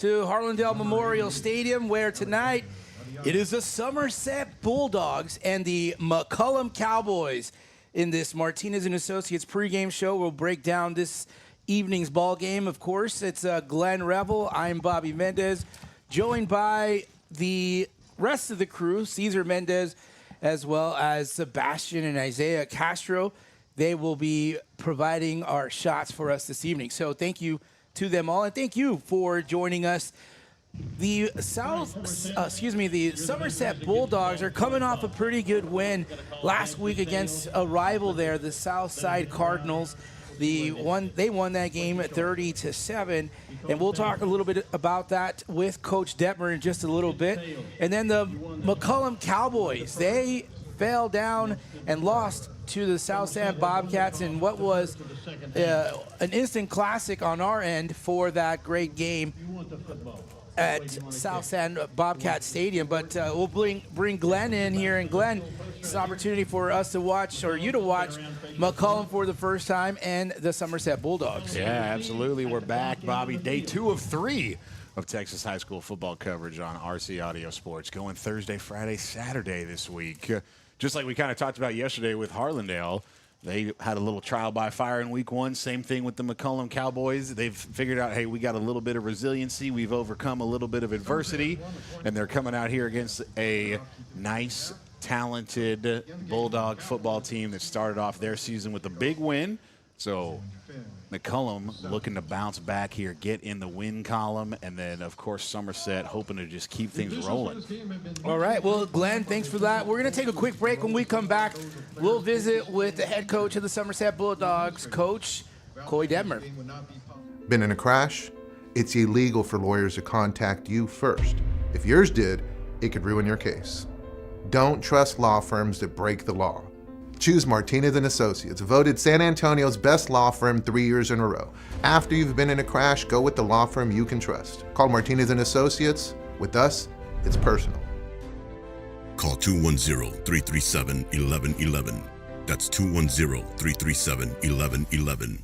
To Harlandale Memorial Stadium, where tonight it is the Somerset Bulldogs and the McCullum Cowboys. In this Martinez and Associates pregame show, we'll break down this evening's ball game. Of course, it's Glenn Revel. I'm Bobby Mendez, joined by the rest of the crew, Cesar Mendez, as well as Sebastian and Isaiah Castro. They will be providing our shots for us this evening. So thank you to them all, and thank you for joining us. The Somerset Bulldogs are coming off a pretty good win last week against a rival there, the Southside Cardinals. They won that game at 30-7, and we'll talk a little bit about that with Coach Detmer in just a little bit. And then the McCollum Cowboys, they fell down and lost to the Somerset Bobcats in what was an instant classic on our end for that great game at Somerset Bobcat Stadium. But we'll bring Glenn in here, and Glenn, it's an opportunity for us to watch, or you to watch, McCollum for the first time and the Somerset Bulldogs. Yeah, absolutely. We're back, Bobby. Day 2 of 3 of Texas high school football coverage on RC Audio Sports, going Thursday, Friday, Saturday this week. Just like we kind of talked about yesterday with Harlandale, they had a little trial by fire in week 1. Same thing with the McCollum Cowboys. They've figured out, hey, we got a little bit of resiliency. We've overcome a little bit of adversity, and they're coming out here against a nice, talented Bulldog football team that started off their season with a big win. So McCullum looking to bounce back here, get in the win column, and then, of course, Somerset hoping to just keep things rolling. All right. Well, Glenn, thanks for that. We're going to take a quick break. When we come back, we'll visit with the head coach of the Somerset Bulldogs, Coach Coy Detmer. Been in a crash? It's illegal for lawyers to contact you first. If yours did, it could ruin your case. Don't trust law firms that break the law. Choose Martinez and Associates, voted San Antonio's best law firm 3 years in a row. After you've been in a crash, go with the law firm you can trust. Call Martinez and Associates. With us, it's personal. Call 210-337-1111. That's 210-337-1111.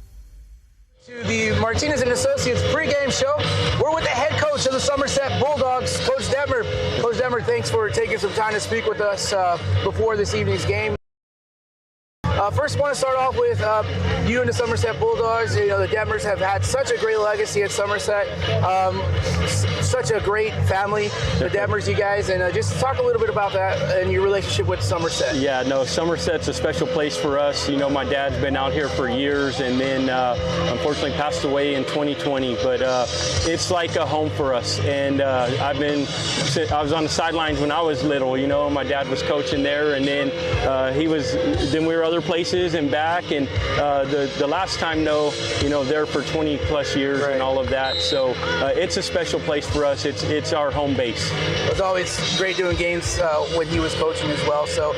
To the Martinez and Associates pregame show. We're with the head coach of the Somerset Bulldogs, Coach Detmer. Coach Detmer, thanks for taking some time to speak with us before this evening's game. First, I want to start off with you and the Somerset Bulldogs. You know, the Detmers have had such a great legacy at Somerset, such a great family, the Detmers, you guys, and just talk a little bit about that and your relationship with Somerset. Yeah, no, Somerset's a special place for us. You know, my dad's been out here for years, and then unfortunately passed away in 2020, but it's like a home for us. And I was on the sidelines when I was little. You know, my dad was coaching there, and then then we were other places and back, and the last time, you know, there for 20 plus years, right, and all of that. So it's a special place for us. It's our home base. It was always great doing games when he was coaching as well. So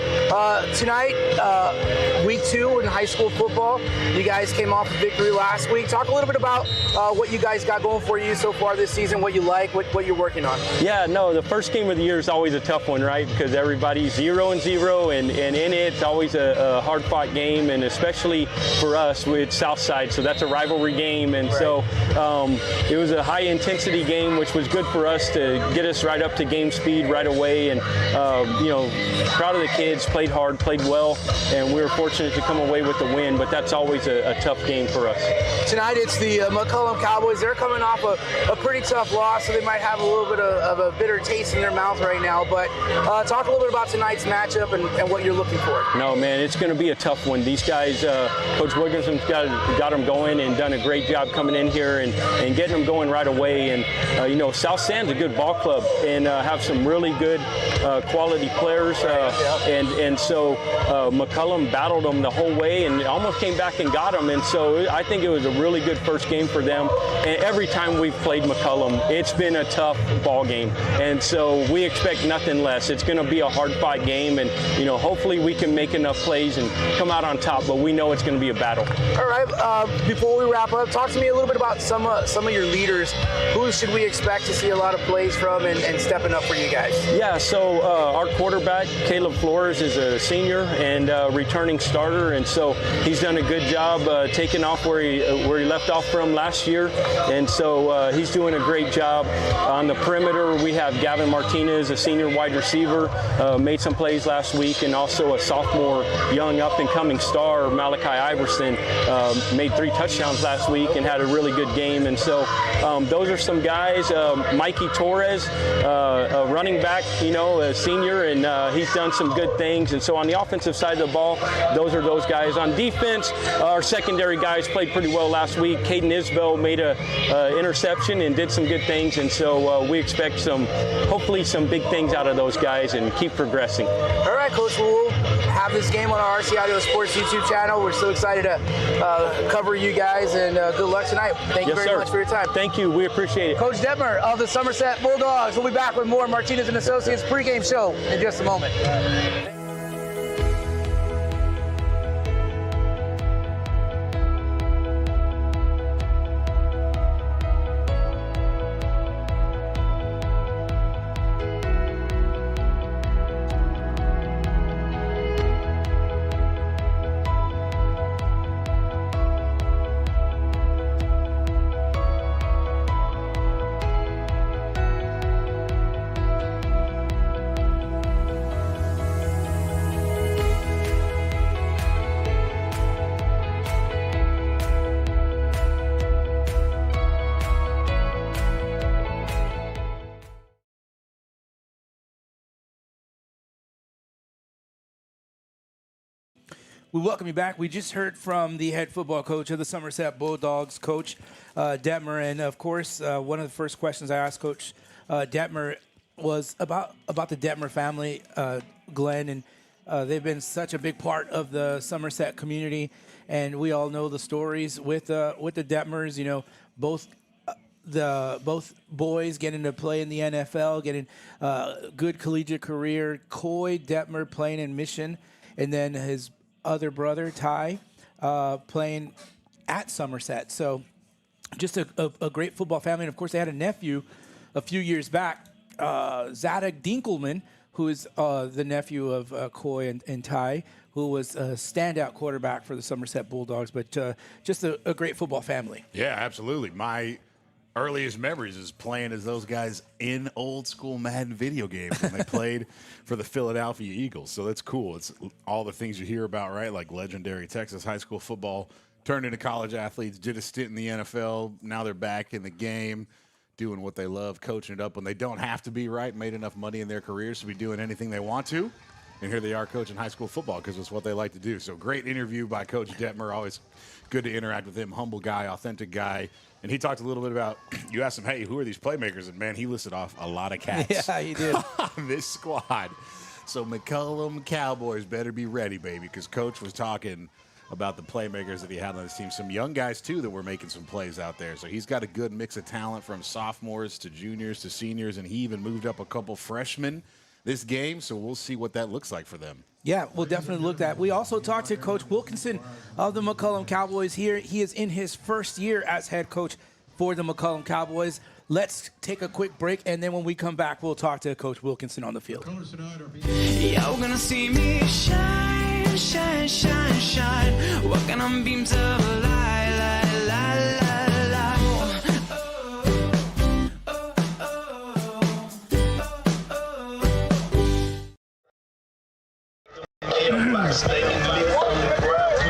tonight, week 2 in high school football, you guys came off a victory last week. Talk a little bit about what you guys got going for you so far this season, what you like, what you're working on. Yeah, no, the first game of the year is always a tough one, right? Because everybody's 0-0, and in it's always a hard-fought game, and especially for us with Southside, so that's a rivalry game, and right, so it was a high-intensity game, which was good for us to get us right up to game speed right away, and you know, proud of the kids, played hard, played well, and we were fortunate to come away with the win, but that's always a tough game for us. Tonight it's the McCollum Cowboys. They're coming off a pretty tough loss, so they might have a little bit of a bitter taste in their mouth right now, but talk a little bit about tonight's matchup and what you're looking for. No, man, it's going to be a tough one. These guys, Coach Wilkinson's got them going and done a great job coming in here and getting them going right away. And you know, South Sand's a good ball club and have some really good quality players. And so McCullum battled them the whole way and almost came back and got them. And so I think it was a really good first game for them. And every time we've played McCullum, it's been a tough ball game. And so we expect nothing less. It's going to be a hard fight game, and you know, hopefully we can make enough plays and come out on top, but we know it's going to be a battle. All right, before we wrap up, talk to me a little bit about some of your leaders. Who should we expect to see a lot of plays from and stepping up for you guys? Yeah, so our quarterback, Caleb Flores, is a senior and returning starter, and so he's done a good job taking off where he left off from last year, and so he's doing a great job. On the perimeter, we have Gavin Martinez, a senior wide receiver, made some plays last week, and also a sophomore, young up-and-coming star, Malachi Iverson, made 3 touchdowns last week and had a really good game, and so those are some guys. Mikey Torres, a running back, a senior, and he's done some good things. And so on the offensive side of the ball, those are those guys. On defense, our secondary guys played pretty well last week. Caden Isbell made a interception and did some good things, and so we expect hopefully some big things out of those guys and keep progressing. All right, Coach, we'll have this game on our RC Audio Sports YouTube channel. We're so excited to cover you guys, and good luck tonight. Thank you very much for your time. Thank you. We appreciate it. Coach Detmer of the Somerset Bulldogs. We'll be back with more Martinez and Associates pregame show in just a moment. We welcome you back. We just heard from the head football coach of the Somerset Bulldogs, Coach Detmer. And, of course, one of the first questions I asked Coach Detmer was about the Detmer family, Glenn. And they've been such a big part of the Somerset community. And we all know the stories with the Detmers, both boys getting to play in the NFL, getting good collegiate career. Coy Detmer playing in Mission, and then his other brother, Ty, playing at Somerset. So just a great football family. And, of course, they had a nephew a few years back, Zadok Dinkelman, who is the nephew of Coy and Ty, who was a standout quarterback for the Somerset Bulldogs. But just a great football family. Yeah, absolutely. My earliest memories is playing as those guys in old school Madden video games when they played for the Philadelphia Eagles. So that's cool. It's all the things you hear about, right? Like legendary Texas high school football turned into college athletes, did a stint in the NFL. Now they're back in the game doing what they love, coaching it up when they don't have to be, right? Made enough money in their careers to be doing anything they want to. And here they are coaching high school football because it's what they like to do. So great interview by Coach Detmer. Always good to interact with him. Humble guy, authentic guy. And he talked a little bit about, you asked him, hey, who are these playmakers? And, man, he listed off a lot of cats. Yeah, he did. On this squad. So McCollum Cowboys better be ready, baby, because Coach was talking about the playmakers that he had on his team. Some young guys, too, that were making some plays out there. So he's got a good mix of talent from sophomores to juniors to seniors, and he even moved up a couple freshmen this game. So we'll see what that looks like for them. Yeah, we'll definitely look at that. We also talked to Coach Wilkinson of the McCullum Cowboys here. He is in his first year as head coach for the McCullum Cowboys. Let's take a quick break, and then when we come back, we'll talk to Coach Wilkinson on the field. Y'all gonna see me shine, shine, shine, shine, walking on beams of light, light, light, light, light.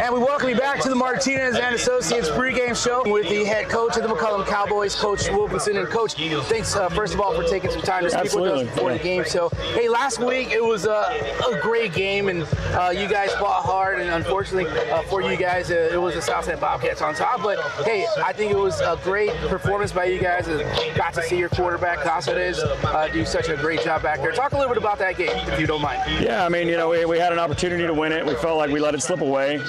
And we welcome you back to the Martinez and Associates pregame show with the head coach of the McCullum Cowboys, Coach Wilkinson. And, Coach, thanks, first of all, for taking some time to speak with us before the game. So, hey, last week it was a great game, and you guys fought hard. And, unfortunately, for you guys, it was the Somerset Bobcats on top. But, hey, I think it was a great performance by you guys. Got to see your quarterback, Casares, do such a great job back there. Talk a little bit about that game, if you don't mind. Yeah, I mean, we had an opportunity to win it. We felt like we let it slip away.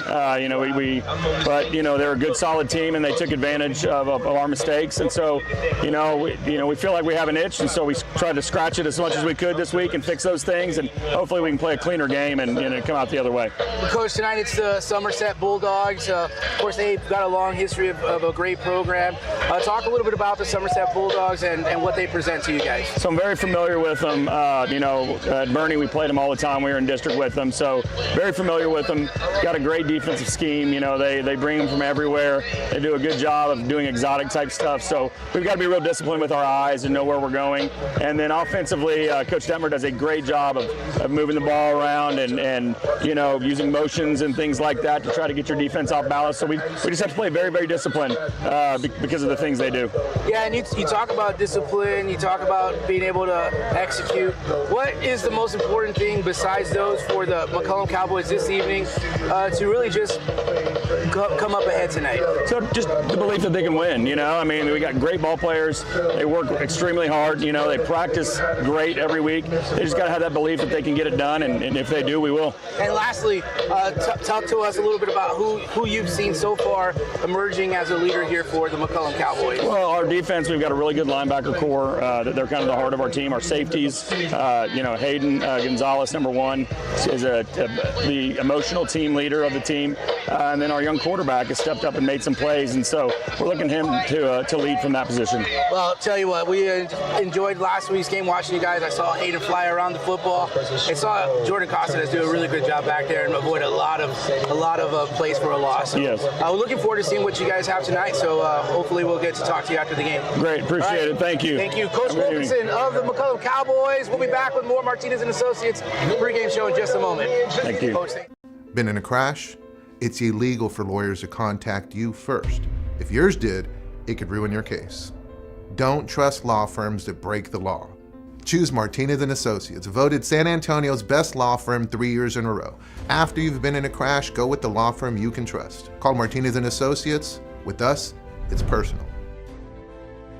We but they're a good, solid team, and they took advantage of our mistakes. And so, we feel like we have an itch, and so we tried to scratch it as much as we could this week and fix those things, and hopefully we can play a cleaner game and come out the other way. Coach, tonight it's the Somerset Bulldogs. Of course, they've got a long history of a great program. Talk a little bit about the Somerset Bulldogs and what they present to you guys. So I'm very familiar with them. At Bernie, we played them all the time. We were in district with them, so very familiar with them. Got a great defensive scheme. They bring them from everywhere. They do a good job of doing exotic type stuff. So we've got to be real disciplined with our eyes and know where we're going. And then offensively, Coach Detmer does a great job of moving the ball around and using motions and things like that to try to get your defense off balance. So we just have to play very, very disciplined because of the things they do. Yeah, and you talk about discipline. You talk about being able to execute. What is the most important thing besides those for the McCollum Cowboys this evening to really just come up ahead tonight? So just the belief that they can win, we got great ball players. They work extremely hard. They practice great every week. They just got to have that belief that they can get it done, and if they do, we will. And lastly, talk to us a little bit about who you've seen so far emerging as a leader here for the McCollum Cowboys. Well, our defense, we've got a really good linebacker core. They're kind of the heart of our team. Our safeties, Hayden Gonzalez, number one, is the emotional team leader of the team. And then our young quarterback has stepped up and made some plays, and so we're looking him to lead from that position. Well, I'll tell you what, we enjoyed last week's game watching you guys. I saw Hayden fly around the football. I saw Jordan Costa do a really good job back there and avoid a lot of plays for a loss. So, yes. We're looking forward to seeing what you guys have tonight, so hopefully we'll get to talk to you after the game. Great, appreciate it. Thank you. Thank you. Coach Wilkinson of the McCullum Cowboys. We'll be back with more Martinez and Associates pregame show in just a moment. Thank you. Coach, Been in a crash? It's illegal for lawyers to contact you first. If yours did, it could ruin your case. Don't trust law firms that break the law. Choose Martinez and Associates, voted San Antonio's best law firm 3 years in a row. After you've been in a crash, go with the law firm you can trust. Call Martinez and Associates. With us, it's personal.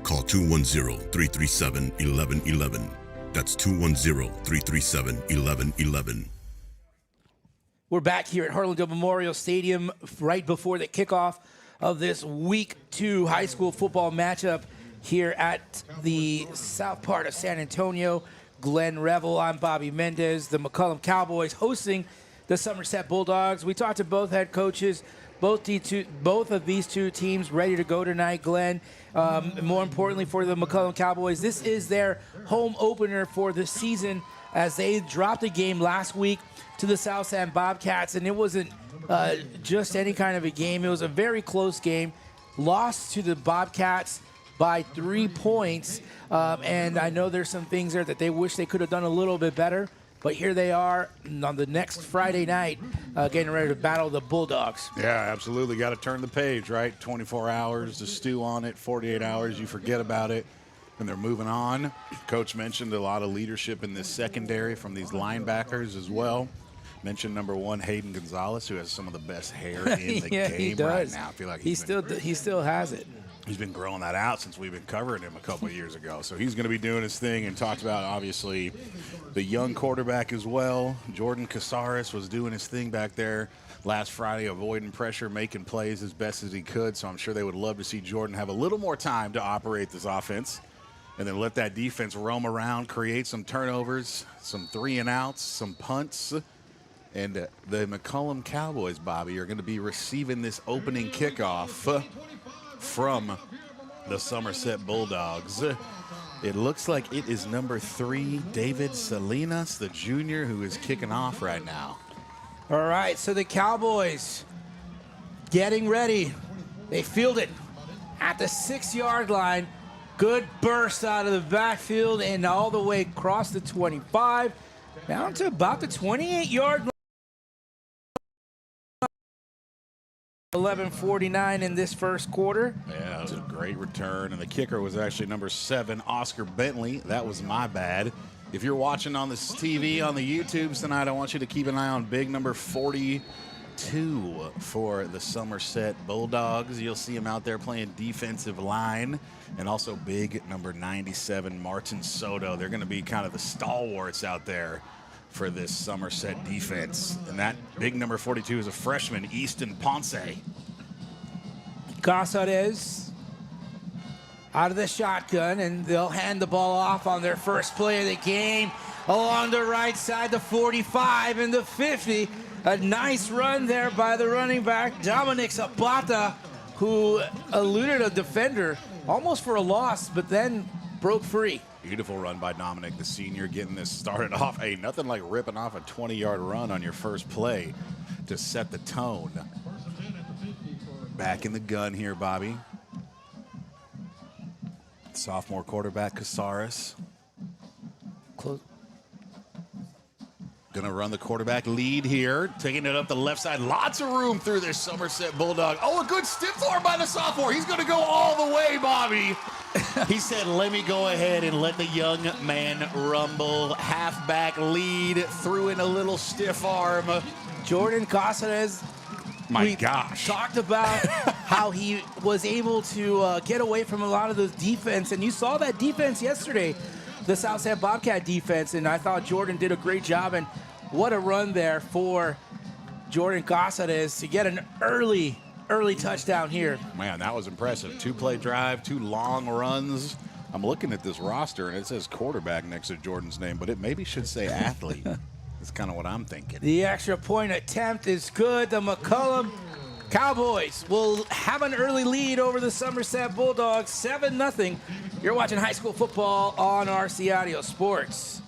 Call 210-337-1111. That's 210-337-1111. we're back here at Harlandale Memorial Stadium right before the kickoff of this Week 2 high school football matchup here at the south part of San Antonio. Glenn Revel, I'm Bobby Mendez. The McCollum Cowboys hosting the Somerset Bulldogs. We talked to both head coaches. Both of these two teams ready to go tonight, Glenn. More importantly for the McCollum Cowboys, this is their home opener for the season as they dropped a game last week to the Southside Bobcats, and it wasn't just any kind of a game. It was a very close game. Lost to the Bobcats by 3 points, and I know there's some things there that they wish they could have done a little bit better. But here they are on the next Friday night getting ready to battle the Bulldogs. Yeah, absolutely. Got to turn the page, right? 24 hours to stew on it, 48 hours, you forget about it, and they're moving on. Coach mentioned a lot of leadership in this secondary from these linebackers as well. Mentioned number 1, Hayden Gonzalez, who has some of the best hair in the game right now. I feel like he still has it. He's been growing that out since we've been covering him a couple of years ago. So he's going to be doing his thing, and talked about, obviously, the young quarterback as well. Jordan Casares was doing his thing back there last Friday, avoiding pressure, making plays as best as he could. So I'm sure they would love to see Jordan have a little more time to operate this offense and then let that defense roam around, create some turnovers, some 3-and-outs, some punts. And the McCollum Cowboys, Bobby, are going to be receiving this opening kickoff from the Somerset Bulldogs. It looks like it is number 3, David Salinas, the junior, who is kicking off right now. All right, so the Cowboys getting ready. They field it at the 6-yard line. Good burst out of the backfield and all the way across the 25, down to about the 28-yard line. 11:49 in this first quarter. Yeah, that was a great return, and the kicker was actually number 7, Oscar Bentley. That was my bad. If you're watching on this TV, on the YouTubes tonight, I want you to keep an eye on big number 42 for the Somerset Bulldogs. You'll see him out there playing defensive line, and also big number 97, Martin Soto. They're going to be kind of the stalwarts out there for this Somerset defense. And that big number 42 is a freshman, Easton Ponce. Casares out of the shotgun, and they'll hand the ball off on their first play of the game. Along the right side, the 45 and the 50. A nice run there by the running back, Dominic Zapata, who eluded a defender almost for a loss, but then broke free. Beautiful run by Dominic, the senior, getting this started off. Hey, nothing like ripping off a 20-yard run on your first play to set the tone. Back in the gun here, Bobby. Sophomore quarterback, Casares. Close. Gonna run the quarterback lead here, taking it up the left side. Lots of room through this Somerset Bulldog. Oh, a good stiff arm by the sophomore. He's gonna go all the way, Bobby. He said, let me go ahead and let the young man rumble. Halfback lead, threw in a little stiff arm. Jordan Casares. My gosh. Talked about how he was able to get away from a lot of those defense, and you saw that defense yesterday, the Somerset Bobcat defense, and I thought Jordan did a great job, and what a run there for Jordan Casares to get an early touchdown here. Man, that was impressive. 2-play drive, 2 long runs. I'm looking at this roster, and it says quarterback next to Jordan's name, but it maybe should say athlete. That's kind of what I'm thinking. The extra point attempt is good. The McCullum Cowboys will have an early lead over the Somerset Bulldogs, 7-0. You're watching high school football on RC Audio Sports.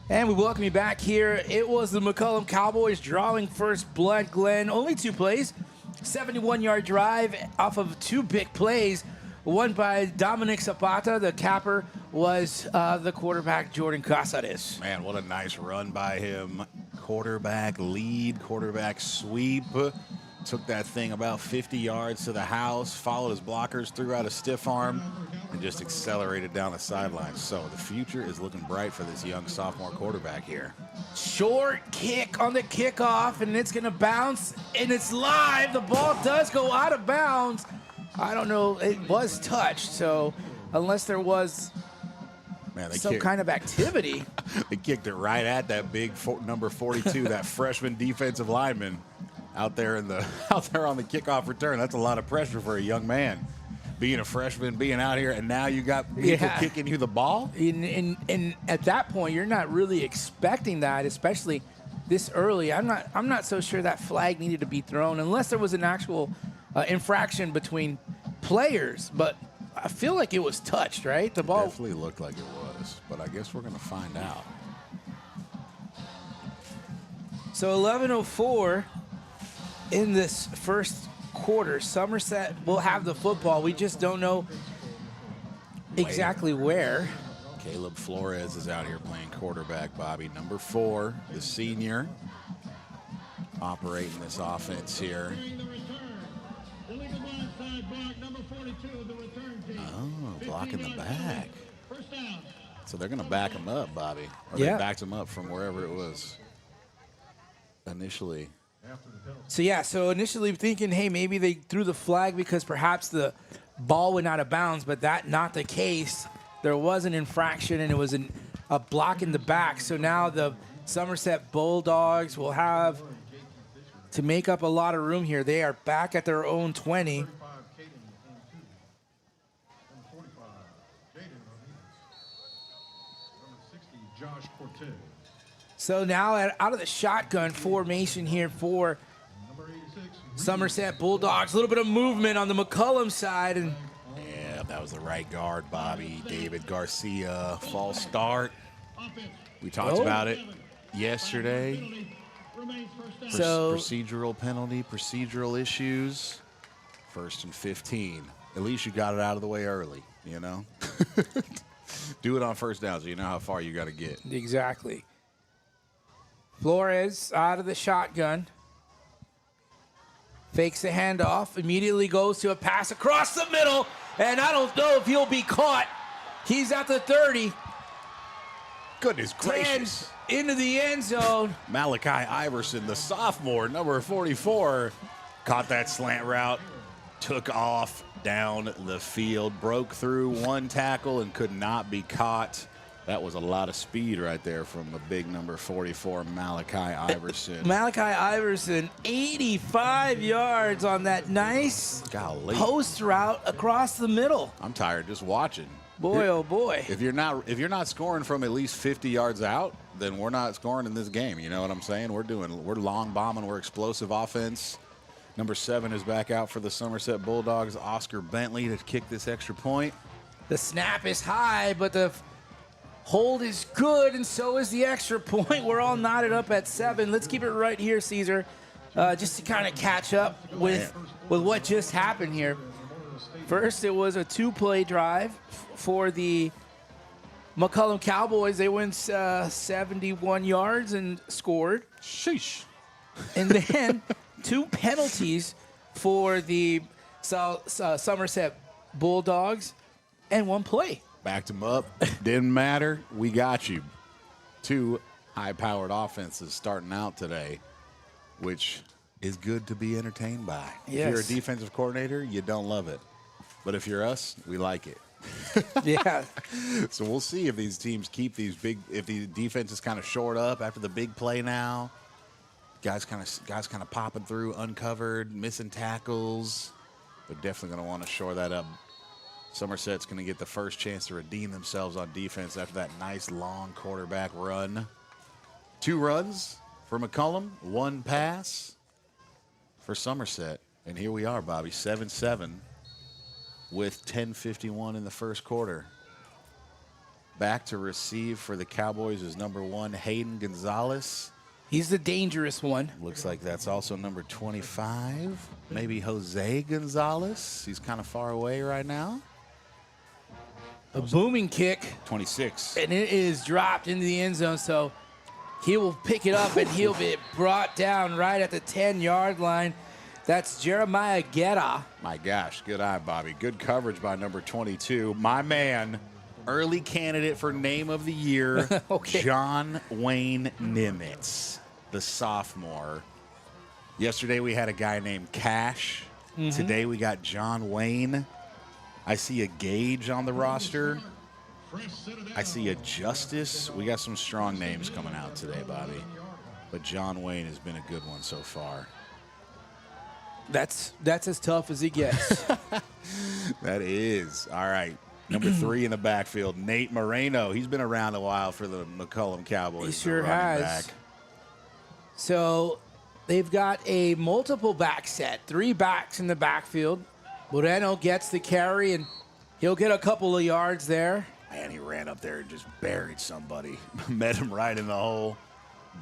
And we welcome you back here. It was the McCollum Cowboys drawing first blood, Glenn. Only 2 plays, 71-yard drive off of 2 big plays. One by Dominic Zapata. The capper was the quarterback, Jordan Casares. Man, what a nice run by him. Quarterback lead, quarterback sweep. Took that thing about 50 yards to the house, followed his blockers, threw out a stiff arm, and just accelerated down the sidelines. So the future is looking bright for this young sophomore quarterback here. Short kick on the kickoff, and it's going to bounce, and it's live. The ball does go out of bounds. I don't know. It was touched, so unless there was some kind of activity. They kicked it right at that big number 42, that freshman defensive lineman. Out there on the kickoff return, that's a lot of pressure for a young man. Being a freshman, being out here, and now you got people kicking you the ball. And at that point, you're not really expecting that, especially this early. I'm not so sure that flag needed to be thrown unless there was an actual infraction between players. But I feel like it was touched, right? The ball definitely looked like it was, but I guess we're going to find out. So 11:04. In this first quarter, Somerset will have the football. We just don't know exactly where. Caleb Flores is out here playing quarterback, Bobby. Number 4, the senior, operating this offense here. Oh, blocking the back. So they're going to back him up, Bobby. Or they backed him up from wherever it was initially. So initially thinking, hey, maybe they threw the flag because perhaps the ball went out of bounds, but that not the case. There was an infraction, and it was a block in the back. So now the Somerset Bulldogs will have to make up a lot of room here. They are back at their own 20. So now out of the shotgun formation here for Somerset Bulldogs. A little bit of movement on the McCullum side. And yeah, that was the right guard, Bobby. David Garcia, false start. We talked about it yesterday. So procedural penalty, procedural issues. 1st and 15. At least you got it out of the way early, you know? Do it on first down so you know how far you got to get. Exactly. Flores out of the shotgun. Fakes the handoff. Immediately goes to a pass across the middle. And I don't know if he'll be caught. He's at the 30. Goodness gracious. 10 into the end zone. Malachi Iverson, the sophomore, number 44, caught that slant route, took off down the field, broke through one tackle and could not be caught. That was a lot of speed right there from the big number 44, Malachi Iverson. Malachi Iverson, 85 yards on that nice post route across the middle. I'm tired just watching. Boy, oh boy. If you're not scoring from at least 50 yards out, then we're not scoring in this game. You know what I'm saying? We're long bombing, we're explosive offense. Number 7 is back out for the Somerset Bulldogs, Oscar Bentley, to kick this extra point. The snap is high, but the hold is good, and so is the extra point. We're all knotted up at 7. Let's keep it right here, Caesar, just to kind of catch up with what just happened here. First, it was a 2-play drive for the McCollum Cowboys. They went 71 yards and scored. Sheesh. And then 2 penalties for the Somerset Bulldogs and 1 play. Backed him up. Didn't matter. We got you. 2 high-powered offenses starting out today, which is good to be entertained by. Yes. If you're a defensive coordinator, you don't love it. But if you're us, we like it. Yeah. So we'll see if these teams keep these if the defense is kind of short up after the big play now. Guys kind of popping through, uncovered, missing tackles. They're definitely going to want to shore that up. Somerset's going to get the first chance to redeem themselves on defense after that nice long quarterback run. 2 runs for McCullum, 1 pass for Somerset. And here we are, Bobby, 7-7 with 10:51 in the first quarter. Back to receive for the Cowboys is number 1, Hayden Gonzalez. He's the dangerous one. Looks like that's also number 25, maybe Jose Gonzalez. He's kind of far away right now. A booming kick. 26. And it is dropped into the end zone, so he will pick it up and he'll be brought down right at the 10-yard line. That's Jeremiah Guetta. My gosh, good eye, Bobby. Good coverage by number 22. My man, early candidate for name of the year, Okay. John Wayne Nimitz, the sophomore. Yesterday we had a guy named Cash. Today we got John Wayne. I see a Gage on the roster. I see a Justice. We got some strong names coming out today, Bobby. But John Wayne has been a good one so far. That's as tough as he gets. That is. All right. Number 3 in the backfield, Nate Moreno. He's been around a while for the McCullum Cowboys. He sure the running has. back. So they've got a multiple back set, 3 backs in the backfield. Moreno gets the carry, and he'll get a couple of yards there. Man, he ran up there and just buried somebody. Met him right in the hole.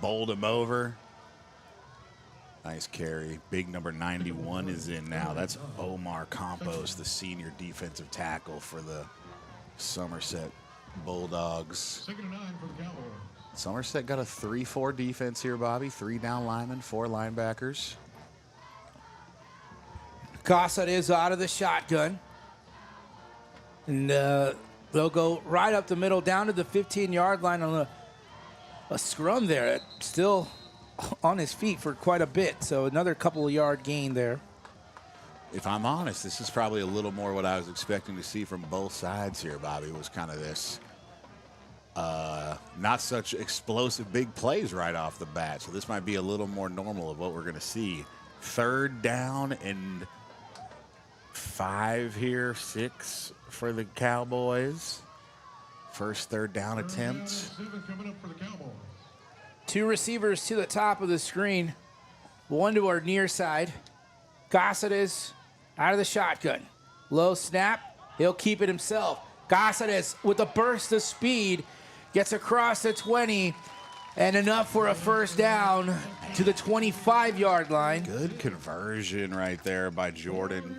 Bowled him over. Nice carry. Big number 91 is in now. That's Omar Campos, the senior defensive tackle for the Somerset Bulldogs. 2nd and 9 for the Cowboys. Somerset got a 3-4 defense here, Bobby. 3 down linemen, 4 linebackers. Gossett is out of the shotgun. And they'll go right up the middle, down to the 15-yard line on a scrum there. Still on his feet for quite a bit, so another couple of yard gain there. If I'm honest, this is probably a little more what I was expecting to see from both sides here, Bobby. It was kind of this not such explosive big plays right off the bat, so this might be a little more normal of what we're going to see. 3rd down and 5 here, 6 for the Cowboys. First 3rd down attempt. Coming up for the Cowboys. 2 receivers to the top of the screen, 1 to our near side. Gossett is out of the shotgun. Low snap, he'll keep it himself. Gossett is with a burst of speed, gets across the 20, and enough for a first down to the 25-yard line. Good conversion right there by Jordan.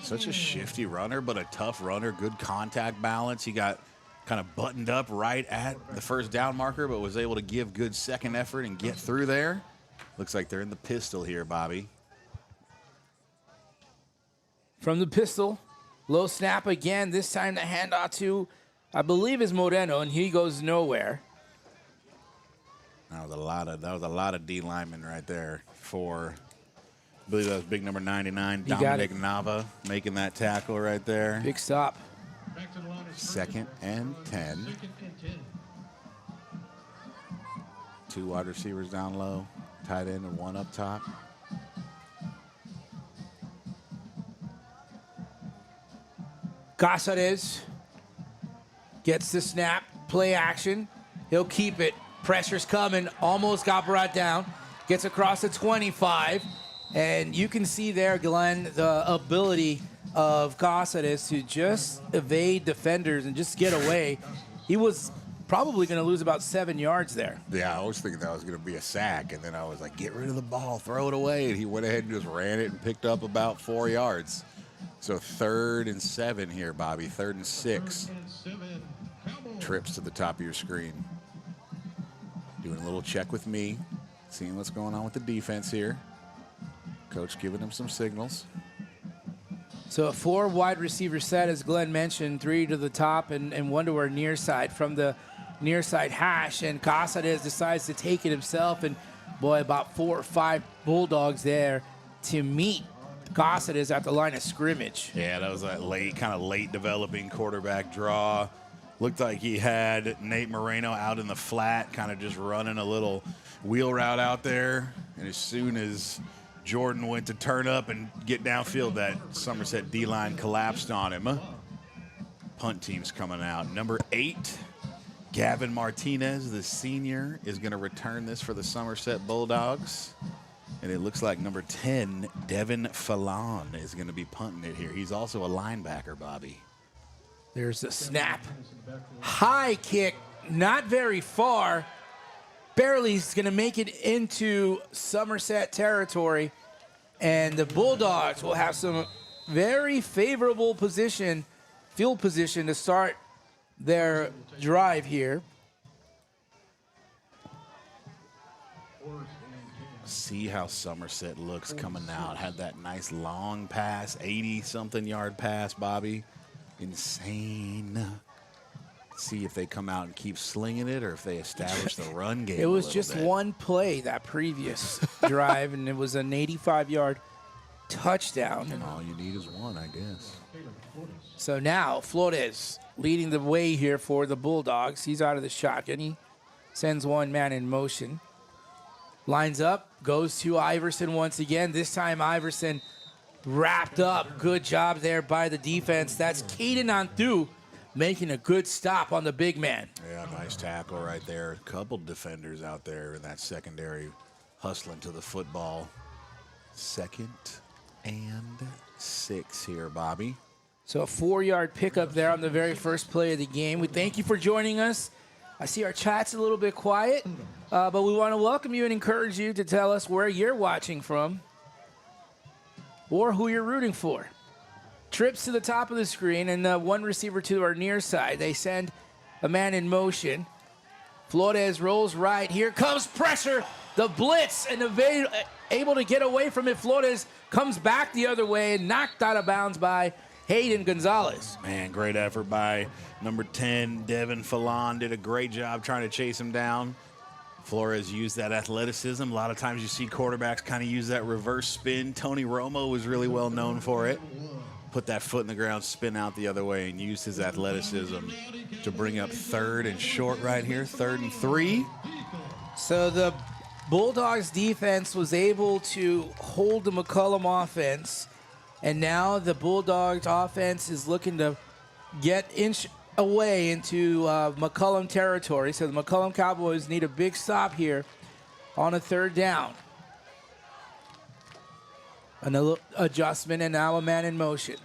Such a shifty runner, but a tough runner. Good contact balance. He got kind of buttoned up right at the first down marker, but was able to give good second effort and get through there. Looks like they're in the pistol here, Bobby. From the pistol, low snap again. This time the handoff to, I believe, is Moreno, and he goes nowhere. That was a lot of D linemen right there for, I believe that was big number 99, You got Dominic it. Nava, making that tackle right there. Big stop. Back to the line is Second and 10. 2nd and 10. 2 wide receivers down low, tight end and 1 up top. Casares gets the snap, play action. He'll keep it. Pressure's coming. Almost got brought down. Gets across the 25. And you can see there, Glenn, the ability of Casares to just evade defenders and just get away. He was probably going to lose about 7 yards there. Yeah, I was thinking that was going to be a sack, and then I was like, get rid of the ball, throw it away. And he went ahead and just ran it and picked up about 4 yards. So 3rd and 7 here, Bobby. 3rd and 6. And 7. Cowboys. Trips to the top of your screen. Doing a little check with me, seeing what's going on with the defense here. Coach giving him some signals. So a 4 wide receiver set, as Glenn mentioned, 3 to the top and 1 to our near side. From the near side hash, and Casares decides to take it himself, and boy, about 4 or 5 Bulldogs there to meet Casares at the line of scrimmage. Yeah, that was that kind of late developing quarterback draw. Looked like he had Nate Moreno out in the flat, kind of just running a little wheel route out there. And as soon as Jordan went to turn up and get downfield, that Somerset D-line collapsed on him. Punt team's coming out. Number 8, Gavin Martinez, the senior, is going to return this for the Somerset Bulldogs. And it looks like number 10, Devin Fallon, is going to be punting it here. He's also a linebacker, Bobby. There's the snap. High kick, not very far. Barely is going to make it into Somerset territory. And the Bulldogs will have some very favorable field position to start their drive here. See how Somerset looks coming out. Had that nice long pass, 80-something yard pass, Bobby. Insane. See if they come out and keep slinging it or if they establish the run game. It was just one play that previous drive, and it was an 85-yard touchdown. And all you need is one, I guess. So now Flores leading the way here for the Bulldogs. He's out of the shotgun. He sends one man in motion. Lines up, goes to Iverson once again. This time Iverson wrapped up. Good job there by the defense. That's Caden Anthu making a good stop on the big man. Yeah, nice tackle right there. A couple defenders out there in that secondary hustling to the football. 2nd and 6 here, Bobby. So a 4-yard pickup there on the very first play of the game. We thank you for joining us. I see our chat's a little bit quiet, but we want to welcome you and encourage you to tell us where you're watching from or who you're rooting for. Trips to the top of the screen, and 1 receiver to our near side. They send a man in motion. Flores rolls right. Here comes pressure. The blitz, and able to get away from it. Flores comes back the other way and knocked out of bounds by Hayden Gonzalez. Man, great effort by number 10, Devin Fallon. Did a great job trying to chase him down. Flores used that athleticism. A lot of times you see quarterbacks kind of use that reverse spin. Tony Romo was really well known for it. Put that foot in the ground, spin out the other way, and used his athleticism to bring up 3rd and short right here, 3rd and 3. So the Bulldogs defense was able to hold the McCullum offense, and now the Bulldogs offense is looking to get away into McCollum territory. So the McCollum Cowboys need a big stop here on a 3rd down. Another adjustment, and now a man in motion.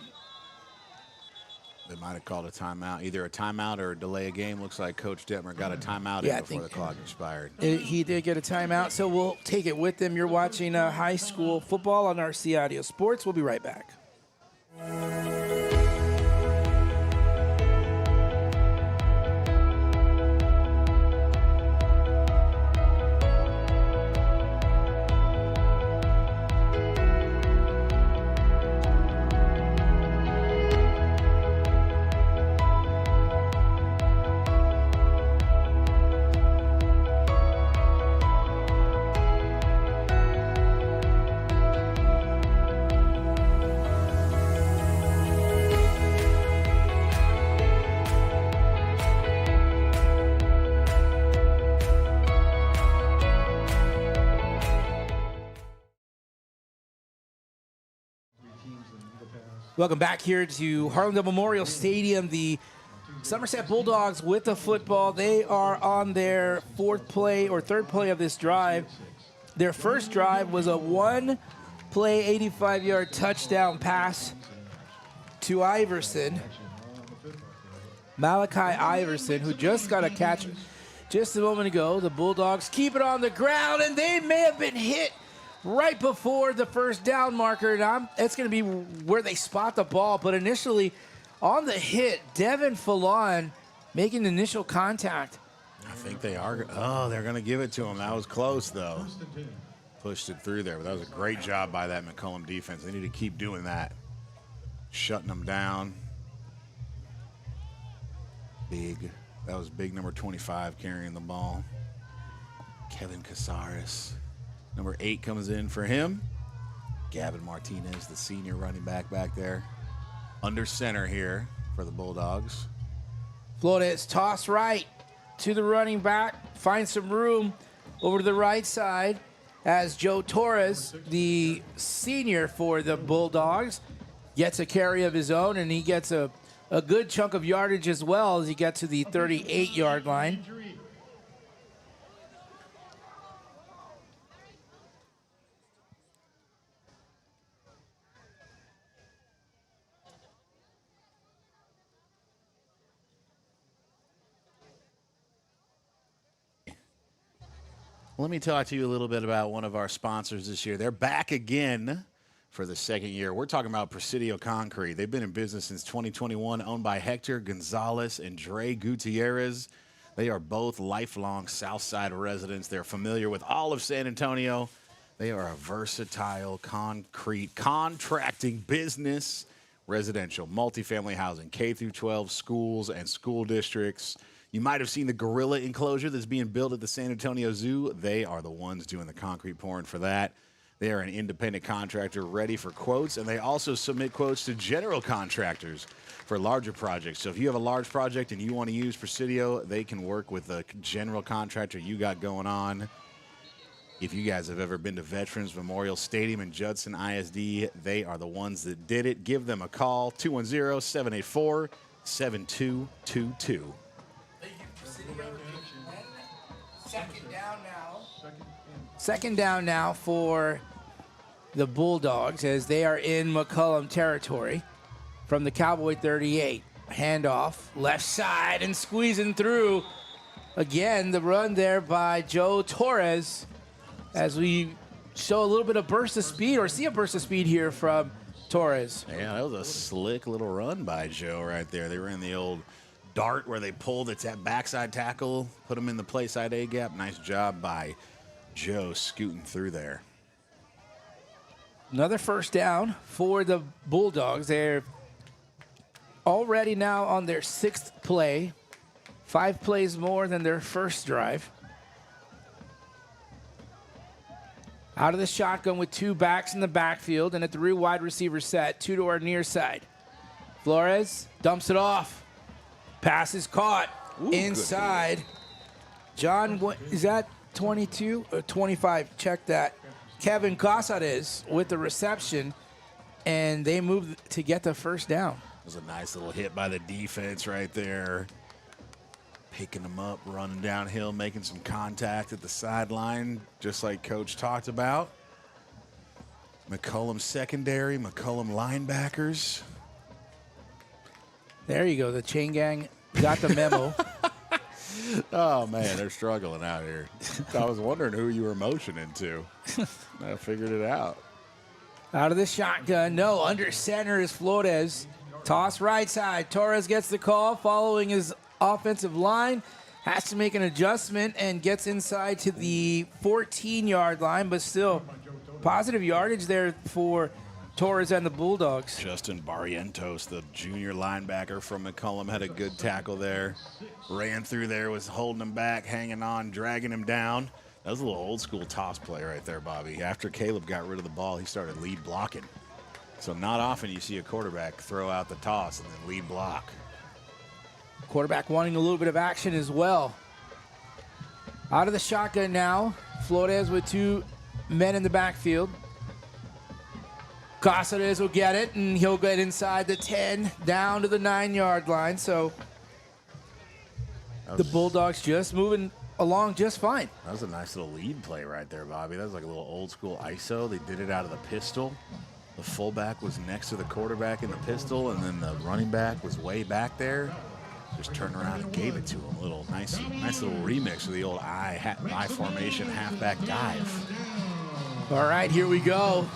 They might have called a timeout, either a timeout or a delay a game. Looks like Coach Detmer got a timeout Yeah, I before the think clock expired. He did get a timeout, so we'll take it with him. You're watching high school football on RC Audio Sports. We'll be right back. Welcome back here to Harlandale Memorial Stadium. The Somerset Bulldogs with the football. They are on their third play of this drive. Their first drive was a one-play, 85-yard touchdown pass to Iverson. Malachi Iverson, who just got a catch just a moment ago. The Bulldogs keep it on the ground, and they may have been hit right before the first down marker. And it's going to be where they spot the ball. But initially, on the hit, Devin Fallon making initial contact. I think they are. Oh, they're going to give it to him. That was close, though. Pushed it through there. But that was a great job by that McCullum defense. They need to keep doing that. Shutting them down. Big. That was big number 25 carrying the ball. Kevin Casares. Number 8 comes in for him. Gavin Martinez, the senior running back there. Under center here for the Bulldogs. Flores toss right to the running back. Finds some room over to the right side as Joe Torres, the senior for the Bulldogs, gets a carry of his own, and he gets a good chunk of yardage as well as he gets to the 38-yard line. Let me talk to you a little bit about one of our sponsors this year. They're back again for the second year. We're talking about Presidio Concrete. They've been in business since 2021, owned by Hector Gonzalez and Dre Gutierrez. They are both lifelong Southside residents. They're familiar with all of San Antonio. They are a versatile concrete contracting business, residential, multifamily housing, K through 12 schools and school districts. You might have seen the gorilla enclosure that's being built at the San Antonio Zoo. They are the ones doing the concrete pouring for that. They are an independent contractor ready for quotes, and they also submit quotes to general contractors for larger projects. So if you have a large project and you want to use Presidio, they can work with the general contractor you got going on. If you guys have ever been to Veterans Memorial Stadium in Judson ISD, they are the ones that did it. Give them a call, 210-784-7222. Second down now for the Bulldogs as they are in McCollum territory from the Cowboy 38. Handoff, left side, and squeezing through. Again, the run there by Joe Torres as we show a little bit of burst of speed, or see a burst of speed here from Torres. Yeah, that was a slick little run by Joe right there. They ran the old dart where they pulled its backside tackle, put him in the play side A gap. Nice job by Joe scooting through there. Another first down for the Bulldogs. They're already now on their 6th play. 5 plays more than their first drive. Out of the shotgun with 2 backs in the backfield and a 3 wide receiver set. 2 to our near side. Flores dumps it off. Pass is caught. Ooh, inside. John, what is that? 22 or 25? Check that. Kevin Casares with the reception, and they move to get the first down. It was a nice little hit by the defense right there. Picking them up, running downhill, making some contact at the sideline, just like Coach talked about. McCullum secondary, McCullum linebackers. There you go. The chain gang got the memo. Oh, man, they're struggling out here. I was wondering who you were motioning to. I figured it out. Out of the shotgun. No, under center is Flores. Toss right side. Torres gets the call following his offensive line. Has to make an adjustment and gets inside to the 14-yard line, but still positive yardage there for Torres and the Bulldogs. Justin Barrientos, the junior linebacker from McCullum, had a good tackle there. Ran through there, was holding him back, hanging on, dragging him down. That was a little old school toss play right there, Bobby. After Caleb got rid of the ball, he started lead blocking. So not often you see a quarterback throw out the toss and then lead block. Quarterback wanting a little bit of action as well. Out of the shotgun now. Flores with 2 men in the backfield. Cáceres will get it, and he'll get inside the 10, down to the 9-yard line. So the Bulldogs just moving along just fine. That was a nice little lead play right there, Bobby. That was like a little old school ISO. They did it out of the pistol. The fullback was next to the quarterback in the pistol, and then the running back was way back there. Just turned around and gave it to him. A little nice little remix of the old I formation halfback dive. All right, here we go.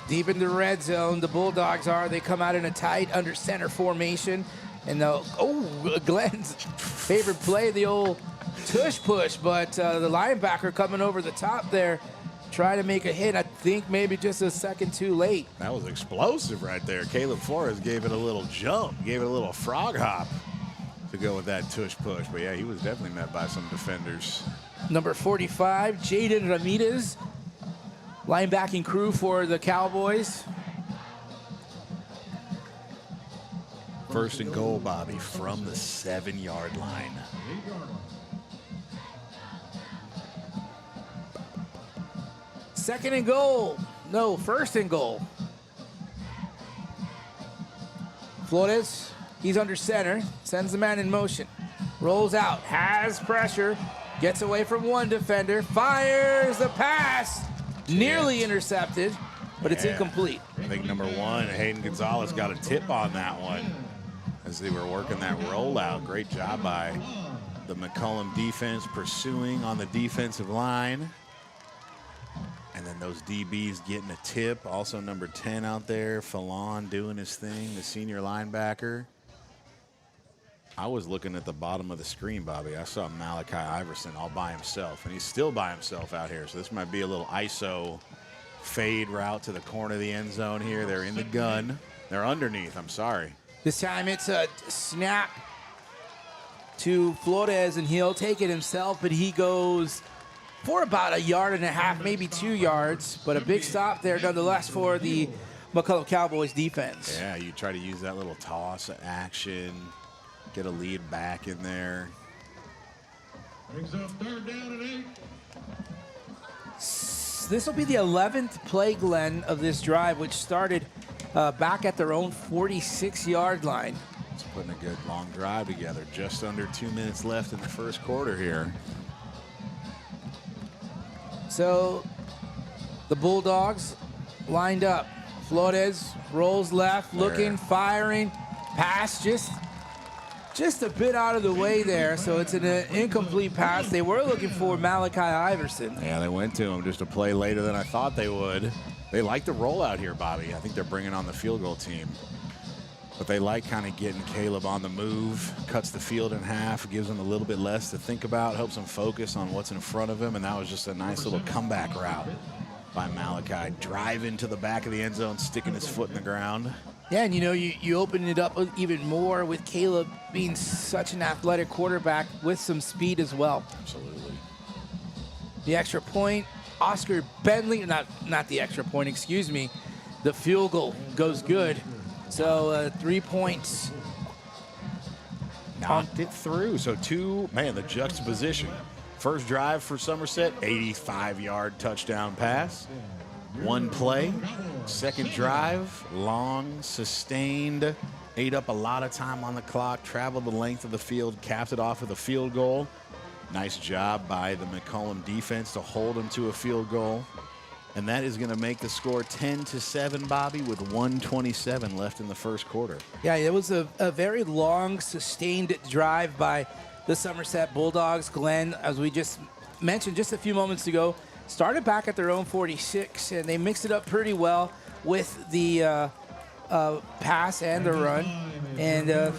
Deep in the red zone, the Bulldogs are. They come out in a tight under center formation. And Glenn's favorite play, the old tush push. But the linebacker coming over the top there, trying to make a hit. I think maybe just a second too late. That was explosive right there. Caleb Flores gave it a little jump, gave it a little frog hop to go with that tush push. But yeah, he was definitely met by some defenders. Number 45, Jaden Ramirez, linebacking crew for the Cowboys. First and goal, Bobby, from the 7-yard line. Second and goal. No, first and goal. Flores, he's under center, sends the man in motion. Rolls out, has pressure, gets away from one defender, fires the pass. Nearly intercepted, but it's incomplete. I think number 1, Hayden Gonzalez, got a tip on that one as they were working that rollout. Great job by the McCullum defense pursuing on the defensive line. And then those DBs getting a tip. Also number 10 out there, Fallon doing his thing, the senior linebacker. I was looking at the bottom of the screen, Bobby. I saw Malachi Iverson all by himself, and he's still by himself out here. So this might be a little ISO fade route to the corner of the end zone here. They're in the gun. They're underneath, I'm sorry. This time it's a snap to Flores, and he'll take it himself, but he goes for about 1.5 yards, maybe 2 yards, but a big stop there nonetheless for the McCollum Cowboys defense. Yeah, you try to use that little toss action, get a lead back in there. Brings up 3rd down and 8. This will be the 11th play, Glenn, of this drive, which started back at their own 46-yard line. It's putting a good long drive together. Just under 2 minutes left in the first quarter here. So the Bulldogs lined up. Flores rolls left, looking, firing, pass just a bit out of the way there. So it's an incomplete pass. They were looking for Malachi Iverson. Yeah, they went to him just a play later than I thought they would. They like the rollout here, Bobby. I think they're bringing on the field goal team. But they like kind of getting Caleb on the move, cuts the field in half, gives him a little bit less to think about, helps him focus on what's in front of him, and that was just a nice little comeback route by Malachi. Driving to the back of the end zone, sticking his foot in the ground. Yeah, and you open it up even more with Caleb being such an athletic quarterback with some speed as well. Absolutely. The extra point, Oscar Bentley, not the extra point, excuse me. The field goal goes good. So 3 points. Knocked it through. So the juxtaposition. First drive for Somerset, 85-yard touchdown pass. One play. Second drive, long, sustained, ate up a lot of time on the clock, traveled the length of the field, capped it off with a field goal. Nice job by the McCollum defense to hold them to a field goal. And that is going to make the score 10-7, Bobby, with 1:27 left in the first quarter. Yeah, it was a very long, sustained drive by the Somerset Bulldogs. Glenn, as we just mentioned just a few moments ago, started back at their own 46, and they mixed it up pretty well with the pass and the run. And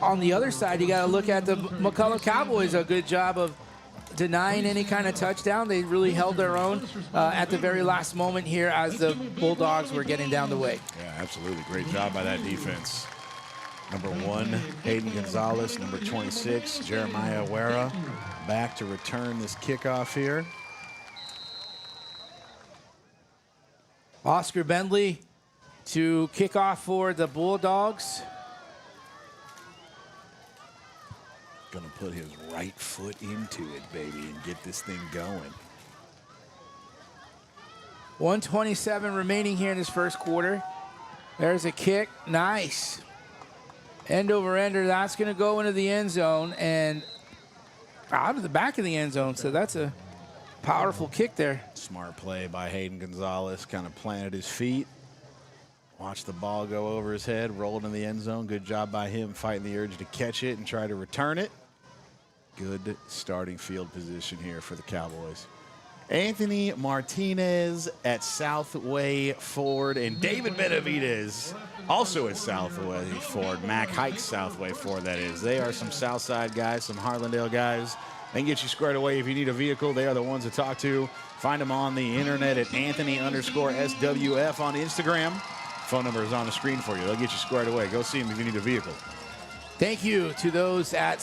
on the other side, you got to look at the McCullum Cowboys. A good job of denying any kind of touchdown. They really held their own at the very last moment here as the Bulldogs were getting down the way. Yeah, absolutely. Great job by that defense. Number 1, Hayden Gonzalez. Number 26, Jeremiah Wera, back to return this kickoff here. Oscar Bentley to kick off for the Bulldogs. Gonna put his right foot into it, baby, and get this thing going. 1:27 remaining here in this first quarter. There's a kick. Nice. End over ender. That's going to go into the end zone and out of the back of the end zone. So that's a powerful kick there. Smart play by Hayden Gonzalez. Kind of planted his feet. Watched the ball go over his head, rolled in the end zone. Good job by him fighting the urge to catch it and try to return it. Good starting field position here for the Cowboys. Anthony Martinez at Southway Ford, and David Benavidez also at Southway Ford. Mac Hike Southway Ford, that is. They are some Southside guys, some Harlandale guys. They can get you squared away if you need a vehicle. They are the ones to talk to. Find them on the internet at Anthony_SWF on Instagram. Phone number is on the screen for you. They'll get you squared away. Go see them if you need a vehicle. Thank you to those at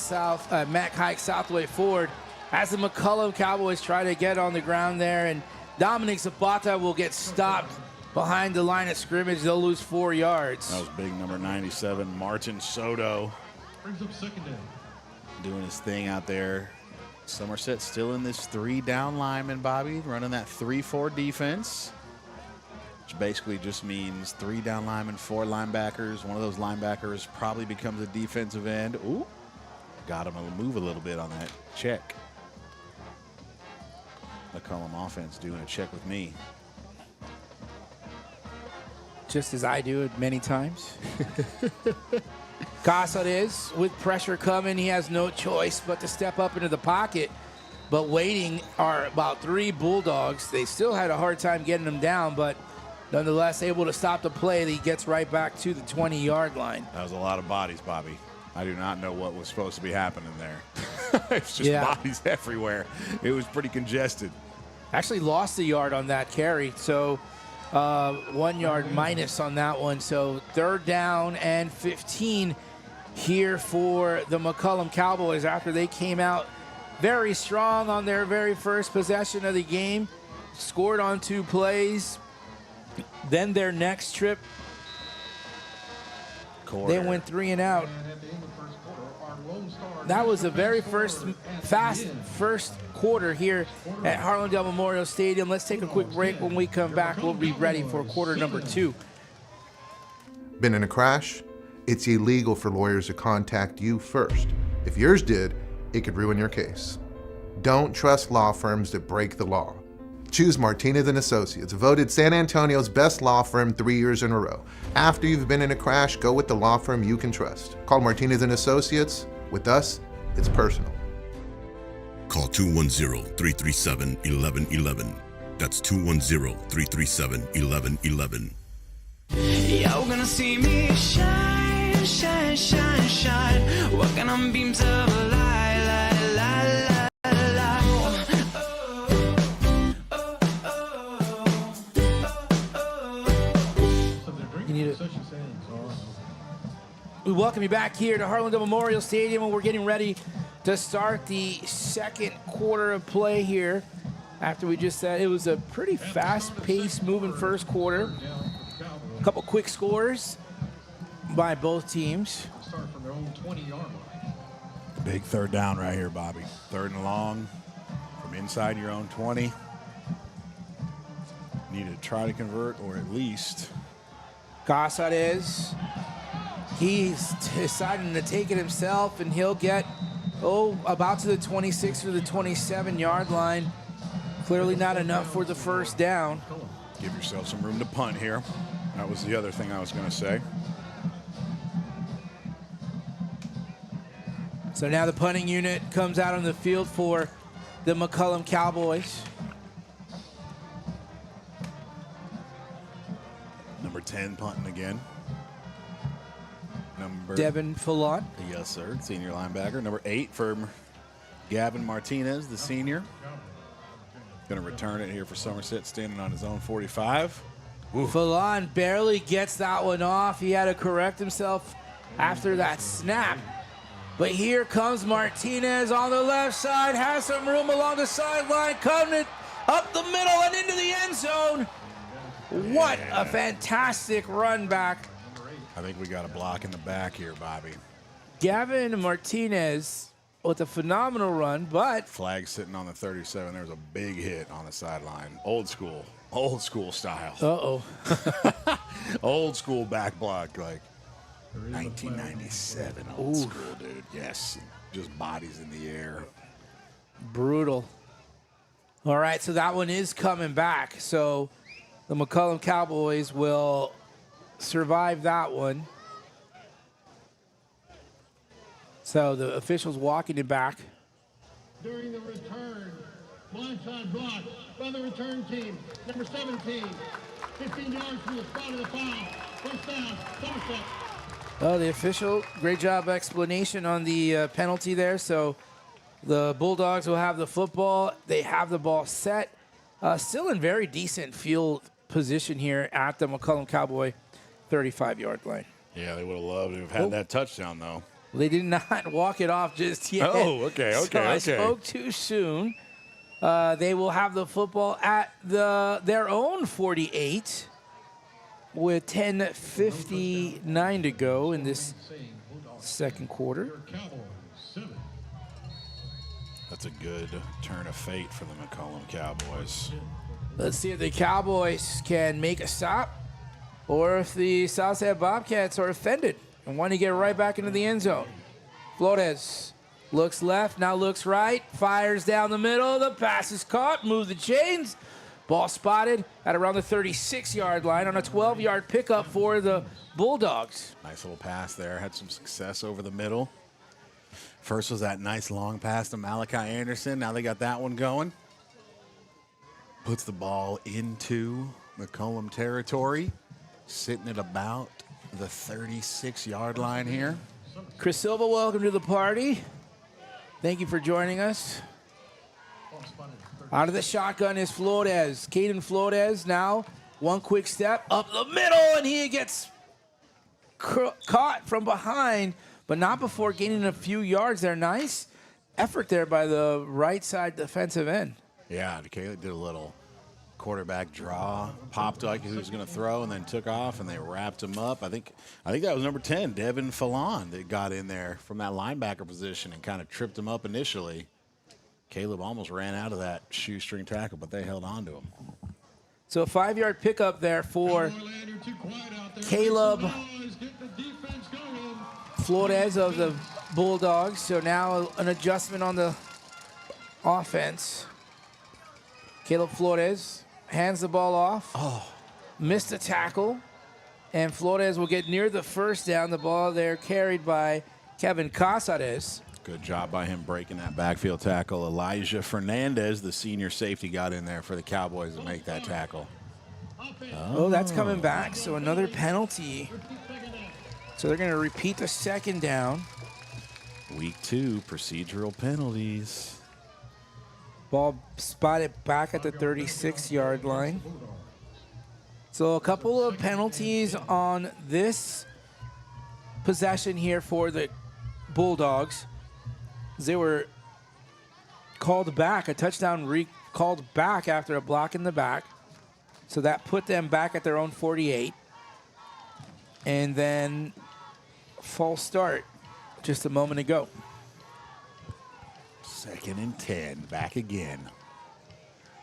Mac Hike Southway Ford. As the McCullum Cowboys try to get on the ground there, and Dominic Zapata will get stopped behind the line of scrimmage. They'll lose 4 yards. That was big number 97, Martin Soto. Brings up second down. Doing his thing out there. Somerset still in this 3-down lineman, Bobby, running that 3-4 defense, which basically just means 3-down linemen, 4 linebackers. One of those linebackers probably becomes a defensive end. Ooh, got him to move a little bit on that check. McCollum offense doing a check with me. Just as I do it many times. Gossard is with pressure coming. He has no choice but to step up into the pocket. But waiting are about 3 Bulldogs. They still had a hard time getting him down, but nonetheless able to stop the play. He gets right back to the 20-yard line. That was a lot of bodies, Bobby. I do not know what was supposed to be happening there. It's just bodies everywhere. It was pretty congested. Actually lost a yard on that carry, so 1 yard minus on that one. So 3rd down and 15 here for the McCollum Cowboys after they came out very strong on their very first possession of the game, scored on 2 plays. Then their next trip, they went 3 and out. That was the very fast first quarter here at Harlandale Memorial Stadium. Let's take a quick break. When we come back, we'll be ready for quarter number 2. Been in a crash? It's illegal for lawyers to contact you first. If yours did, it could ruin your case. Don't trust law firms that break the law. Choose Martinez & Associates, voted San Antonio's best law firm 3 years in a row. After you've been in a crash, go with the law firm you can trust. Call Martinez & Associates. With us, it's personal. Call 210-337-1111. That's 210-337-1111. You're gonna see me shine, shine, shine, shine. Walking on beams of a light, light, light, light, light. You need it. We welcome you back here to Harlandale Memorial Stadium, and we're getting ready to start the second quarter of play here. After we just said it was a pretty fast-paced moving first quarter. A couple quick scores by both teams. Start from their own 20-yard line. Big 3rd down right here, Bobby. 3rd and long from inside your own 20. Need to try to convert, or at least. Gossard is. He's deciding to take it himself, and he'll get, about to the 26 or the 27-yard line. Clearly not enough for the first down. Give yourself some room to punt here. That was the other thing I was going to say. So now the punting unit comes out on the field for the McCollum Cowboys. Number 10 punting again. Number Devin Fallon. Yes, sir. Senior linebacker. Number 8 for Gavin Martinez, the senior. Going to return it here for Somerset, standing on his own 45. Fallon barely gets that one off. He had to correct himself after that snap. But here comes Martinez on the left side, has some room along the sideline, coming up the middle and into the end zone. What a fantastic run back. I think we got a block in the back here, Bobby. Gavin Martinez with a phenomenal run, but Flag sitting on the 37. There was a big hit on the sideline. Old school. Old school style. Uh-oh. Old school back block, like 1997 old school, dude. Yes, just bodies in the air. Brutal. All right, so that one is coming back. So the McCollum Cowboys will survive that one. So the officials walking it back. During the return, blindside block by the return team, number 17, 15 yards from the spot of the foul. First down, Somerset. Oh, the official, great job explanation on the penalty there. So the Bulldogs will have the football. They have the ball set. Still in very decent field position here at the McCollum Cowboy 35-yard line. Yeah, they would have loved to have had that touchdown, though. They did not walk it off just yet. Oh, okay. So I spoke too soon. They will have the football at their own 48 with 10:59 to go in this second quarter. That's a good turn of fate for the McCollum Cowboys. Let's see if the Cowboys can make a stop or if the Southside Bobcats are offended and want to get right back into the end zone. Flores looks left, now looks right, fires down the middle. The pass is caught, move the chains. Ball spotted at around the 36-yard line on a 12-yard pickup for the Bulldogs. Nice little pass there. Had some success over the middle. First was that nice long pass to Malachi Anderson. Now they got that one going. Puts the ball into McCollum territory. Sitting at about the 36-yard line here. Chris Silva, welcome to the party. Thank you for joining us. Out of the shotgun is Flores. Caden Flores now, one quick step up the middle, and he gets caught from behind, but not before gaining a few yards there. Nice effort there by the right side defensive end. Yeah, Caleb did a little quarterback draw, popped like he was going to throw, and then took off, and they wrapped him up. I think that was number 10, Devin Fallon, that got in there from that linebacker position and kind of tripped him up initially. Caleb almost ran out of that shoestring tackle, but they held on to him. So a 5-yard pickup there for Caleb Flores of the Bulldogs. So now an adjustment on the offense. Caleb Flores hands the ball off. Missed the tackle. And Flores will get near the first down. The ball there carried by Kevin Casares. Good job by him breaking that backfield tackle. Elijah Fernandez, the senior safety, got in there for the Cowboys to make that tackle. Oh, that's coming back. So another penalty. So they're going to repeat the second down. Week 2, procedural penalties. Ball spotted back at the 36-yard line. So a couple of penalties on this possession here for the Bulldogs. They were called back, a touchdown called back after a block in the back. So that put them back at their own 48. And then false start just a moment ago. 2nd and 10, back again.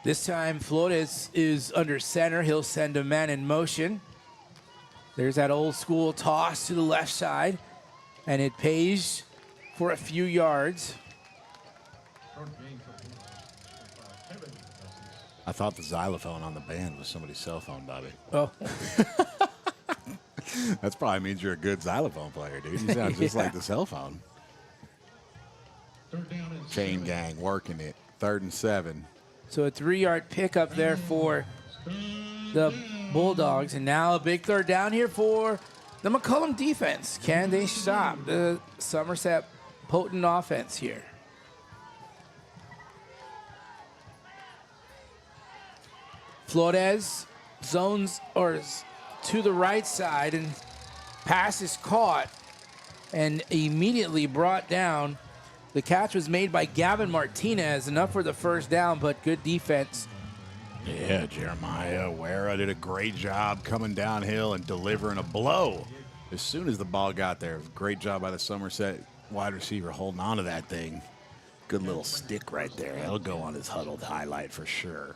This time Flores is under center. He'll send a man in motion. There's that old school toss to the left side. And it pays for a few yards. I thought the xylophone on the band was somebody's cell phone, Bobby. Oh. That probably means you're a good xylophone player, dude. You sound just like the cell phone. Chain gang working it. 3rd and 7. So a 3-yard pickup there for the Bulldogs. And now a big third down here for the McCullum defense. Can they stop the Somerset potent offense here? Flores zones or to the right side, and pass is caught and immediately brought down. The catch was made by Gavin Martinez, enough for the first down, but good defense. Yeah, Jeremiah Wera did a great job coming downhill and delivering a blow as soon as the ball got there. Great job by the Somerset wide receiver holding on to that thing. Good little stick right there. He'll go on his huddled highlight for sure.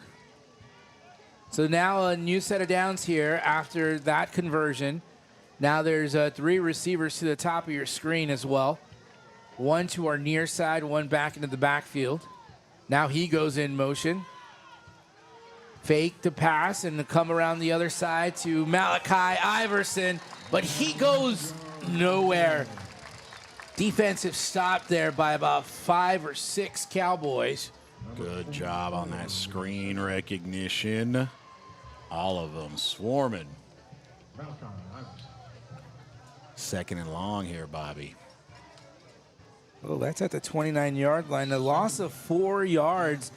So now a new set of downs here after that conversion. Now there's 3 receivers to the top of your screen as well. One to our near side, one back into the backfield. Now he goes in motion. Fake to pass and to come around the other side to Malachi Iverson, but he goes nowhere. Defensive stop there by about 5 or 6 Cowboys. Good job on that screen recognition. All of them swarming. Second and long here, Bobby. Oh, that's at the 29-yard line. A loss of 4 yards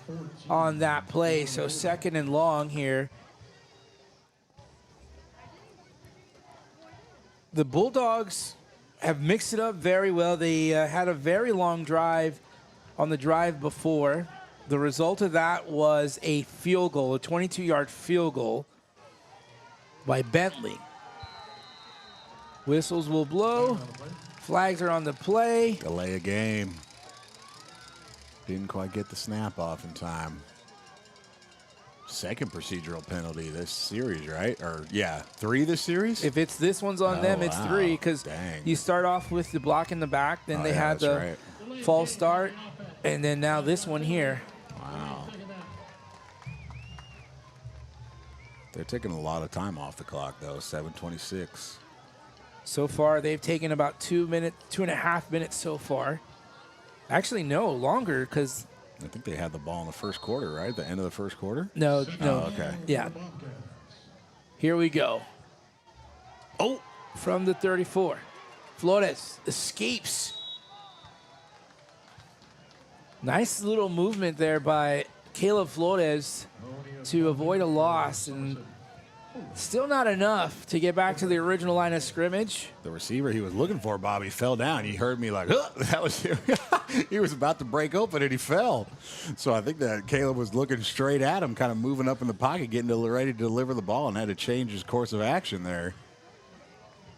on that play, so second and long here. The Bulldogs have mixed it up very well. They had a very long drive on the drive before. The result of that was a field goal, a 22-yard field goal by Bentley. Whistles will blow. Flags are on the play. Delay a game. Didn't quite get the snap off in time. Second procedural penalty this series, right? Or, yeah, 3 this series? If it's this one's on them, it's 3 because you start off with the block in the back, then they had the false start, and then now this one here. Wow. They're taking a lot of time off the clock, though, 7:26. So far, they've taken about 2.5 minutes so far. Actually, no, longer because I think they had the ball in the first quarter, right? The end of the first quarter? No. Oh, okay. Yeah. Here we go. Oh, from the 34. Flores escapes. Nice little movement there by Caleb Flores to avoid a loss, and still not enough to get back to the original line of scrimmage. The receiver he was looking for, Bobby, fell down. He heard me like, oh, that was him. He was about to break open and he fell. So I think that Caleb was looking straight at him, kind of moving up in the pocket, getting ready to deliver the ball, and had to change his course of action there.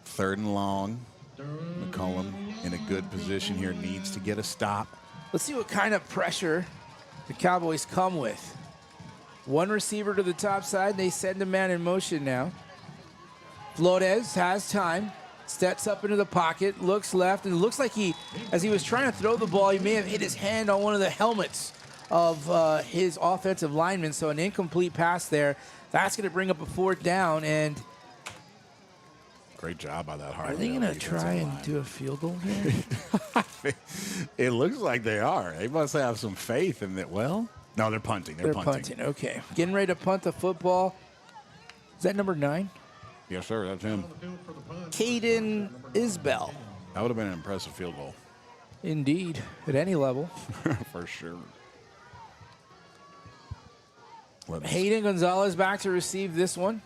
Third and long. McCollum in a good position here, needs to get a stop. Let's see what kind of pressure the Cowboys come with. One receiver to the top side. They send a man in motion now. Flores has time. Steps up into the pocket. Looks left. And it looks like as he was trying to throw the ball, he may have hit his hand on one of the helmets of his offensive lineman. So an incomplete pass there. That's going to bring up a 4th down. And great job by that Harley. are they going to try and do a field goal here? It looks like they are. They must have some faith in that. Well, no, they're punting. They're punting. Okay. Getting ready to punt the football. Is that number 9? Yes, sir. That's him. Caden Isbell. That would have been an impressive field goal. Indeed. At any level. For sure. Hayden Gonzalez back to receive this one.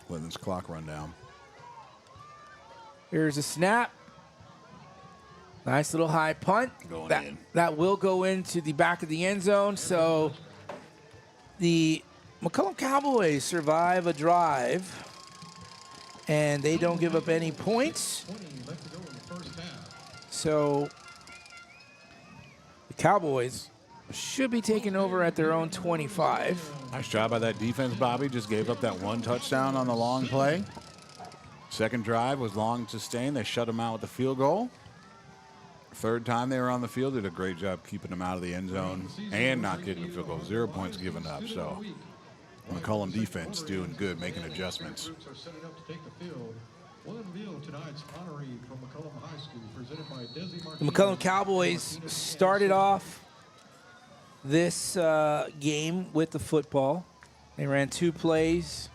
Letting this clock run down. Here's a snap. Nice little high punt. That will go into the back of the end zone. So the McCullum Cowboys survive a drive, and they don't give up any points. So the Cowboys should be taking over at their own 25. Nice job by that defense, Bobby. Just gave up that 1 touchdown on the long play. Second drive was long and sustained. They shut him out with the field goal. Third time they were on the field, did a great job keeping them out of the end zone and not getting the field goal. 0 points given up. So McCollum defense doing good, making adjustments. The McCollum Cowboys started off this game with the football. They ran 2 plays,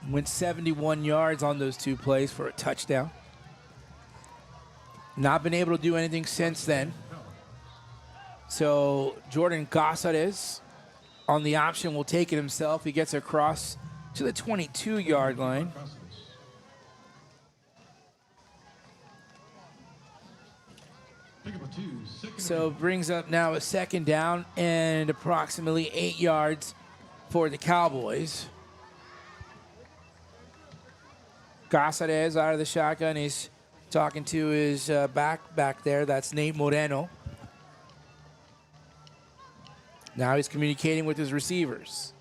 went 71 yards on those 2 plays for a touchdown. Not been able to do anything since then. So Jordan Gossades on the option will take it himself. He gets across to the 22-yard line. So brings up now a 2nd down and approximately 8 yards for the Cowboys. Gossades out of the shotgun. He's talking to his back there. That's Nate Moreno. Now he's communicating with his receivers.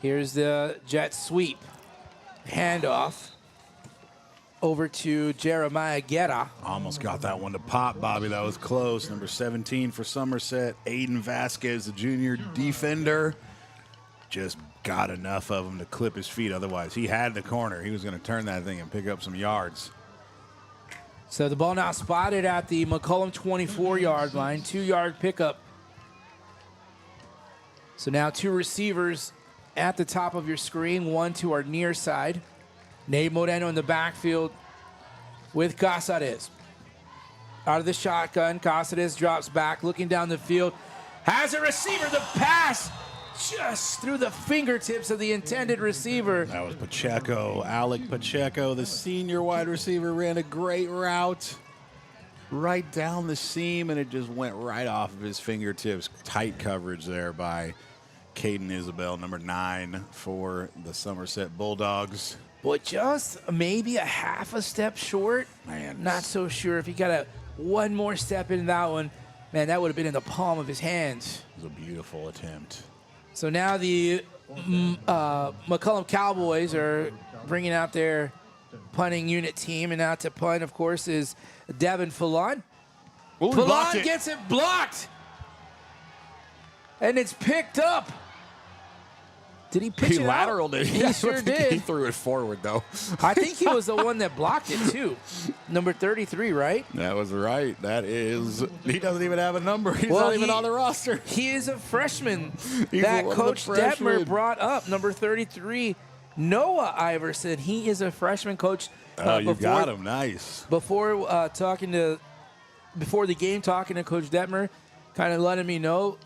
Here's the jet sweep. Handoff over to Jeremiah Guerra. Almost got that one to pop, Bobby. That was close. Number 17 for Somerset, Aiden Vasquez, the junior defender. Just got enough of him to clip his feet. Otherwise, he had the corner. He was going to turn that thing and pick up some yards. So the ball now spotted at the McCollum 24-yard line, 2-yard pickup. So now 2 receivers at the top of your screen, 1 to our near side. Nate Moreno in the backfield with Casares. Out of the shotgun, Casares drops back, looking down the field. Has a receiver, the pass just through the fingertips of the intended receiver. That was Pacheco, Alec Pacheco, the senior wide receiver, ran a great route right down the seam, and it just went right off of his fingertips. Tight coverage there by Caden Isabel, number 9 for the Somerset Bulldogs. But just maybe a half a step short. Man. Not so sure. If he got one more step in that one, man, that would have been in the palm of his hands. It was a beautiful attempt. So now the McCullum Cowboys are bringing out their punting unit team. And out to punt, of course, is Devin Fallon. Fallon gets it blocked. And it's picked up. Did he pitch it out? He lateraled it. He sure did. He threw it forward, though. I think he was the one that blocked it, too. Number 33, right? That was right. That is. He doesn't even have a number. He's not even on the roster. He is a freshman He's that one of the Coach freshmen. Detmer brought up. Number 33, Noah Iverson. He is a freshman, Coach. Oh, you got him. Nice. Before the game, talking to Coach Detmer, kind of letting me know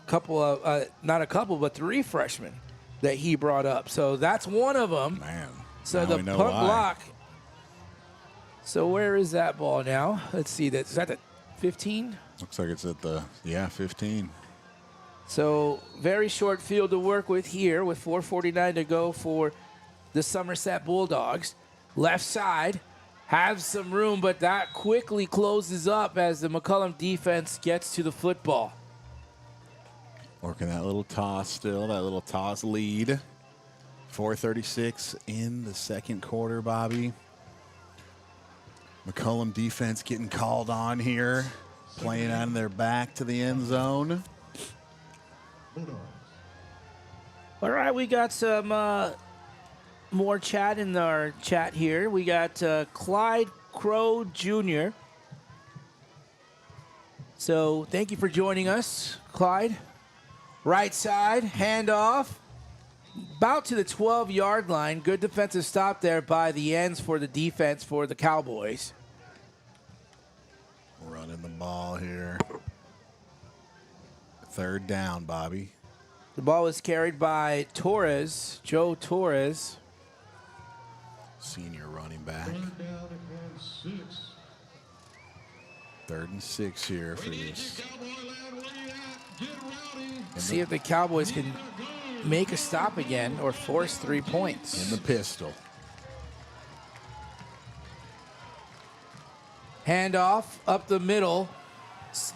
not a couple, but 3 freshmen that he brought up. So that's one of them. Man. So now the we know punt why. block. So where is that ball now? Let's see. Is that the 15? Looks like it's at the 15. So very short field to work with here with 4:49 to go for the Somerset Bulldogs. Left side has some room, but that quickly closes up as the McCullum defense gets to the football. Working that little toss still, that little toss lead. 4:36 in the second quarter, Bobby. McCollum defense getting called on here, playing on their back to the end zone. All right, we got some more chat in our chat here. We got Clyde Crow Jr. So thank you for joining us, Clyde. Right side, handoff, about to the 12-yard line. Good defensive stop there by the ends for the defense for the Cowboys. Running the ball here. 3rd down, Bobby. The ball was carried by Torres, Joe Torres. Senior running back. 3rd and 6 here for this. See if the Cowboys can make a stop again or force 3 points. In the pistol. Handoff up the middle.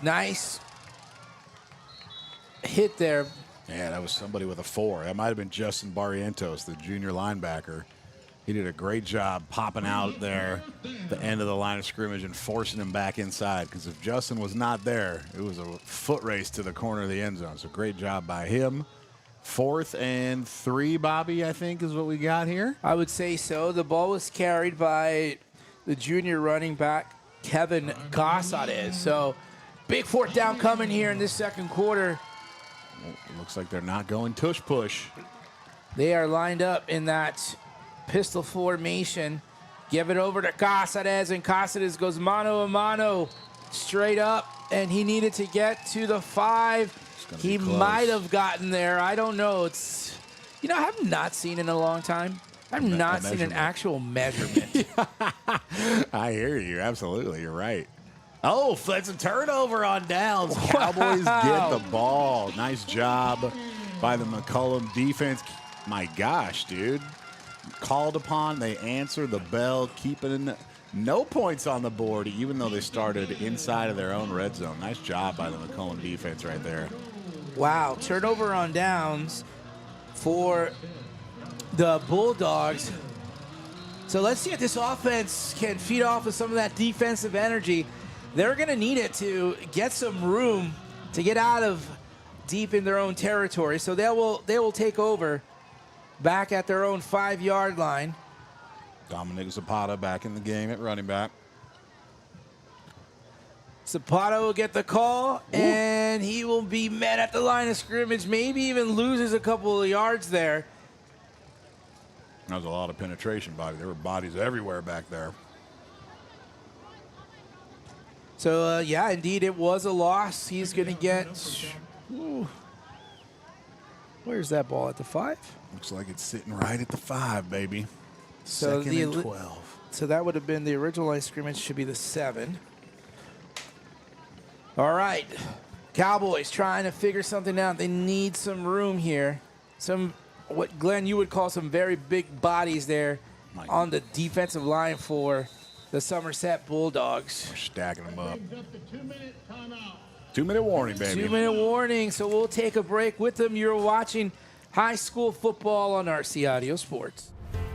Nice hit there. Yeah, that was somebody with a 4. That might have been Justin Barrientos, the junior linebacker. He did a great job popping out there at the end of the line of scrimmage and forcing him back inside, because if Justin was not there, it was a foot race to the corner of the end zone. So great job by him. 4th and 3, Bobby, I think is what we got here. I would say so. The ball was carried by the junior running back, Kevin Casares. So big 4th down coming here in this second quarter. Well, it looks like they're not going tush push. They are lined up in that pistol formation. Give it over to Casares, and Casares goes mano a mano straight up, and he needed to get to the 5. He might have gotten there. I don't know. It's, I have not seen in a long time. I've not seen an actual measurement. I hear you. Absolutely. You're right. Oh, that's a turnover on downs. Wow. Cowboys get the ball. Nice job by the McCollum defense. My gosh, dude. Called upon, they answer the bell, keeping no points on the board, even though they started inside of their own red zone. Nice job by the McCollum defense right there. Wow, turnover on downs for the Bulldogs. So let's see if this offense can feed off of some of that defensive energy. They're going to need it to get some room to get out of deep in their own territory. So they will take over back at their own 5-yard line. Dominic Zapata back in the game at running back. Zapata will get the call, and he will be met at the line of scrimmage, maybe even loses a couple of yards there. That was a lot of penetration, Bobby. There were bodies everywhere back there. So, yeah, indeed, it was a loss. He's going to get... Ooh, where's that ball? At the 5? Looks like it's sitting right at the 5, baby. So Second and 12. So that would have been the original line of scrimmage, should be the 7. All right. Cowboys trying to figure something out. They need some room here. Some, what Glenn, you would call some very big bodies there on the defensive line for the Somerset Bulldogs. We're stacking them up. Brings up the 2-minute timeout. 2-minute warning, baby. 2-minute warning, so we'll take a break with them. You're watching high school football on RC Audio Sports.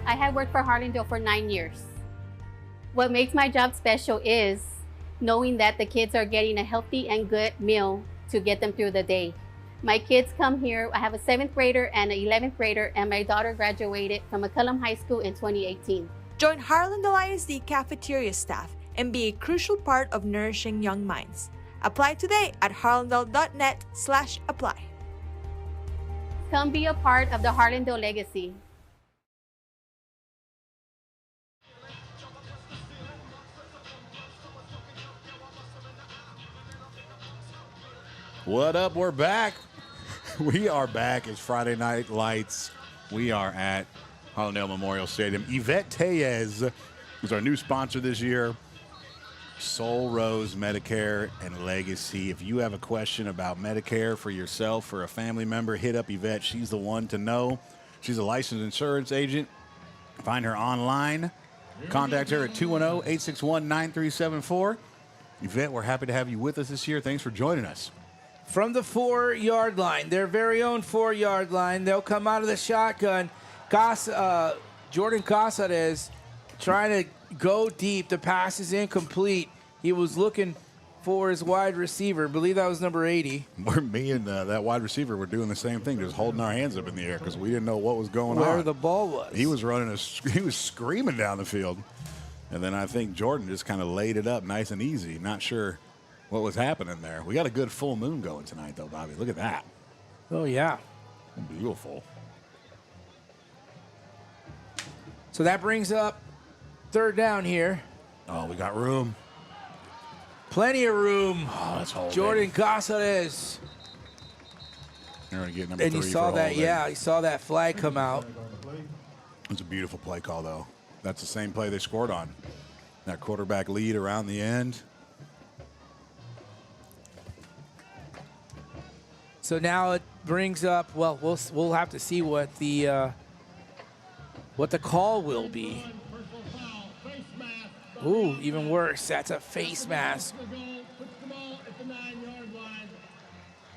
I have worked for Harlandale for 9 years. What makes my job special is knowing that the kids are getting a healthy and good meal to get them through the day. My kids come here. I have a 7th grader and an 11th grader, and my daughter graduated from McCullum High School in 2018. Join Harlandale ISD cafeteria staff and be a crucial part of nourishing young minds. Apply today at harlandale.net/apply. Come be a part of the Harlandale legacy. What up? We're back. We are back. It's Friday Night Lights. We are at Harlandale Memorial Stadium. Yvette Tellez is our new sponsor this year. Soul Rose Medicare and Legacy. If you have a question about Medicare for yourself or a family member, hit up Yvette. She's the one to know. She's a licensed insurance agent. Find her online. Contact her at 210-861-9374. Yvette, we're happy to have you with us this year. Thanks for joining us. From the 4-yard line, their very own 4-yard line, they'll come out of the shotgun. Jordan Casares trying to go deep. The pass is incomplete. He was looking for his wide receiver. I believe that was number 80. Me and that wide receiver were doing the same thing, just holding our hands up in the air because we didn't know what was going on. Where the ball was. He was he was screaming down the field. And then I think Jordan just kind of laid it up nice and easy. Not sure what was happening there. We got a good full moon going tonight, though, Bobby. Look at that. Oh, yeah. Beautiful. So that brings up 3rd down here. Oh, we got room. Plenty of room. Oh, that's holding. Jordan Casares. They're going to get number 3 And you saw that, holding. yeah, you saw that flag come out. It was a beautiful play call, though. That's the same play they scored on. That quarterback lead around the end. So now it brings up, well, we'll have to see what the call will be. Ooh, even worse. That's a face mask. Puts the ball at the 9-yard line.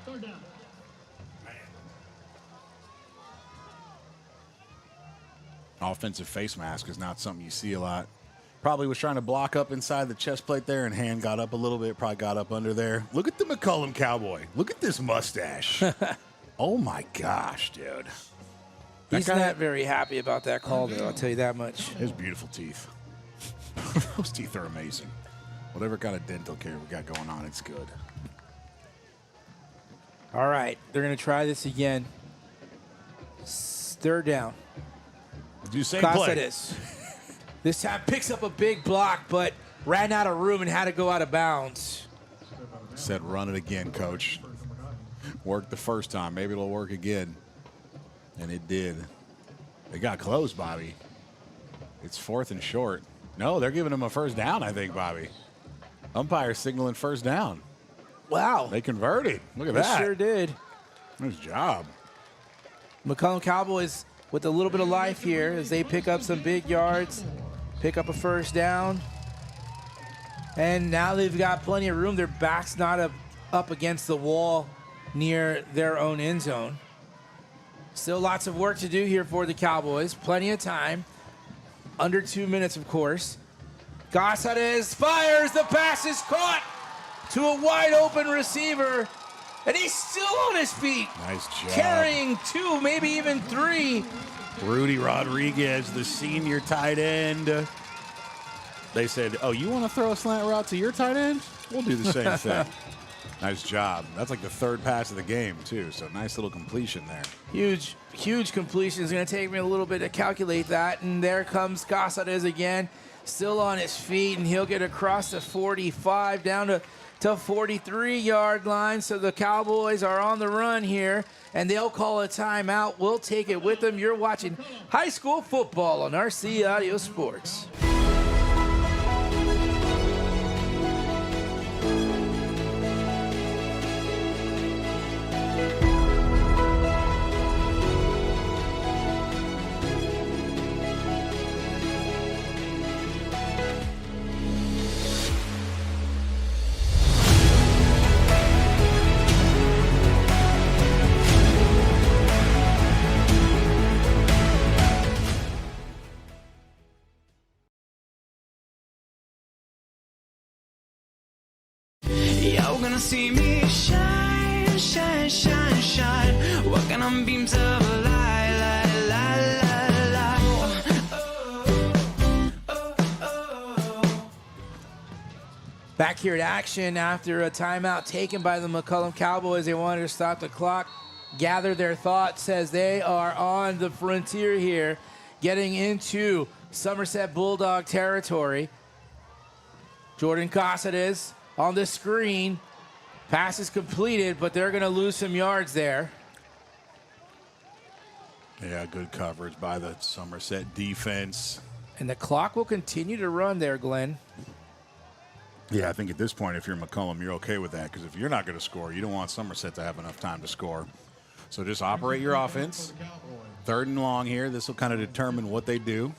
3rd down. Offensive face mask is not something you see a lot. Probably was trying to block up inside the chest plate there, and hand got up a little bit, probably got up under there. Look at the McCollum Cowboy. Look at this mustache. Oh, my gosh, dude. He's not very happy about that call, though, I'll tell you that much. His beautiful teeth. Those teeth are amazing. Whatever kind of dental care we got going on, it's good. All right, they're going to try this again. 3rd down. Do same play. Casares. This time picks up a big block, but ran out of room and had to go out of bounds. Said run it again, coach. Worked the first time. Maybe it'll work again. And it did. They got close, Bobby. It's 4th and short. No, they're giving him a 1st down, I think, Bobby. Umpire signaling 1st down. Wow. They converted. Look at They that. sure did. Nice job. McCollum Cowboys with a little bit of life here as they pick up some big yards, pick up a 1st down. And now they've got plenty of room. Their back's not up against the wall near their own end zone. Still lots of work to do here for the Cowboys. Plenty of time. Under 2 minutes, of course. Casares fires. The pass is caught to a wide open receiver. And he's still on his feet. Nice job. Carrying 2, maybe even 3. Rudy Rodriguez, the senior tight end. They said, oh, you want to throw a slant route to your tight end? We'll do the same thing. Nice job. That's like the 3rd pass of the game, too. So nice little completion there. Huge completion. It's going to take me a little bit to calculate that. And there comes Casares again, still on his feet, and he'll get across the 45 down to 43-yard line. So the Cowboys are on the run here, and they'll call a timeout. We'll take it with them. You're watching high school football on RC Audio Sports. You're gonna see me shine, shine, shine, shine. Walking on beams of light, light, light, light, light. Back here at action after a timeout taken by the McCullum Cowboys. They wanted to stop the clock, gather their thoughts as they are on the frontier here, getting into Somerset Bulldog territory. Jordan Casares on the screen. Pass is completed, but they're going to lose some yards there. Yeah, good coverage by the Somerset defense. And the clock will continue to run there, Glenn. Yeah, I think at this point, if you're McCullum, you're okay with that, because if you're not going to score, you don't want Somerset to have enough time to score. So just operate your offense. 3rd and long here. This will kind of determine what they do.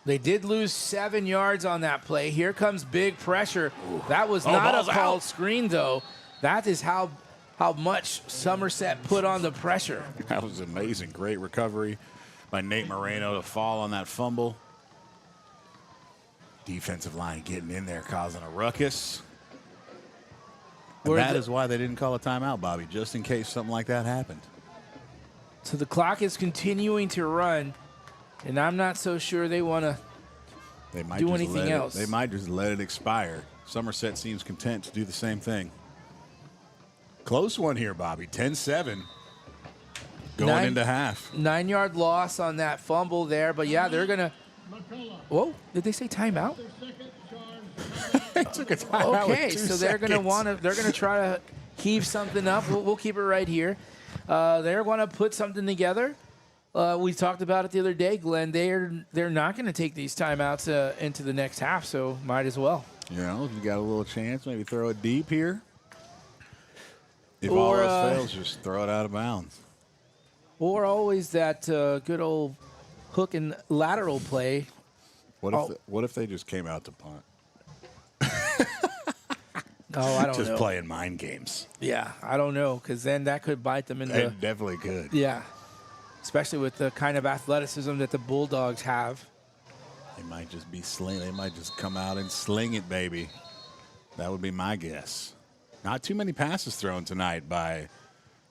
They did lose 7 yards on that play. Here comes big pressure. That was not a called screen, though. That is how much Somerset put on the pressure. That was amazing. Great recovery by Nate Moreno to fall on that fumble. Defensive line getting in there, causing a ruckus. And that is why they didn't call a timeout, Bobby, just in case something like that happened. So the clock is continuing to run, and I'm not so sure they want to do anything else. They might just let it expire. Somerset seems content to do the same thing. Close one here, Bobby. 10-7 going into half. 9-yard loss on that fumble there, but yeah, they're going to. Whoa, did they say timeout? They took a timeout. Okay, so they're going to try to heave something up. We'll keep it right here. They're going to put something together. We talked about it the other day, Glenn. They're not going to take these timeouts into the next half, so might as well. You know, if you got a little chance, maybe throw it deep here. If all else fails, just throw it out of bounds. Or always that good old hook and lateral play. What if they just came out to punt? Oh, I don't know. Just playing mind games. Yeah, I don't know, because then that could bite them in the. It definitely could. Yeah, especially with the kind of athleticism that the Bulldogs have. They might just be They might just come out and sling it, baby. That would be my guess. Not too many passes thrown tonight by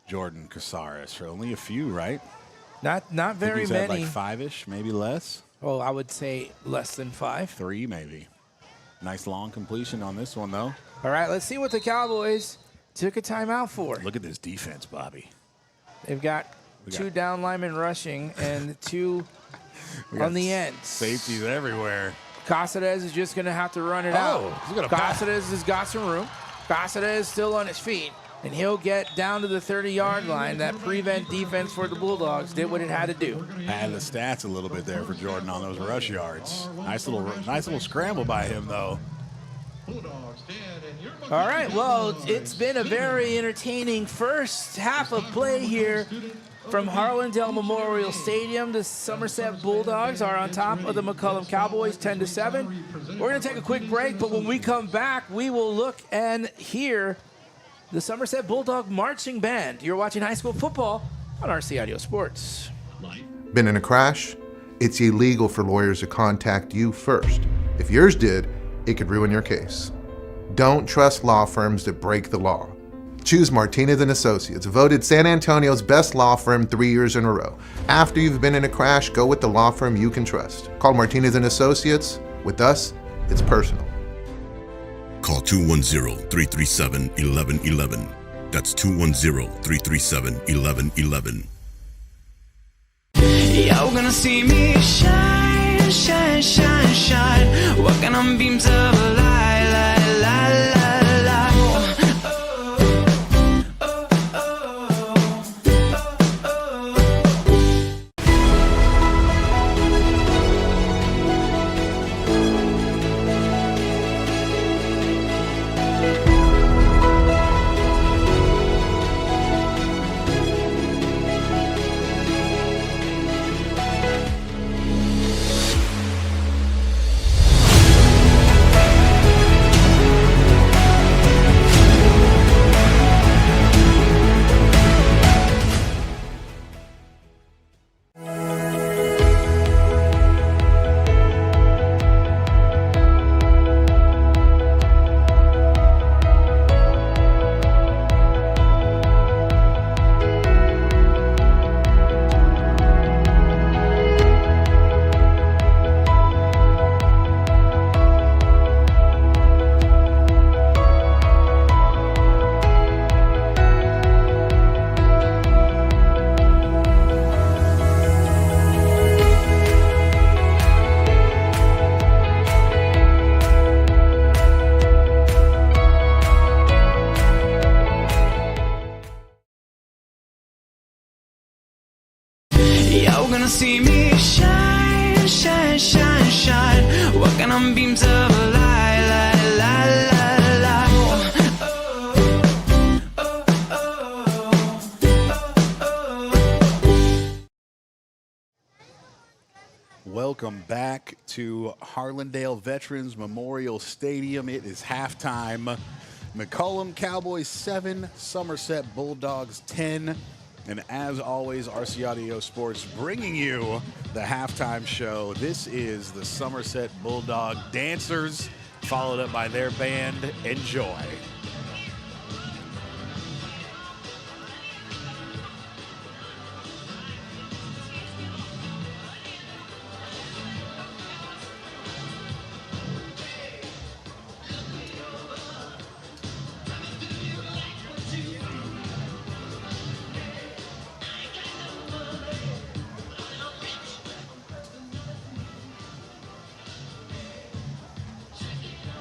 Jordan Casares. Only a few, right? Not very he's many. Had like 5-ish, maybe less. Oh, I would say less than 5. 3, maybe. Nice long completion on this one, though. All right, let's see what the Cowboys took a timeout for. Look at this defense, Bobby. They've got 2 down linemen rushing and 2 on the end. Safeties everywhere. Casares is just going to have to run it out. Casares has got some room. Casares is still on his feet, and he'll get down to the 30-yard line. That prevent defense for the Bulldogs did what it had to do. Add the stats a little bit there for Jordan on those rush yards. Nice little scramble by him, though. All right, well, it's been a very entertaining first half of play here from Harlandale Memorial Stadium. The Somerset Bulldogs are on top of the McCollum Cowboys 10-7. We're going to take a quick break, but when we come back, we will look and hear the Somerset Bulldog Marching Band. You're watching high school football on RC Audio Sports. Been in a crash? It's illegal for lawyers to contact you first. If yours did, it could ruin your case. Don't trust law firms that break the law. Choose Martinez & Associates, voted San Antonio's best law firm 3 years in a row. After you've been in a crash, go with the law firm you can trust. Call Martinez & Associates. With us, it's personal. Call 210-337-1111. That's 210-337-1111. You're gonna see me shine, shine, shine, shine. Walking on beams of light, light, light, light, light. You're gonna see me shine, shine, shine, shine. Walking on beams of light, light, light, light, light. Welcome back to Harlandale Veterans Memorial Stadium. It is halftime. McCollum Cowboys 7, Somerset Bulldogs 10. And as always, RC Audio Sports bringing you the halftime show. This is the Somerset Bulldog Dancers, followed up by their band. Enjoy.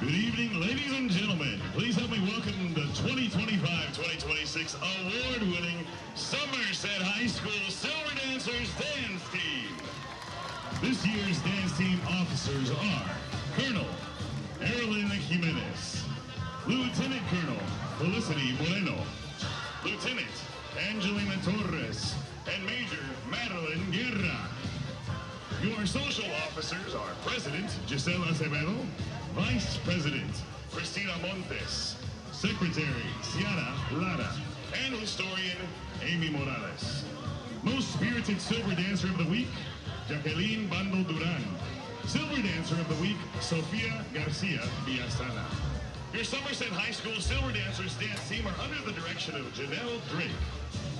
Good evening, ladies and gentlemen. Please help me welcome the 2025-2026 award-winning Somerset High School Silver Dancers Dance Team. This year's dance team officers are Colonel Erilyn Jimenez, Lieutenant Colonel Felicity Moreno, Lieutenant Angelina Torres, and Major Madeline Guerra. Your social officers are President Gisela Acevedo, Vice President Cristina Montes, Secretary Ciara Lara, and Historian Amy Morales. Most Spirited Silver Dancer of the Week, Jacqueline Bando Duran. Silver Dancer of the Week, Sofia Garcia Villasana. Your Somerset High School Silver Dancers dance team are under the direction of Janelle Drake.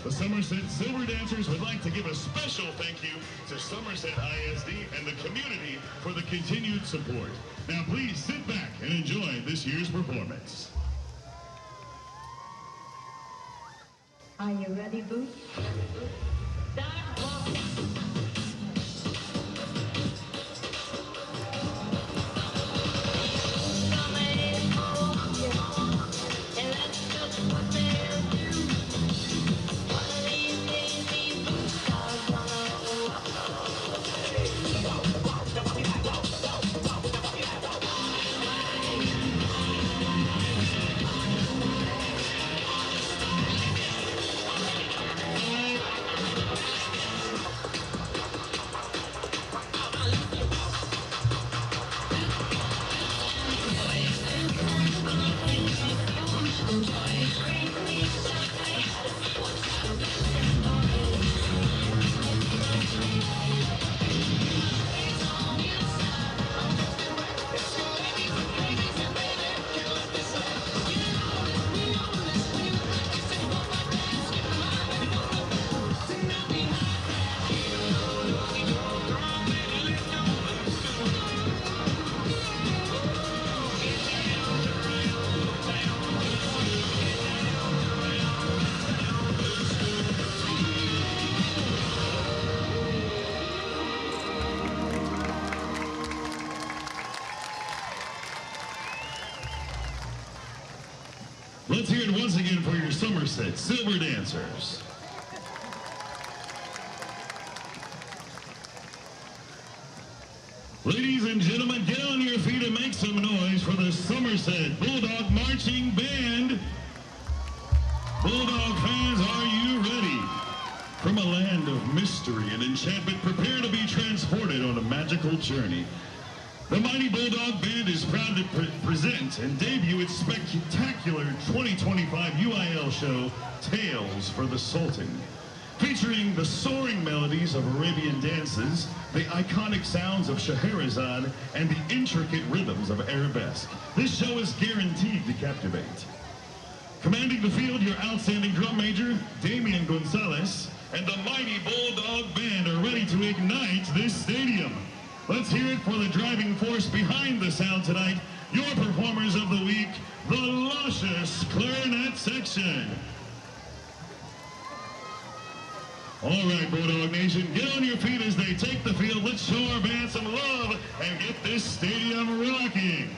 The Somerset Silver Dancers would like to give a special thank you to Somerset ISD and the community for the continued support. Now please sit back and enjoy this year's performance. Are you ready, Boo? Start walking. Let's hear it once again for your Somerset Silver Dancers. Ladies and gentlemen, get on your feet and make some noise for the Somerset Bulldog Marching Band. Bulldog fans, are you ready? From a land of mystery and enchantment, prepare to be transported on a magical journey. The Mighty Bulldog Band is proud to present and debut its spectacular 2025 UIL show, Tales for the Sultan. Featuring the soaring melodies of Arabian dances, the iconic sounds of Scheherazade, and the intricate rhythms of arabesque. This show is guaranteed to captivate. Commanding the field, your outstanding drum major, Damian Gonzalez, and the Mighty Bulldog Band are ready to ignite this stadium. Let's hear it for the driving force behind the sound tonight, your performers of the week, the luscious Clarinet Section. All right, Bulldog Nation, get on your feet as they take the field. Let's show our band some love and get this stadium rocking.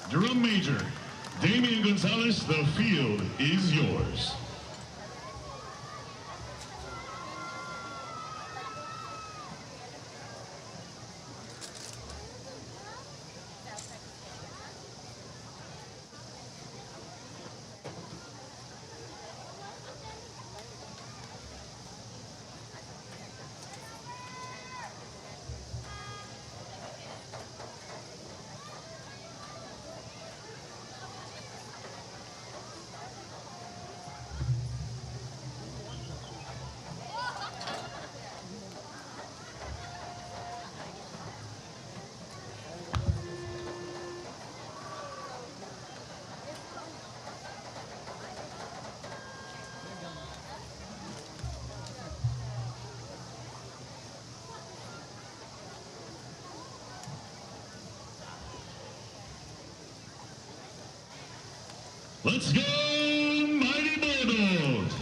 Drum major, Damian Gonzalez, the field is yours. Let's go, Mighty Bulldogs!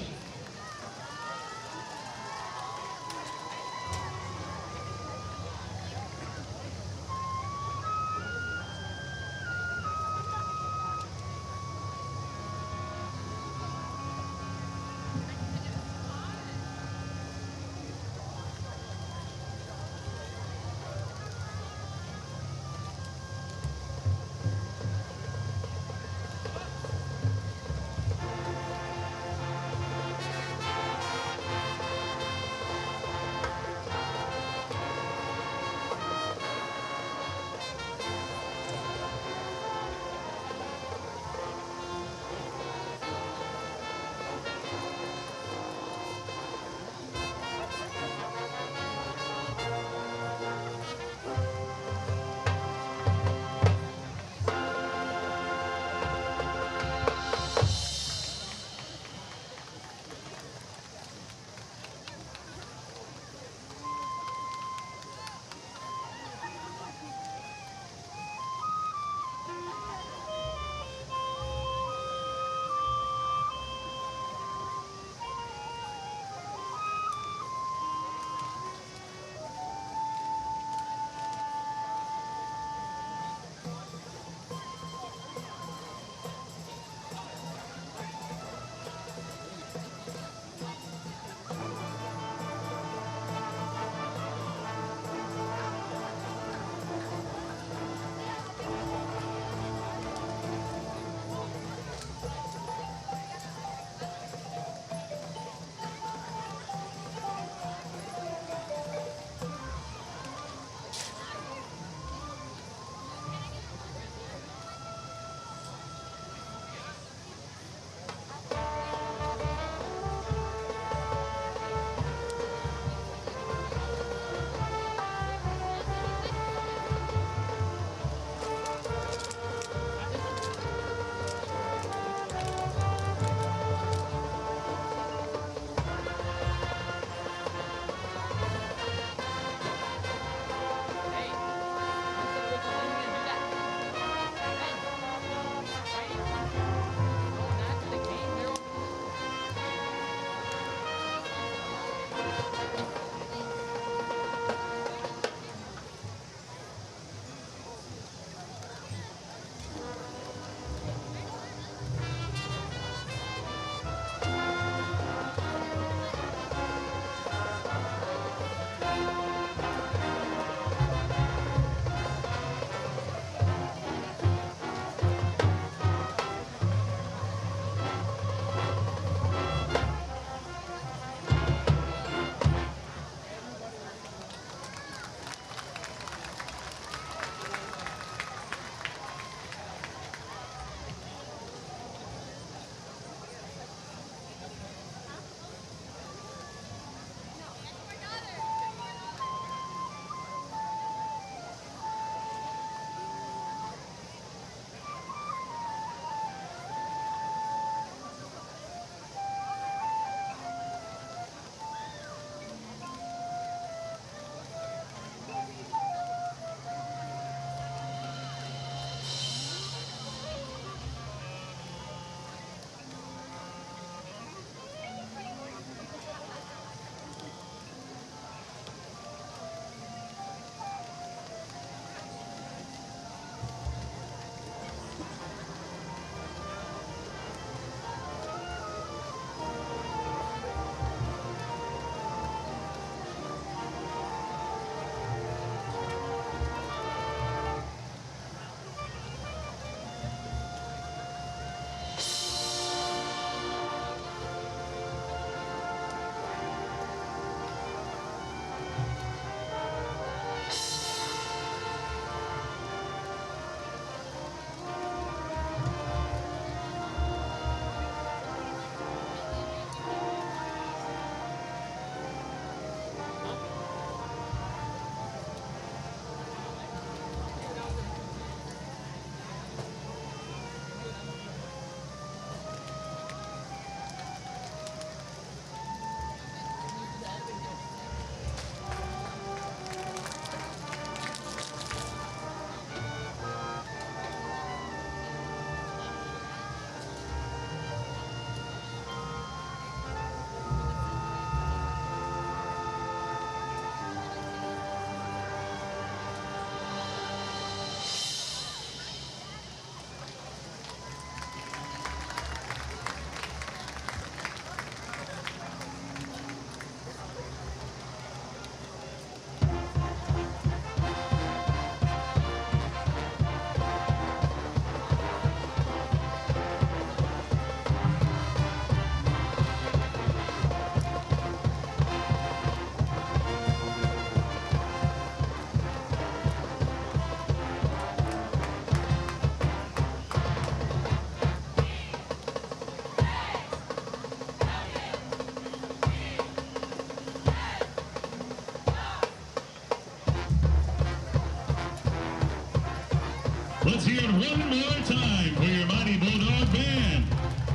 Let's hear it one more time for your mighty Bulldog band.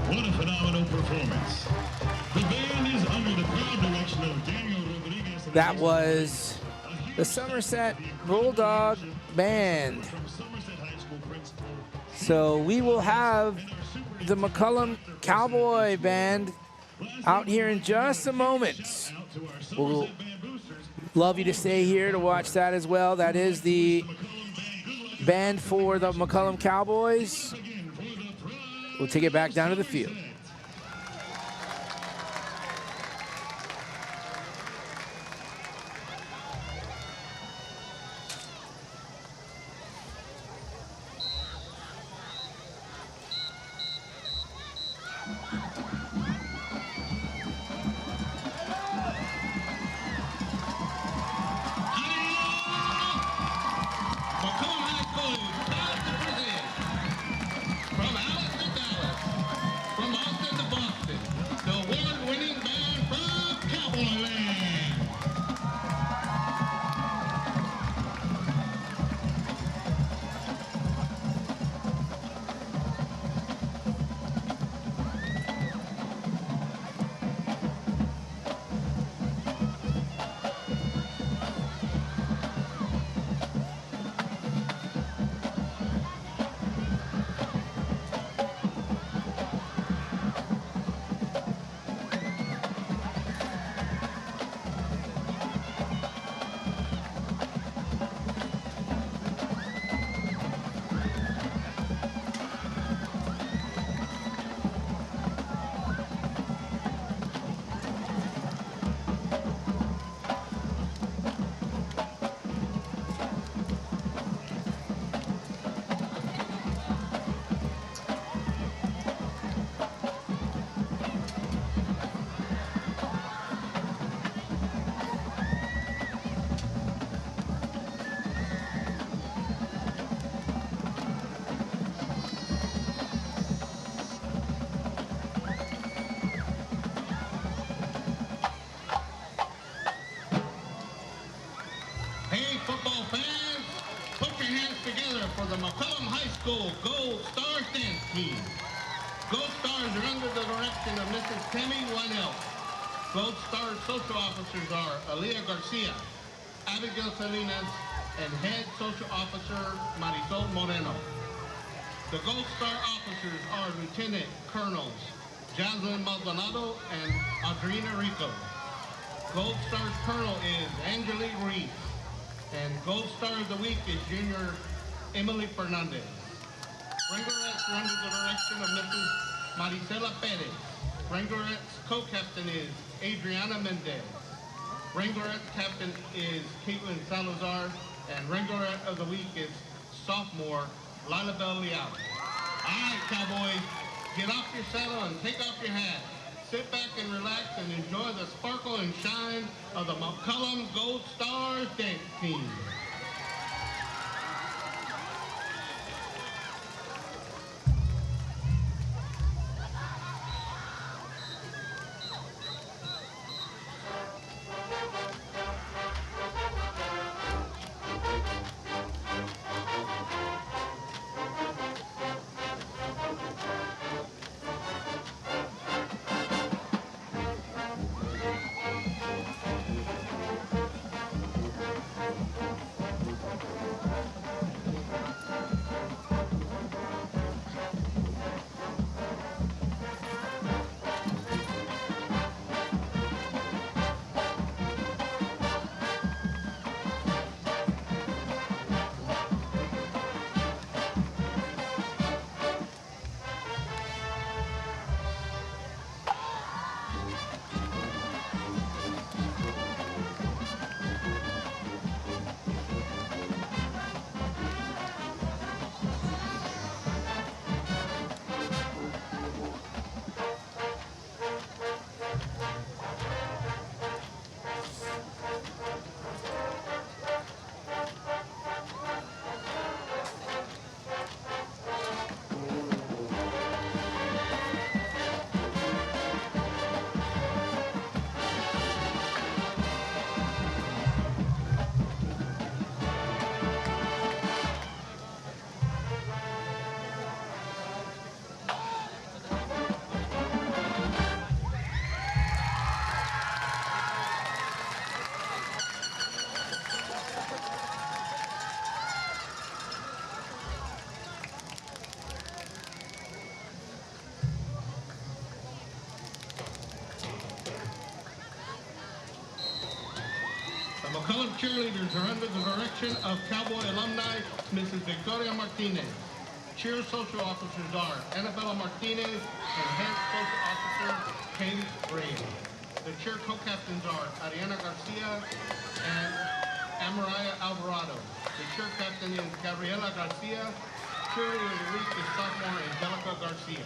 What a phenomenal performance. The band is under the proud direction of Daniel Rodriguez. That was the Somerset Bulldog Band. So we will have the McCullum Cowboy Band out here in just a moment. We'll love you to stay here to watch that as well. That is the band for the McCollum Cowboys. We'll take it back down to the field. Football fans, put your hands together for the McCollum High School Gold Stars dance team. Gold Stars are under the direction of Mrs. Tammy Wynell. Gold Stars social officers are Aaliyah Garcia, Abigail Salinas, and Head Social Officer Marisol Moreno. The Gold Star officers are Lieutenant Colonels Jocelyn Maldonado and Adriana Rico. Gold Star's Colonel is Angelique Reese. And Gold Star of the Week is Junior Emily Fernandez. Rangerettes are under the direction of Mrs. Maricela Perez. Rangerettes co-captain is Adriana Mendez. Rangerettes captain is Caitlin Salazar. And Rangerette of the Week is sophomore Lila Bell Leal. All right, Cowboys, get off your saddle and take off your hat. Sit back and relax and enjoy the sparkle and shine of the McCollum Gold Stars dance team. cheerleaders are under the direction of Cowboy alumni, Mrs. Victoria Martinez. Cheer social officers are Annabella Martinez and head social officer Katie Reyes. The cheer co-captains are Ariana Garcia and Amaraya Alvarado. The cheer captain is Gabriela Garcia. Cheerleader of the week is sophomore Angelica Garcia.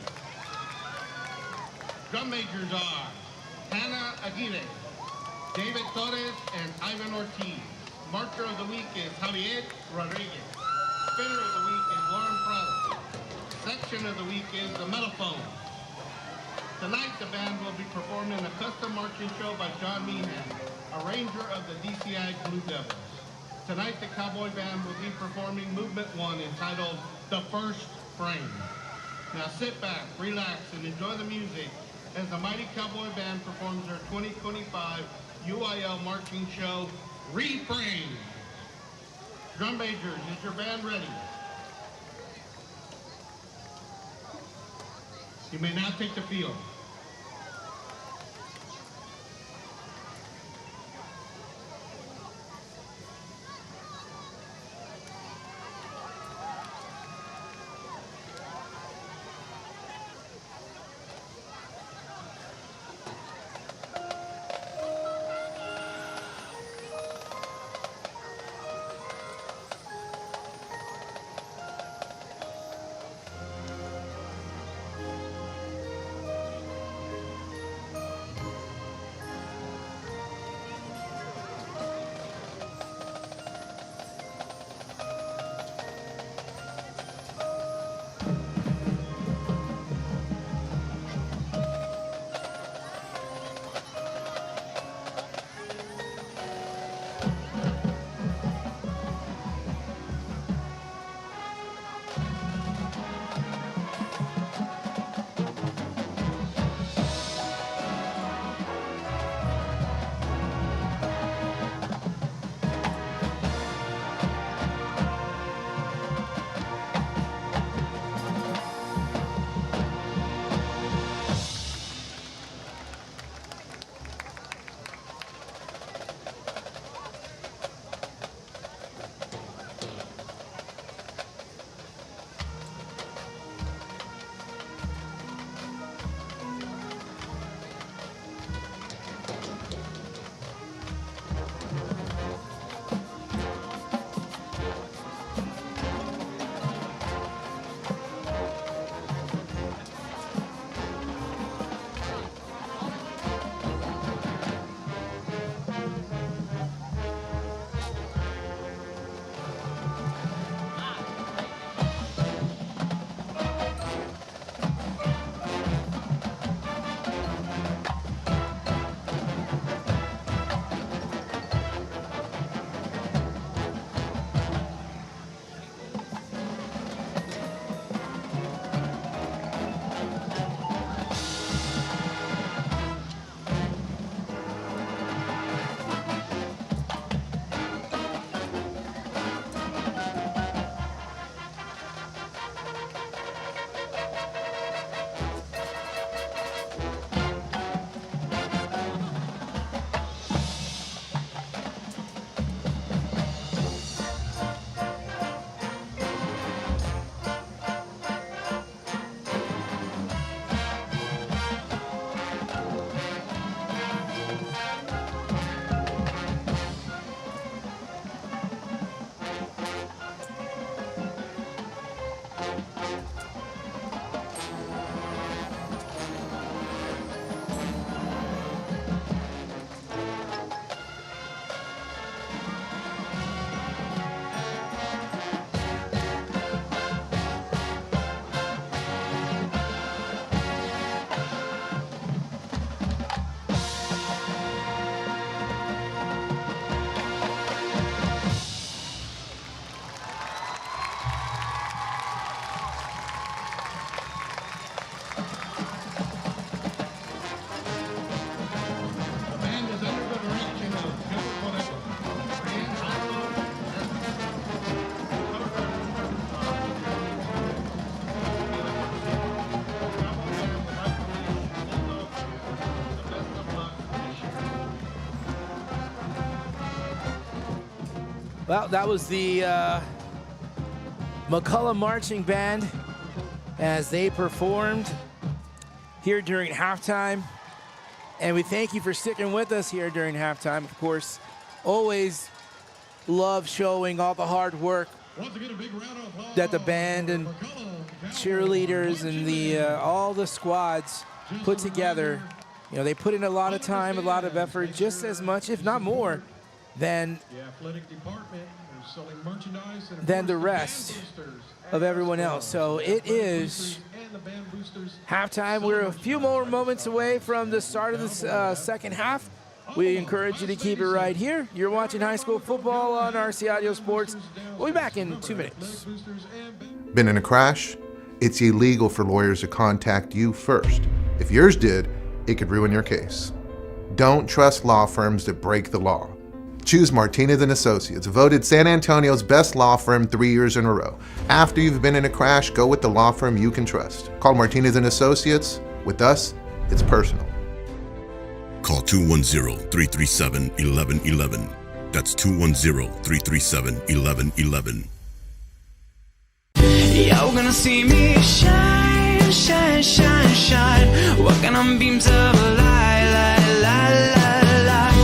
Drum majors are Hannah Aguirre, David Torres, and Ivan Ortiz. Marcher of the week is Javier Rodriguez. Spinner of the week is Lauren Prado. Section of the week is the Metalphone. Tonight the band will be performing a custom marching show by John Meehan, arranger of the DCI Blue Devils. Tonight the Cowboy Band will be performing Movement 1 entitled The First Frame. Now sit back, relax, and enjoy the music as the Mighty Cowboy Band performs their 2025 UIL marching show, Reframe. Drum majors, is your band ready? You may now take the field. Well, that was the McCullum Marching Band as they performed here during halftime. And we thank you for sticking with us here during halftime. Of course, always love showing all the hard work that the band and cheerleaders and the all the squads put together. You know, they put in a lot of time, a lot of effort, just as much, if not more, than the rest of everyone else. So it is halftime. We're a few more moments away from the start of the second half. We encourage you to keep it right here. You're watching high school football on RC Audio Sports. We'll be back in 2 minutes. Been in a crash? It's illegal for lawyers to contact you first. If yours did, it could ruin your case. Don't trust law firms that break the law. Choose Martinez & Associates, voted San Antonio's best law firm 3 years in a row. After you've been in a crash, go with the law firm you can trust. Call Martinez & Associates. With us, it's personal. Call 210-337-1111. That's 210-337-1111. You're gonna see me shine, shine, shine, shine. Walking on beams of light, light, light, light, light.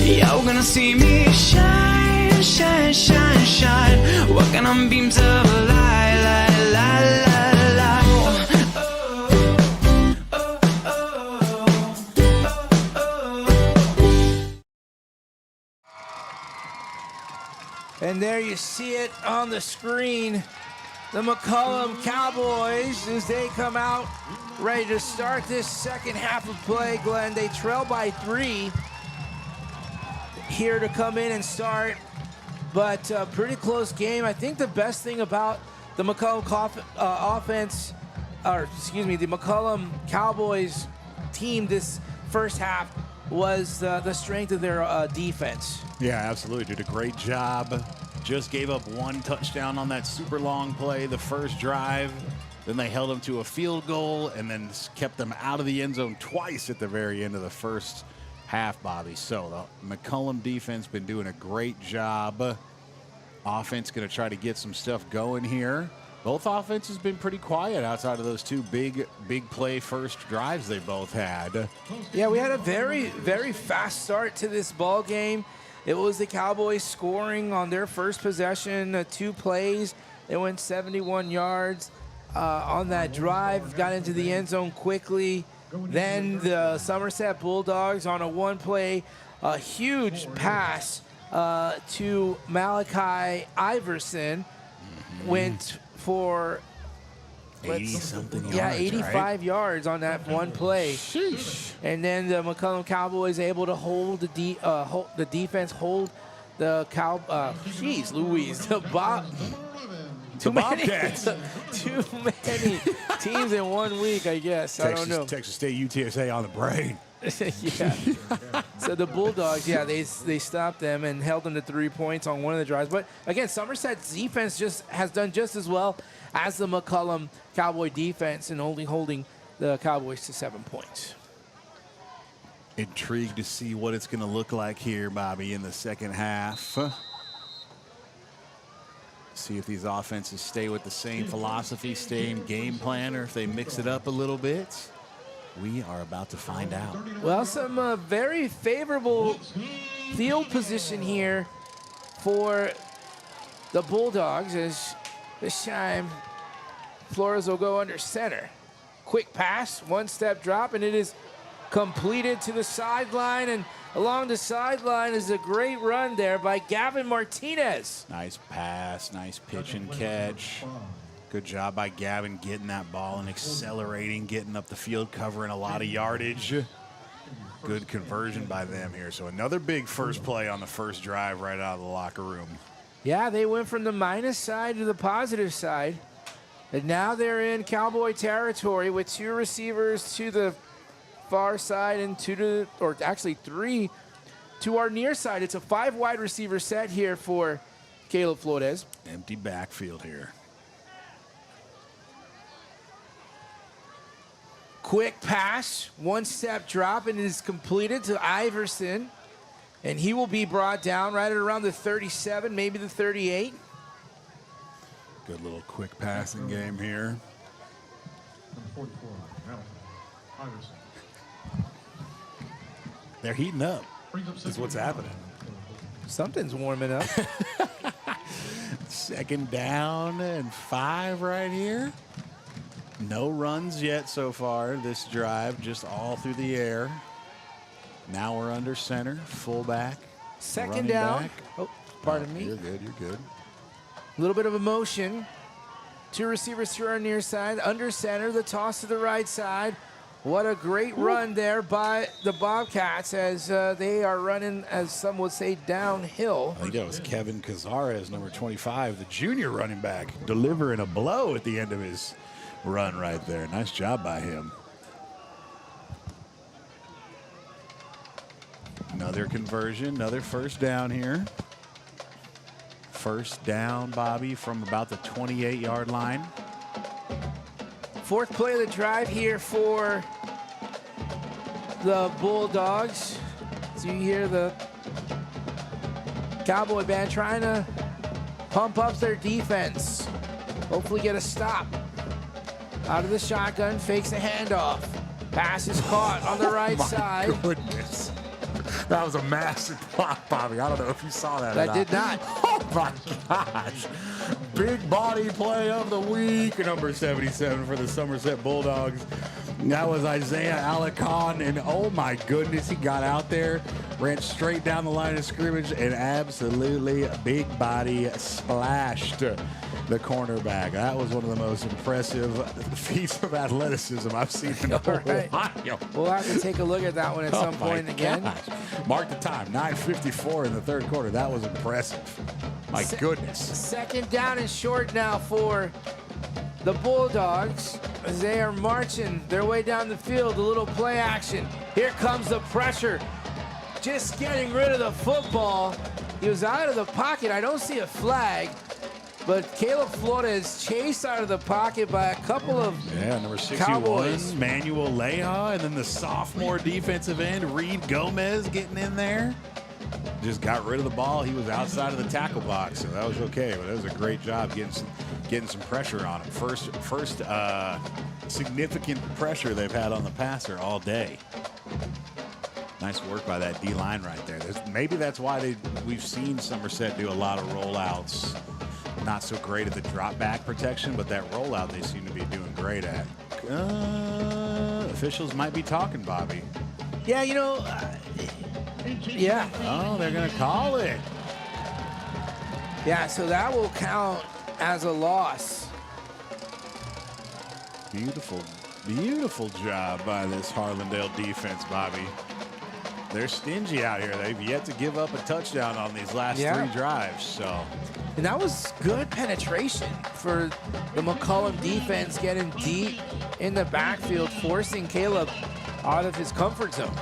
You're gonna see me shine, shine, shine, shine. Walking on beams of light, light, light, light, light. And there you see it on the screen. The McCollum Cowboys, as they come out ready to start this second half of play, Glenn. They trail by 3 here to come in and start, but pretty close game. I think the best thing about the McCollum offense, or excuse me, the McCollum Cowboys team this first half was the strength of their defense. Yeah, absolutely. Did a great job. Just gave up 1 touchdown on that super long play, the first drive. Then they held them to a field goal and then kept them out of the end zone twice at the very end of the first half, Bobby. So the McCullum defense been doing a great job. Offense going to try to get some stuff going here. Both offenses been pretty quiet outside of those 2 big play first drives they both had. Yeah, we had a very, very fast start to this ball game. It was the Cowboys scoring on their first possession, 2 plays. They went 71 yards on that drive, got into the end zone quickly. Then the Somerset Bulldogs on a 1-play, a huge pass to Malachi Iverson went for 80-something yards. Yeah, 85 right? yards on that 1 play. Sheesh. And then the McCollum Cowboys able to hold the defense, hold the jeez Louise, the Bobcats. Too many teams in 1 week, I guess. I don't know. Texas State UTSA on the brain. Yeah. So the Bulldogs, yeah, they stopped them and held them to 3 points on one of the drives. But again, Somerset's defense has done just as well as the McCollum Cowboy defense and only holding the Cowboys to 7 points. Intrigued to see what it's going to look like here, Bobby, in the second half. See if these offenses stay with the same philosophy, same game plan, or if they mix it up a little bit. We are about to find out. Well, some very favorable field position here for the Bulldogs as this time Flores will go under center. Quick pass, one-step drop, and it is completed to the sideline, and along the sideline is a great run there by Gavin Martinez. Nice pass, nice pitch and catch. Good job by Gavin getting that ball and accelerating, getting up the field, covering a lot of yardage. Good conversion by them here. So another big first play on the first drive right out of the locker room. Yeah, they went from the minus side to the positive side. And now they're in Cowboy territory with 2 receivers to the far side and 2 to, or actually 3 to our near side. It's a 5 wide receiver set here for Caleb Flores. Empty backfield here. Quick pass, one-step drop, and it is completed to Iverson. And he will be brought down right at around the 37, maybe the 38. Good little quick passing game here. They're heating up. That's what's happening. Something's warming up. Second down and 5 right here. No runs yet so far this drive, just all through the air. Now we're under center, fullback. Second down. Back. Oh, pardon me. You're good, you're good. A little bit of a motion. 2 receivers to our near side. Under center, the toss to the right side. What a great run there by the Bobcats as they are running, as some would say, downhill. I think that was Kevin Cazares, number 25, the junior running back, delivering a blow at the end of his run right there. Nice job by him. Another conversion, another first down here. First down, Bobby, from about the 28-yard line. 4th play of the drive here for the Bulldogs. So you hear the Cowboy band trying to pump up their defense. Hopefully get a stop. Out of the shotgun, fakes a handoff. Pass is caught on the right side. Goodness. That was a massive block, Bobby. I don't know if you saw that or I did not. Oh, my gosh. Big body play of the week. Number 77 for the Somerset Bulldogs. That was Isaiah Alicon, and oh, my goodness, he got out there, ran straight down the line of scrimmage, and absolutely big body splashed the cornerback. That was one of the most impressive feats of athleticism I've seen in a while. We'll have to take a look at that one at some point again. Gosh. Mark the time, 9:54 in the third quarter. That was impressive. My goodness. Second down and short now for the Bulldogs as they are marching their way down the field. A little play action. Here comes the pressure. Just getting rid of the football. He was out of the pocket. I don't see a flag. But Caleb Flores chased out of the pocket by a couple of number 61, Cowboys. Manuel Leja, and then the sophomore defensive end, Reed Gomez, getting in there. Just got rid of the ball. He was outside of the tackle box, so that was okay. But that was a great job getting some pressure on him. First significant pressure they've had on the passer all day. Nice work by that D-line right there. Maybe that's why we've seen Somerset do a lot of rollouts. Not so great at the drop back protection, but that rollout they seem to be doing great at. Officials might be talking, Bobby. Yeah, yeah. Oh, they're going to call it. Yeah, so that will count as a loss. Beautiful, beautiful job by this Harlandale defense, Bobby. They're stingy out here. They've yet to give up a touchdown on these last 3 drives, so. And that was good penetration for the McCollum defense, getting deep in the backfield, forcing Caleb out of his comfort zone.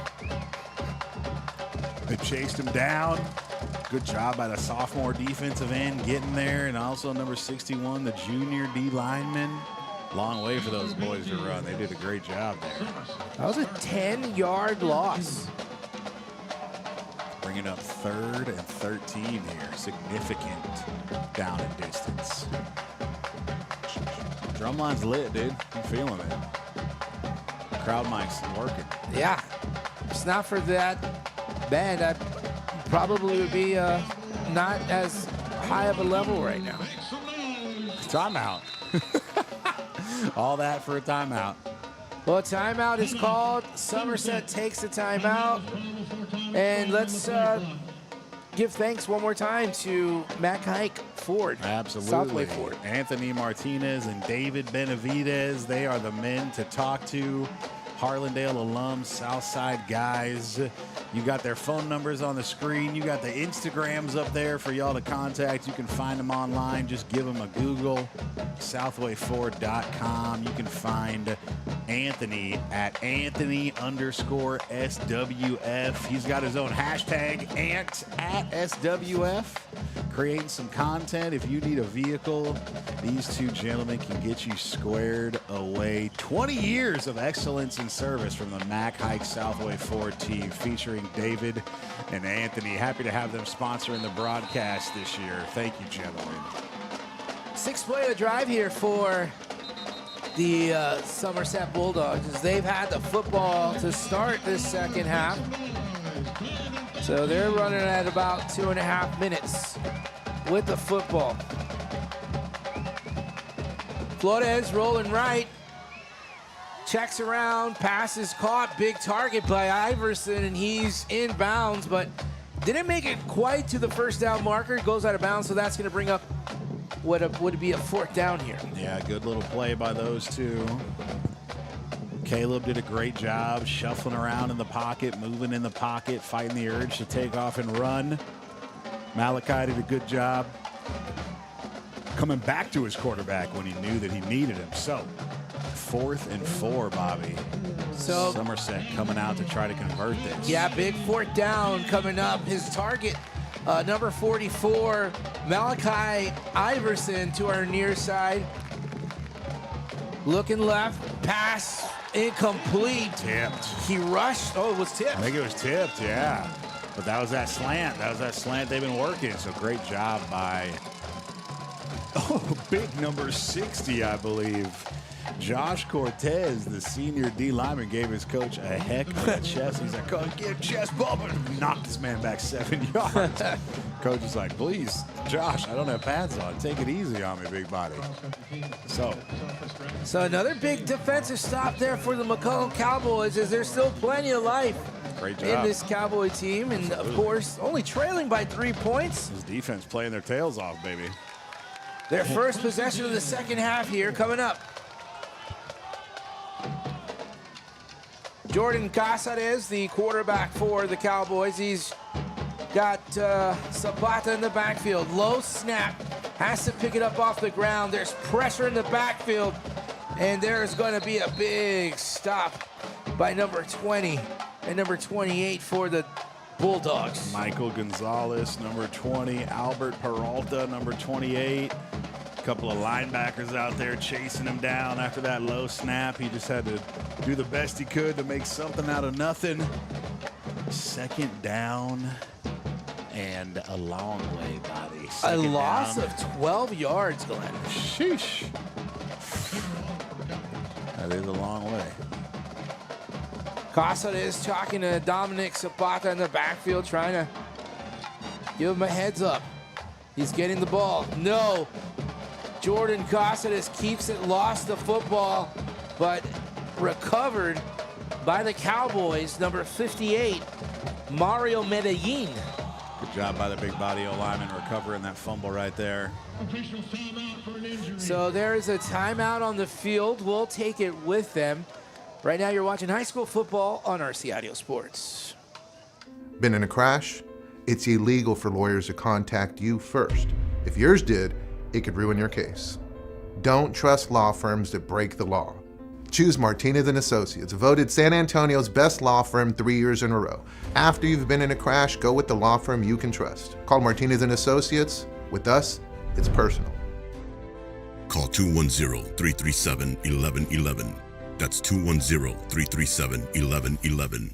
They chased him down. Good job by the sophomore defensive end getting there, and also number 61, the junior D lineman. Long way for those boys to run. They did a great job there. That was a 10-yard loss. Bringing up 3rd and 13 here. Significant down and distance. Drumline's lit, dude. I'm feeling it. Crowd mic's working. Yeah. If it's not for that band, I probably would be not as high of a level right now. Timeout. All that for a timeout. Well, a timeout is called. Somerset takes the timeout. And let's give thanks one more time to Mac Hike Ford. Absolutely. Southway Ford. Anthony Martinez and David Benavidez, they are the men to talk to. Harlandale alums, Southside guys. You got their phone numbers on the screen. You got the Instagrams up there for y'all to contact. You can find them online. Just give them a Google, southwayford.com. You can find Anthony at Anthony_SWF. He's got his own hashtag, Ant at SWF. Creating some content. If you need a vehicle, these two gentlemen can get you squared away. 20 years of excellence in service from the Mac Hike Southway Ford team, featuring David and Anthony. Happy to have them sponsoring the broadcast this year. Thank you, gentlemen. 6th play of the drive here for the Somerset Bulldogs, as they've had the football to start this second half. So they're running at about 2.5 minutes with the football. Flores rolling right. Checks around, pass is caught, big target by Iverson, and he's inbounds, but didn't make it quite to the first down marker. Goes out of bounds, so that's going to bring up what would be a 4th down here. Yeah, good little play by those two. Caleb did a great job shuffling around in the pocket, moving in the pocket, fighting the urge to take off and run. Malachi did a good job coming back to his quarterback when he knew that he needed him. So, 4th and 4, Bobby. So Somerset coming out to try to convert this. Yeah, big 4th down coming up. His target, number 44, Malachi Iverson, to our near side. Looking left, pass incomplete. Tipped. He rushed. Oh, it was tipped. I think it was tipped, yeah. But that was that slant. That was that slant they've been working. So great job by, big number 60, I believe. Josh Cortez, the senior D lineman, gave his coach a heck of a chest. He's like, "Go get chest bump," and knocked this man back 7 yards. Coach is like, "Please, Josh, I don't have pads on. Take it easy on me, big body." So another big defensive stop there for the McCollum Cowboys, as there's still plenty of life great job in this Cowboy team. And, of course, only trailing by 3 points. His defense playing their tails off, baby. Their first possession of the second half here coming up. Jordan Casares, the quarterback for the Cowboys. He's got Zapata in the backfield. Low snap. Has to pick it up off the ground. There's pressure in the backfield. And there's going to be a big stop by number 20 and number 28 for the Bulldogs. Michael Gonzalez, number 20. Albert Peralta, number 28. A couple of linebackers out there chasing him down after that low snap. He just had to do the best he could to make something out of nothing. 2nd down and a long way, Bobby. A loss of 12 yards, Glenn. Sheesh. That is a long way. Casares talking to Dominic Zapata in the backfield, trying to give him a heads up. He's getting the ball. No. Jordan Casares keeps it, lost the football, but recovered by the Cowboys, number 58, Mario Medellin. Good job by the big body O-lineman recovering that fumble right there. So there is a timeout on the field. We'll take it with them. Right now you're watching high school football on RC Audio Sports. Been in a crash? It's illegal for lawyers to contact you first. If yours did, it could ruin your case. Don't trust law firms that break the law. Choose Martinez & Associates, voted San Antonio's best law firm 3 years in a row. After you've been in a crash, go with the law firm you can trust. Call Martinez & Associates. With us, it's personal. Call 210-337-1111. That's 210-337-1111.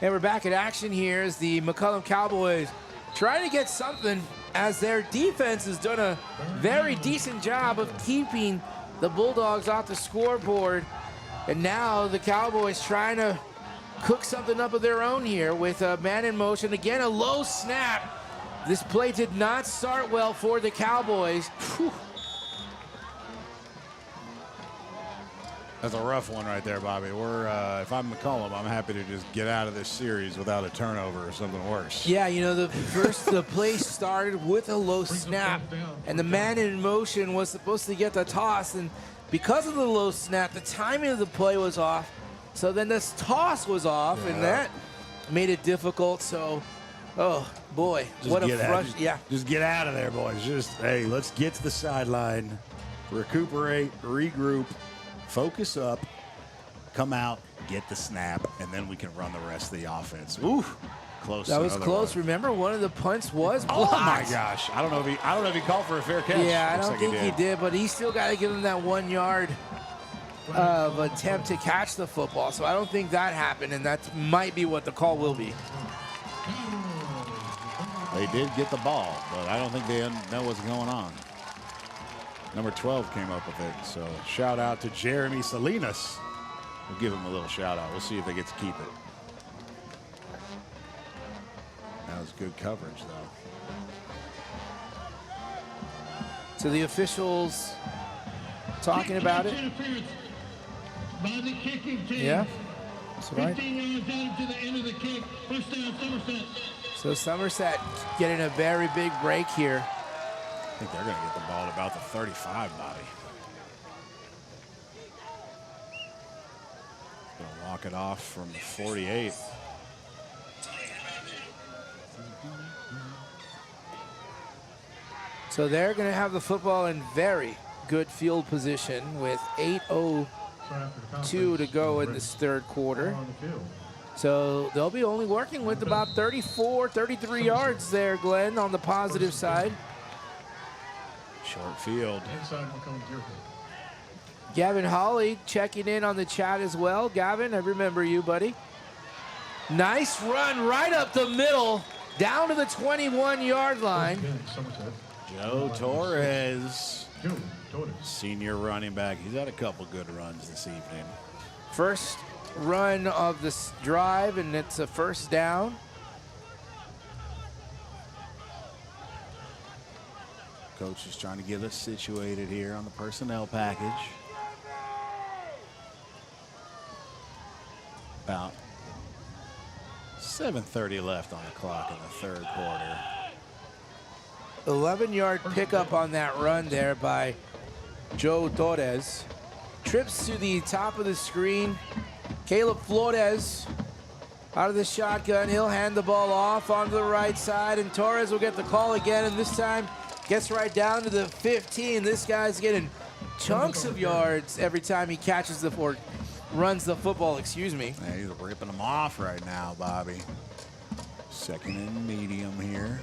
And we're back in action here as the McCollum Cowboys trying to get something, as their defense has done a very decent job of keeping the Bulldogs off the scoreboard. And now the Cowboys trying to cook something up of their own here with a man in motion. Again, a low snap. This play did not start well for the Cowboys. Whew. That's a rough one right there, Bobby. If I'm McCullum, I'm happy to just get out of this series without a turnover or something worse. Yeah, you know, the play started with a low snap, and the man in motion was supposed to get the toss, and because of the low snap, the timing of the play was off. So then this toss was off, and that made it difficult. So, oh boy, what a frustrating. Yeah, just get out of there, boys. Hey, let's get to the sideline, recuperate, regroup. Focus up, come out, get the snap, and then we can run the rest of the offense. Ooh, close. That was close. One. Remember, one of the punts was blocked. Oh my gosh! I don't know if he called for a fair catch. Yeah, I don't think he did, but he still got to give him that 1 yard of attempt to catch the football. So I don't think that happened, and that might be what the call will be. They did get the ball, but I don't think they know what's going on. Number 12 came up with it, so shout out to Jeremy Salinas. We'll give him a little shout out. We'll see if they get to keep it. That was good coverage, though. So the officials talking about it. By the kicking team. Yeah, that's right. 15 yards added to the end of the kick. First down, Somerset. So Somerset getting a very big break here. I think they're going to get the ball at about the 35, Bobby. Going to walk it off from the 48. So they're going to have the football in very good field position with 8:02 to go in this third quarter. So they'll be only working with about 34, 33 yards there, Glenn, on the positive side. Short field. Gavin Hawley checking in on the chat as well. Gavin, I remember you, buddy. Nice run right up the middle, down to the 21-yard line. Joe Torres, senior running back. He's had a couple good runs this evening. First run of this drive, and it's a first down. Coach is trying to get us situated here on the personnel package. About 7:30 left on the clock in the third quarter. 11-yard pickup on that run there by Joe Torres. Trips to the top of the screen. Caleb Flores out of the shotgun. He'll hand the ball off onto the right side, and Torres will get the call again, and this time gets right down to the 15. This guy's getting chunks of yards every time he catches or runs the football, excuse me. Yeah, he's ripping them off right now, Bobby. Second and medium here.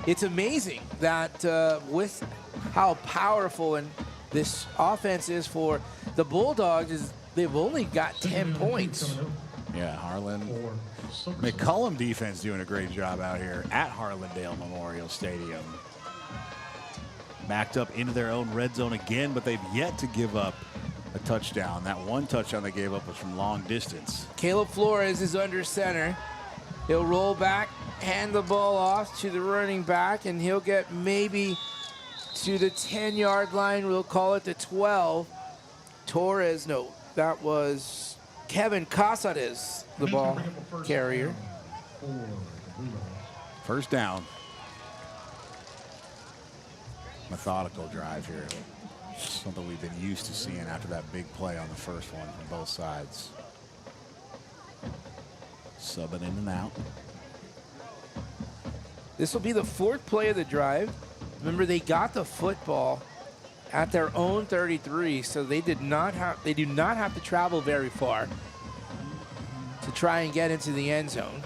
It's amazing that with how powerful and this offense is for the Bulldogs, they've only got 10 points. Yeah, Harlan. McCullum defense doing a great job out here at Harlandale Memorial Stadium. Backed up into their own red zone again, but they've yet to give up a touchdown. That one touchdown they gave up was from long distance. Caleb Flores is under center. He'll roll back, hand the ball off to the running back, and he'll get maybe to the 10-yard line. We'll call it the 12. Torres, no, that was Kevin Casares, the ball carrier. First down. Methodical drive here. Something we've been used to seeing after that big play on the first one from both sides. Subbing in and out. This will be the fourth play of the drive. Remember, they got the football at their own 33, so they do not have to travel very far to try and get into the end zone.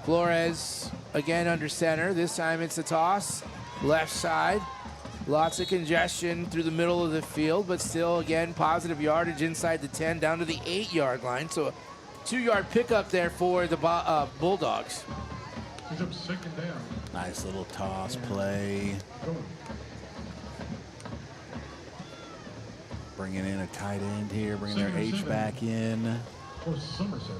Flores again under center. This time it's a toss. left side. Lots of congestion through the middle of the field, but still, again, positive yardage inside the 10 down to the 8-yard line. So a 2-yard pickup there for the Bulldogs. He's up second down. Nice little toss play. Bringing in a tight end here, bringing their H back in. For Somerset.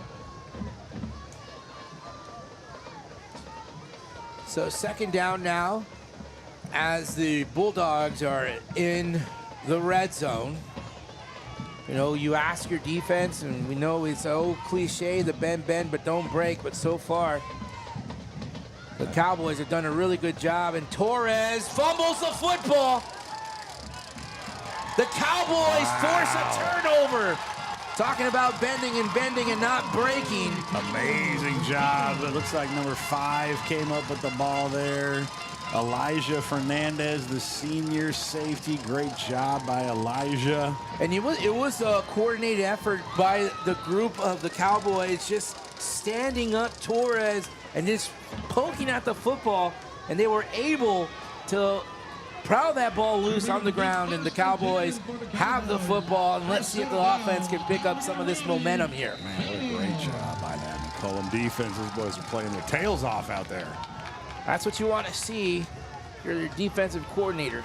So second down now as the Bulldogs are in the red zone. You know, you ask your defense, and we know it's so cliche, the bend, but don't break. But so far, the Cowboys have done a really good job. And Torres fumbles the football. The Cowboys force a turnover. Talking about bending and not breaking. Amazing job. It looks like number 5 came up with the ball there. Elijah Fernandez, the senior safety. Great job by Elijah. And it was a coordinated effort by the group of the Cowboys, just standing up Torres and just poking at the football. And they were able to prowl that ball loose on the ground, and the Cowboys have the football, and let's see if the offense can pick up some of this momentum here. Man, what a great job by that McCollum defense. Those boys are playing their tails off out there. That's what you want to see. You're your defensive coordinator.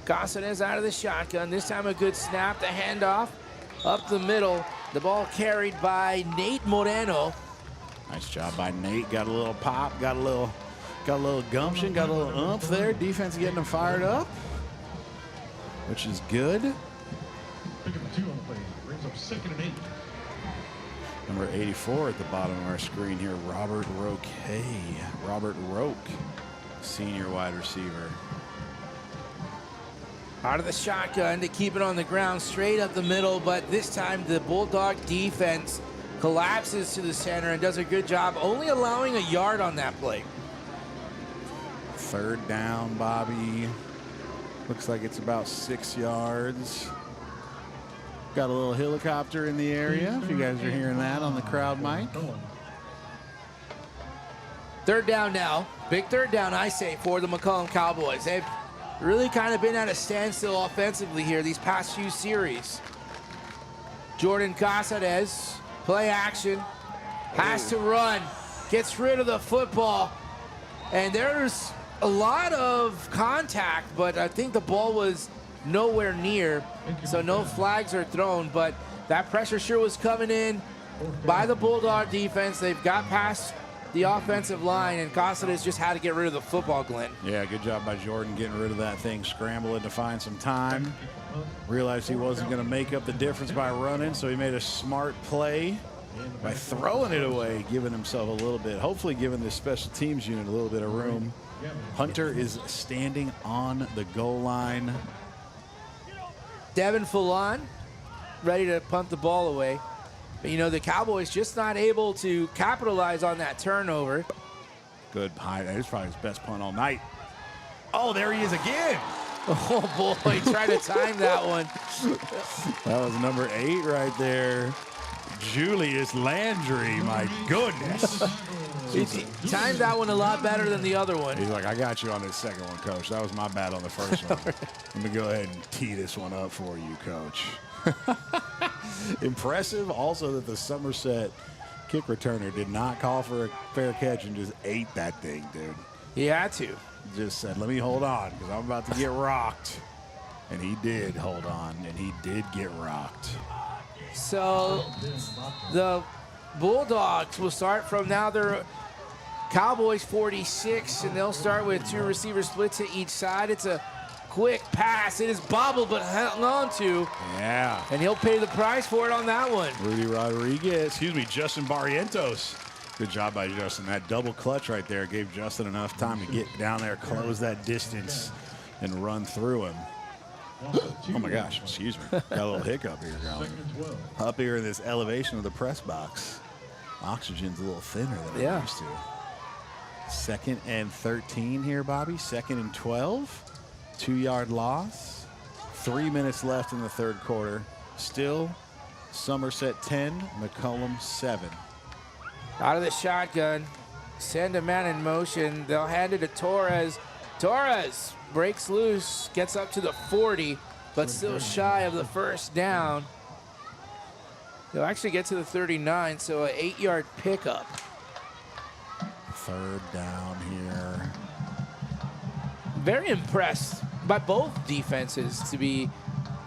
Gossett out of the shotgun. This time a good snap, the handoff up the middle. The ball carried by Nate Moreno. Nice job by Nate. Got a little pop, got a little gumption, got a little oomph there. Defense getting them fired up, which is good. Pick up 2 on the play. Brings up second and 8. Number 84 at the bottom of our screen here, Robert Roque. Robert Roque, senior wide receiver. Out of the shotgun to keep it on the ground, straight up the middle, but this time the Bulldog defense collapses to the center and does a good job, only allowing a yard on that play. Third down, Bobby. Looks like it's about 6 yards. Got a little helicopter in the area, if you guys are hearing that on the crowd mic. Third down now. Big third down, I say, for the McCollum Cowboys. They've really kind of been at a standstill offensively here these past few series. Jordan Casares, play action, has to run, gets rid of the football, and there's a lot of contact, but I think the ball was nowhere near, so no flags are thrown, but that pressure sure was coming in by the Bulldog defense. They've got past the offensive line, and Casares just had to get rid of the football, Glenn. Yeah, good job by Jordan getting rid of that thing, scrambling to find some time. Realized he wasn't going to make up the difference by running, so he made a smart play by throwing it away, giving himself a little bit, hopefully giving this special teams unit a little bit of room. Hunter is standing on the goal line. Devin Fallon ready to punt the ball away. But, you know, the Cowboys just not able to capitalize on that turnover. Good punt. It's probably his best punt all night. Oh, there he is again. Oh, boy, try to time that one. That was number 8 right there. Julius Landry, my goodness. He timed that one a lot better than the other one. He's like, I got you on this second one, Coach. That was my bad on the first one. Let me go ahead and tee this one up for you, Coach. Impressive also that the Somerset kick returner did not call for a fair catch and just ate that thing, dude. He had to. Just said, let me hold on because I'm about to get rocked. And he did hold on, and he did get rocked. So the Bulldogs will start from now. They're Cowboys 46, and they'll start with 2 receiver splits to each side. It's a quick pass. It is bobbled but hung on to. Yeah. And he'll pay the price for it on that one. Rudy Rodriguez, Justin Barrientos. Good job by Justin. That double clutch right there gave Justin enough time to get down there, close that distance, and run through him. Oh my gosh, excuse me. Got a little hiccup here, going. Up here in this elevation of the press box. Oxygen's a little thinner than it used to. 2nd and 13 here, Bobby. 2nd and 12. 2-yard loss. 3 minutes left in the third quarter. Still Somerset 10, McCullum 7. Out of the shotgun. Send a man in motion. They'll hand it to Torres. Torres breaks loose, gets up to the 40, but still shy of the first down. He'll actually get to the 39, so an 8-yard pickup. Third down here. Very impressed by both defenses, to be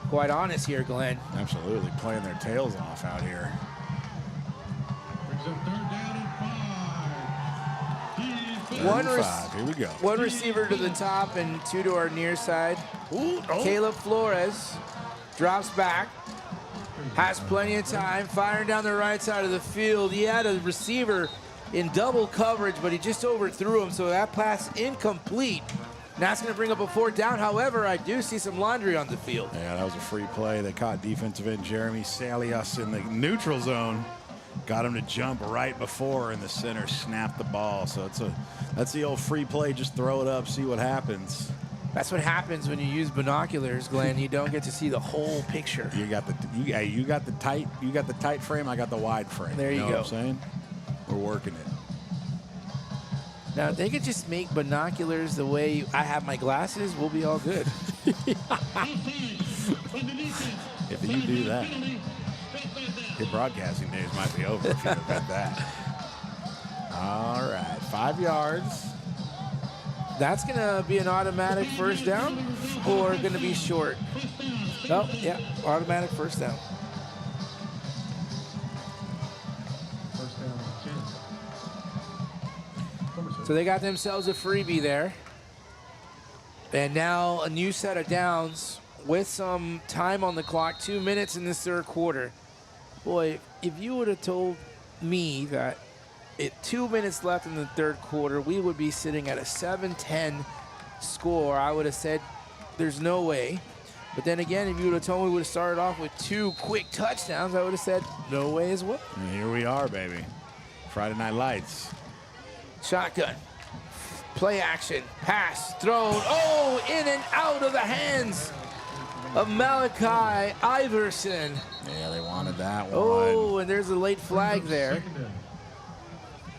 quite honest here, Glenn. Absolutely, playing their tails off out here. Brings up third down and 5. Here we go. One receiver to the top and 2 to our near side. Ooh, oh. Caleb Flores drops back, has plenty of time, firing down the right side of the field. He had a receiver in double coverage, but he just overthrew him, so that pass incomplete. Now it's going to bring up a 4th down. However, I do see some laundry on the field. Yeah, that was a free play. They caught defensive end Jeremy Salias in the neutral zone. Got him to jump right before, and the center snapped the ball. So that's the old free play. Just throw it up, see what happens. That's what happens when you use binoculars, Glenn. You don't get to see the whole picture. You got the tight frame. I got the wide frame. There you know go. What I'm saying? We're working it. Now, if they could just make binoculars the way I have my glasses, we'll be all good. If you do that, your broadcasting days might be over if you look at that. All right, 5 yards. That's going to be an automatic first down or going to be short? Oh, yeah, automatic first down. So they got themselves a freebie there. And now a new set of downs with some time on the clock, 2 minutes in this third quarter. Boy, if you would have told me that at 2 minutes left in the third quarter, we would be sitting at a 7-10 score, I would have said there's no way. But then again, if you would have told me we would have started off with 2 quick touchdowns, I would have said no way as well. And here we are, baby. Friday Night Lights. Shotgun. Play action. Pass. Thrown. Oh, in and out of the hands of Malachi Iverson. Yeah, they wanted that one. Oh, and there's a late flag there.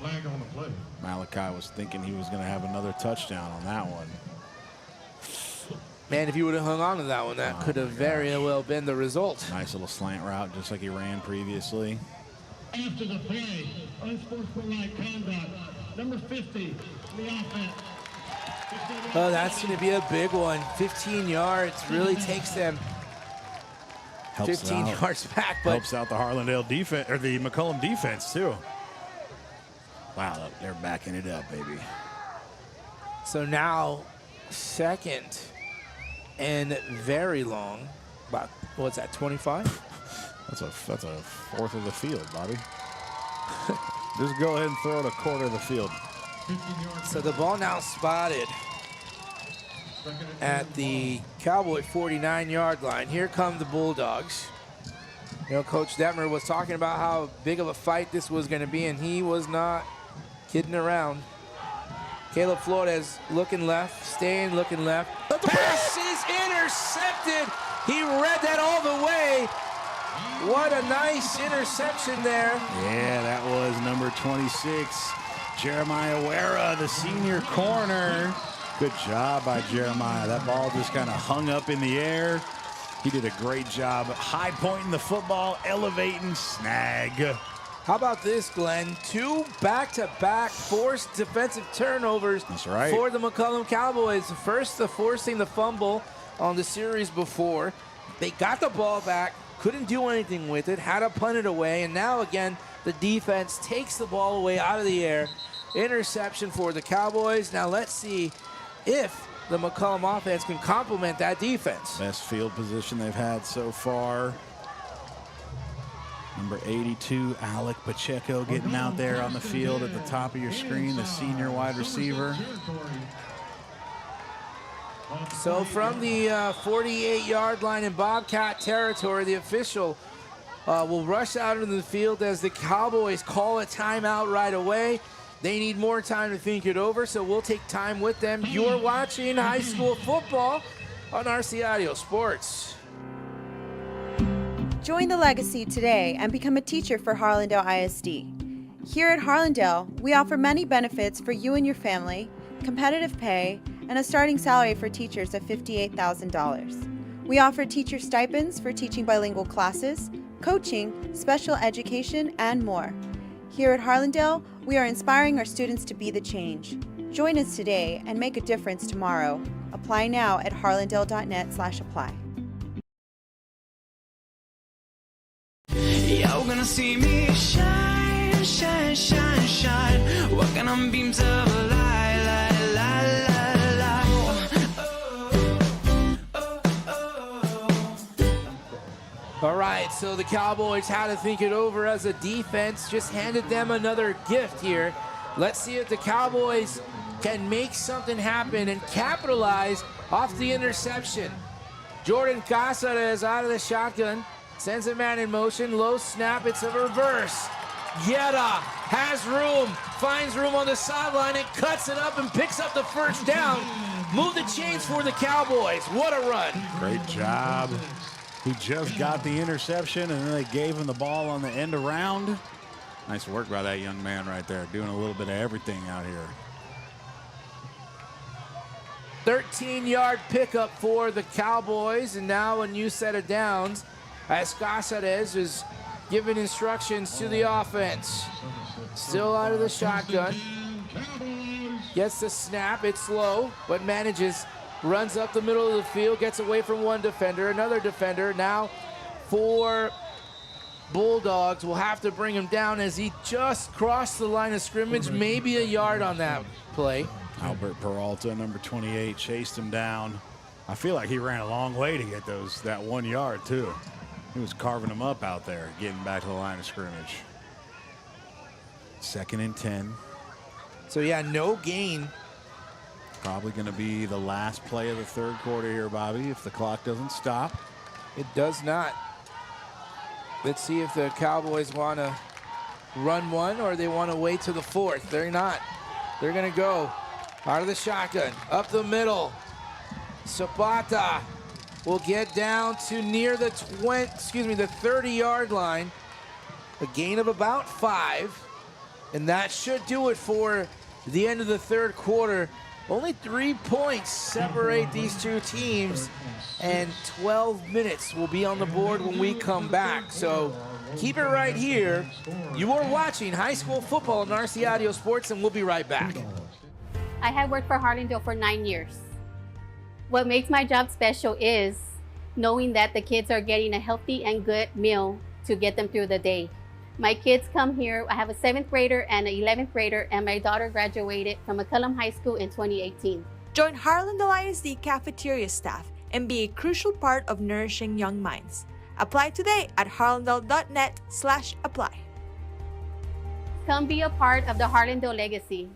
Flag on the play. Malachi was thinking he was going to have another touchdown on that one. Man, if you would have hung on to that one, that could have very well been the result. Nice little slant route, just like he ran previously. After the play, unsportsmanlike conduct, number 50, the offense. Oh, that's going to be a big one. 15 yards really takes them Helps 15 out. yards back. But Helps out the Harlandale defense, or the McCullum defense, too. Wow, they're backing it up, baby. So now, second and very long. About, what's that, 25? That's a fourth of the field, Bobby. Just go ahead and throw it a quarter of the field. So the ball now spotted at the Cowboy 49-yard line. Here come the Bulldogs. You know, Coach Detmer was talking about how big of a fight this was going to be, and he was not kidding around. Caleb Flores looking left, staying looking left. Pass is intercepted. He read that all the way. What a nice interception there. Yeah, that was number 26, Jeremiah Wera, the senior corner. Good job by Jeremiah. That ball just kind of hung up in the air. He did a great job high pointing the football, elevating, snag. How about this, Glenn? 2 back-to-back forced defensive turnovers. That's right. For the McCollum Cowboys. First, the forcing the fumble on the series before. They got the ball back, couldn't do anything with it, had to punt it away, and now again, the defense takes the ball away out of the air. Interception for the Cowboys. Now let's see if the McCollum offense can complement that defense. Best field position they've had so far. Number 82, Alec Pacheco, getting out there on the field at the top of your screen, the senior wide receiver. So from the 48-yard line in Bobcat territory, the official will rush out into the field as the Cowboys call a timeout right away. They need more time to think it over, so we'll take time with them. You're watching high school football on RC Audio Sports. Join the legacy today and become a teacher for Harlandale ISD. Here at Harlandale, we offer many benefits for you and your family, competitive pay, and a starting salary for teachers of $58,000. We offer teacher stipends for teaching bilingual classes, coaching, special education, and more. Here at Harlandale, we are inspiring our students to be the change. Join us today and make a difference tomorrow. Apply now at harlandale.net/apply. You're gonna see me shine, shine, shine, shine. Walking on beams of light, light, light, light, light. All right, so the Cowboys had to think it over as a defense. Just handed them another gift here. Let's see if the Cowboys can make something happen and capitalize off the interception. Jordan Casares out of the shotgun. Sends a man in motion, low snap, it's a reverse. Yetta has room, finds room on the sideline and cuts it up and picks up the first down. Move the chains for the Cowboys. What a run. Great job. He just got the interception and then they gave him the ball on the end around. Nice work by that young man right there, doing a little bit of everything out here. 13-yard pickup for the Cowboys, and now a new set of downs as Casares is giving instructions to the offense. Still out of the shotgun. Gets the snap, it's low, but manages, runs up the middle of the field, gets away from one defender, another defender. Now for Bulldogs will have to bring him down as he just crossed the line of scrimmage, maybe a yard on that play. Albert Peralta, number 28, chased him down. I feel like he ran a long way to get that 1 yard too. He was carving them up out there, getting back to the line of scrimmage. 2nd and 10. So yeah, no gain. Probably going to be the last play of the third quarter here, Bobby, if the clock doesn't stop. It does not. Let's see if the Cowboys want to run one or they want to wait to the fourth. They're not. They're going to go out of the shotgun, up the middle. Zapata will get down to near the 30-yard line. A gain of about 5. And that should do it for the end of the third quarter. Only 3 points separate these two teams, and 12 minutes will be on the board when we come back. So keep it right here. You are watching high school football on RC Audio Sports, and we'll be right back. I have worked for Harlandale for 9 years. What makes my job special is knowing that the kids are getting a healthy and good meal to get them through the day. My kids come here. I have a 7th grader and an 11th grader, and my daughter graduated from McCullum High School in 2018. Join Harlandale ISD cafeteria staff and be a crucial part of nourishing young minds. Apply today at harlandale.net/apply. Come be a part of the Harlandale legacy.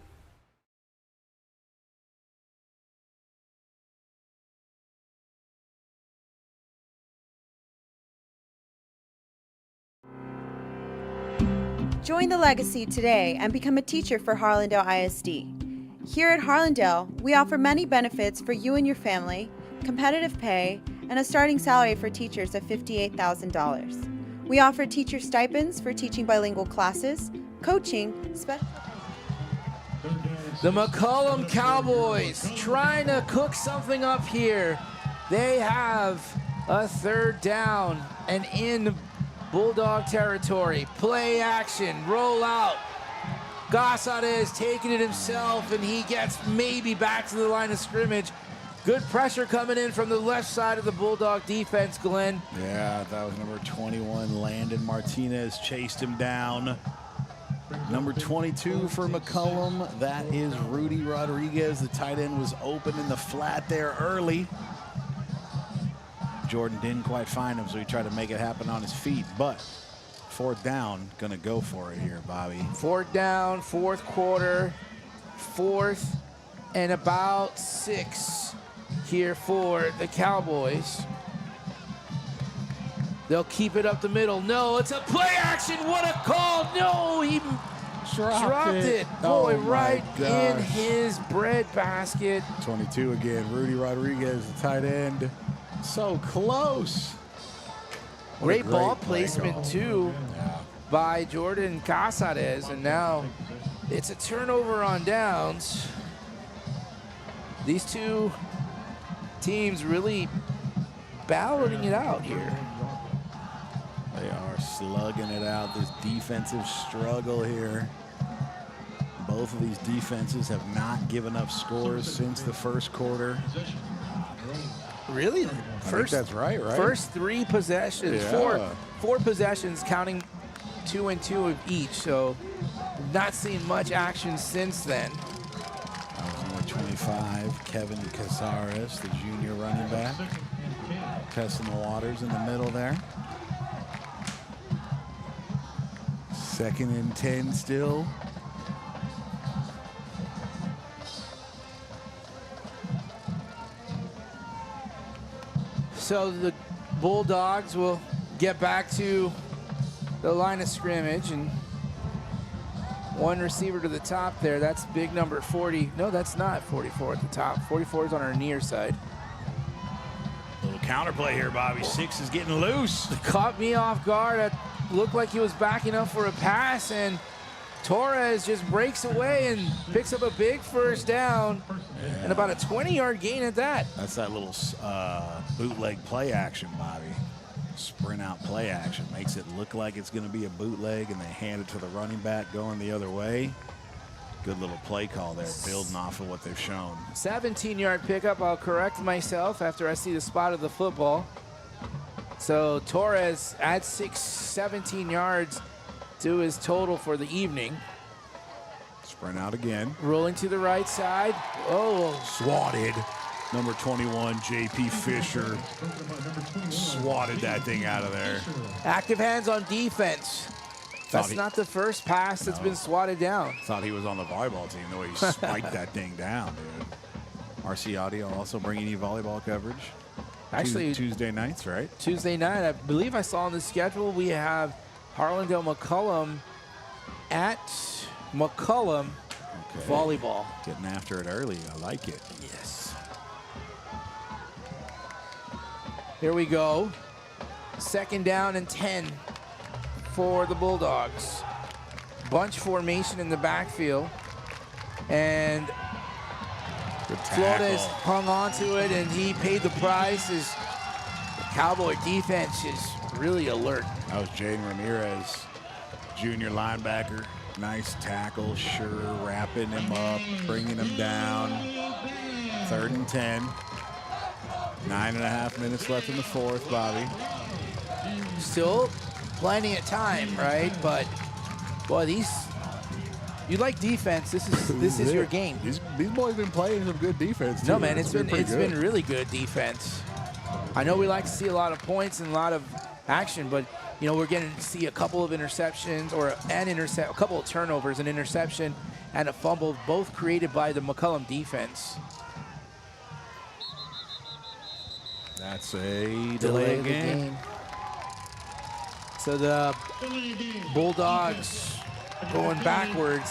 Join the legacy today and become a teacher for Harlandale ISD. Here at Harlandale, we offer many benefits for you and your family, competitive pay, and a starting salary for teachers of $58,000. We offer teacher stipends for teaching bilingual classes, coaching, special... The McCollum Cowboys trying to cook something up here. They have a 3rd down and in Bulldog territory. Play action, roll out. Casares taking it himself, and he gets maybe back to the line of scrimmage. Good pressure coming in from the left side of the Bulldog defense, Glenn. Yeah, that was number 21, Landon Martinez, chased him down. Number 22 for McCullum, that is Rudy Rodriguez. The tight end was open in the flat there early. Jordan didn't quite find him, so he tried to make it happen on his feet. But 4th down, gonna go for it here, Bobby. 4th down, 4th quarter, 4th and about 6 here for the Cowboys. They'll keep it up the middle. No, it's a play action. What a call. No, he dropped it. Boy, right in his bread basket. 22 again, Rudy Rodriguez, the tight end. So close. Great ball placement too by Jordan Casares, and now it's a turnover on downs. these two teams really battling it out here. They are slugging it out. This defensive struggle here. Both of these defenses have not given up scores since the first quarter. Really? I think that's right? First 3 possessions, Yeah. four possessions, counting 2 and 2 of each. So not seen much action since then. That was number 25, Kevin Casares, the junior running back. Testing the waters in the middle there. 2nd and 10 still. So the Bulldogs will get back to the line of scrimmage, and one receiver to the top there. That's big number 40. No, that's not 44 at the top. 44 is on our near side. Little counterplay here, Bobby. 6 is getting loose. Caught me off guard. It looked like he was backing up for a pass, and Torres just breaks away and picks up a big first down, and about a 20-yard gain at that. That's that little bootleg play action, Bobby. Sprint out play action. Makes it look like it's going to be a bootleg, and they hand it to the running back going the other way. Good little play call there, building off of what they've shown. 17-yard pickup. I'll correct myself after I see the spot of the football. So Torres adds 17 yards to his total for the evening. Sprint out again. Rolling to the right side. Oh, swatted. Number 21, J.P. Fisher, swatted that thing out of there. Active hands on defense. That's not the first pass that's been swatted down. Thought he was on the volleyball team the way he spiked that thing down, dude. RC Audio also bringing you volleyball coverage. Actually, Tuesday nights, right? Tuesday night, I believe I saw on the schedule we have Harlandale McCullum at McCollum volleyball. Getting after it early. I like it. Yes. Here we go. 2nd down and 10 for the Bulldogs. Bunch formation in the backfield. And Flores hung on to it, and he paid the price. As the Cowboy defense is really alert. That was Jaden Ramirez, junior linebacker. Nice tackle, sure, wrapping him up, bringing him down. 3rd and 10. 9.5 minutes left in the 4th, Bobby. Still plenty of time, right? But boy, you like defense. This is your game. These boys have been playing some good defense too. No, man, it's been really good defense. I know we like to see a lot of points and a lot of action, but you know, we're getting to see a couple of interceptions or a couple of turnovers, an interception and a fumble, both created by the McCullum defense. That's a delay of the game. So the Bulldogs going backwards.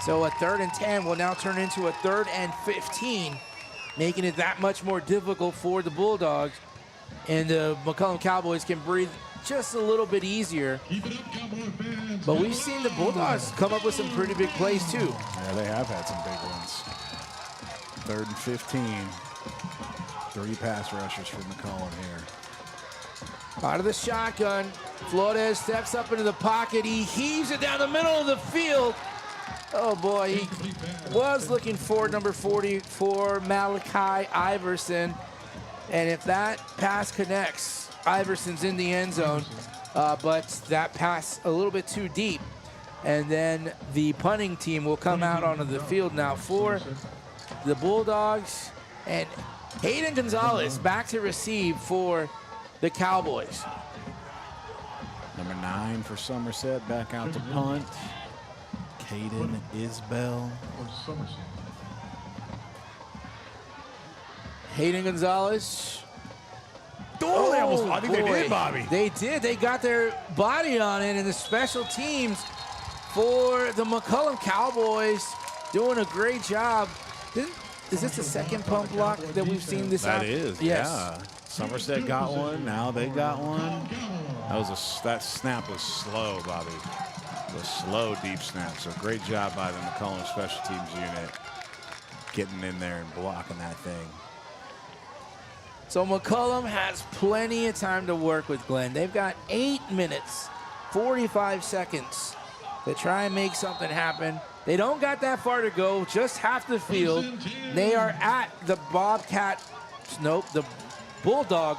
So a 3rd and 10 will now turn into a 3rd and 15, making it that much more difficult for the Bulldogs. And the McCollum Cowboys can breathe just a little bit easier. But we've seen the Bulldogs come up with some pretty big plays too. Yeah, they have had some big ones. 3rd and 15. 3 pass rushers for McCollum here. Out of the shotgun, Flores steps up into the pocket. He heaves it down the middle of the field. Oh boy, he was looking for number 44, Malachi Iverson. And if that pass connects, Iverson's in the end zone. But that pass a little bit too deep. And then the punting team will come out onto the field now for the Bulldogs. And Hayden Gonzalez back to receive for the Cowboys. Number 9 for Somerset back out to punt. Caden Isbell. Hayden Gonzalez. Oh, I think they did, Bobby. They did. They got their body on it, and the special teams for the McCollum Cowboys doing a great job. Is this the second pump block that we've seen this That out? is, yes. yeah. Somerset got one. Now they got one. That snap was slow, Bobby. The slow deep snap. So great job by the McCollum special teams unit. getting in there and blocking that thing. So McCullum has plenty of time to work with Glenn. They've got 8 minutes, 45 seconds to try and make something happen. They don't got that far to go, just half the field. They are at the the Bulldog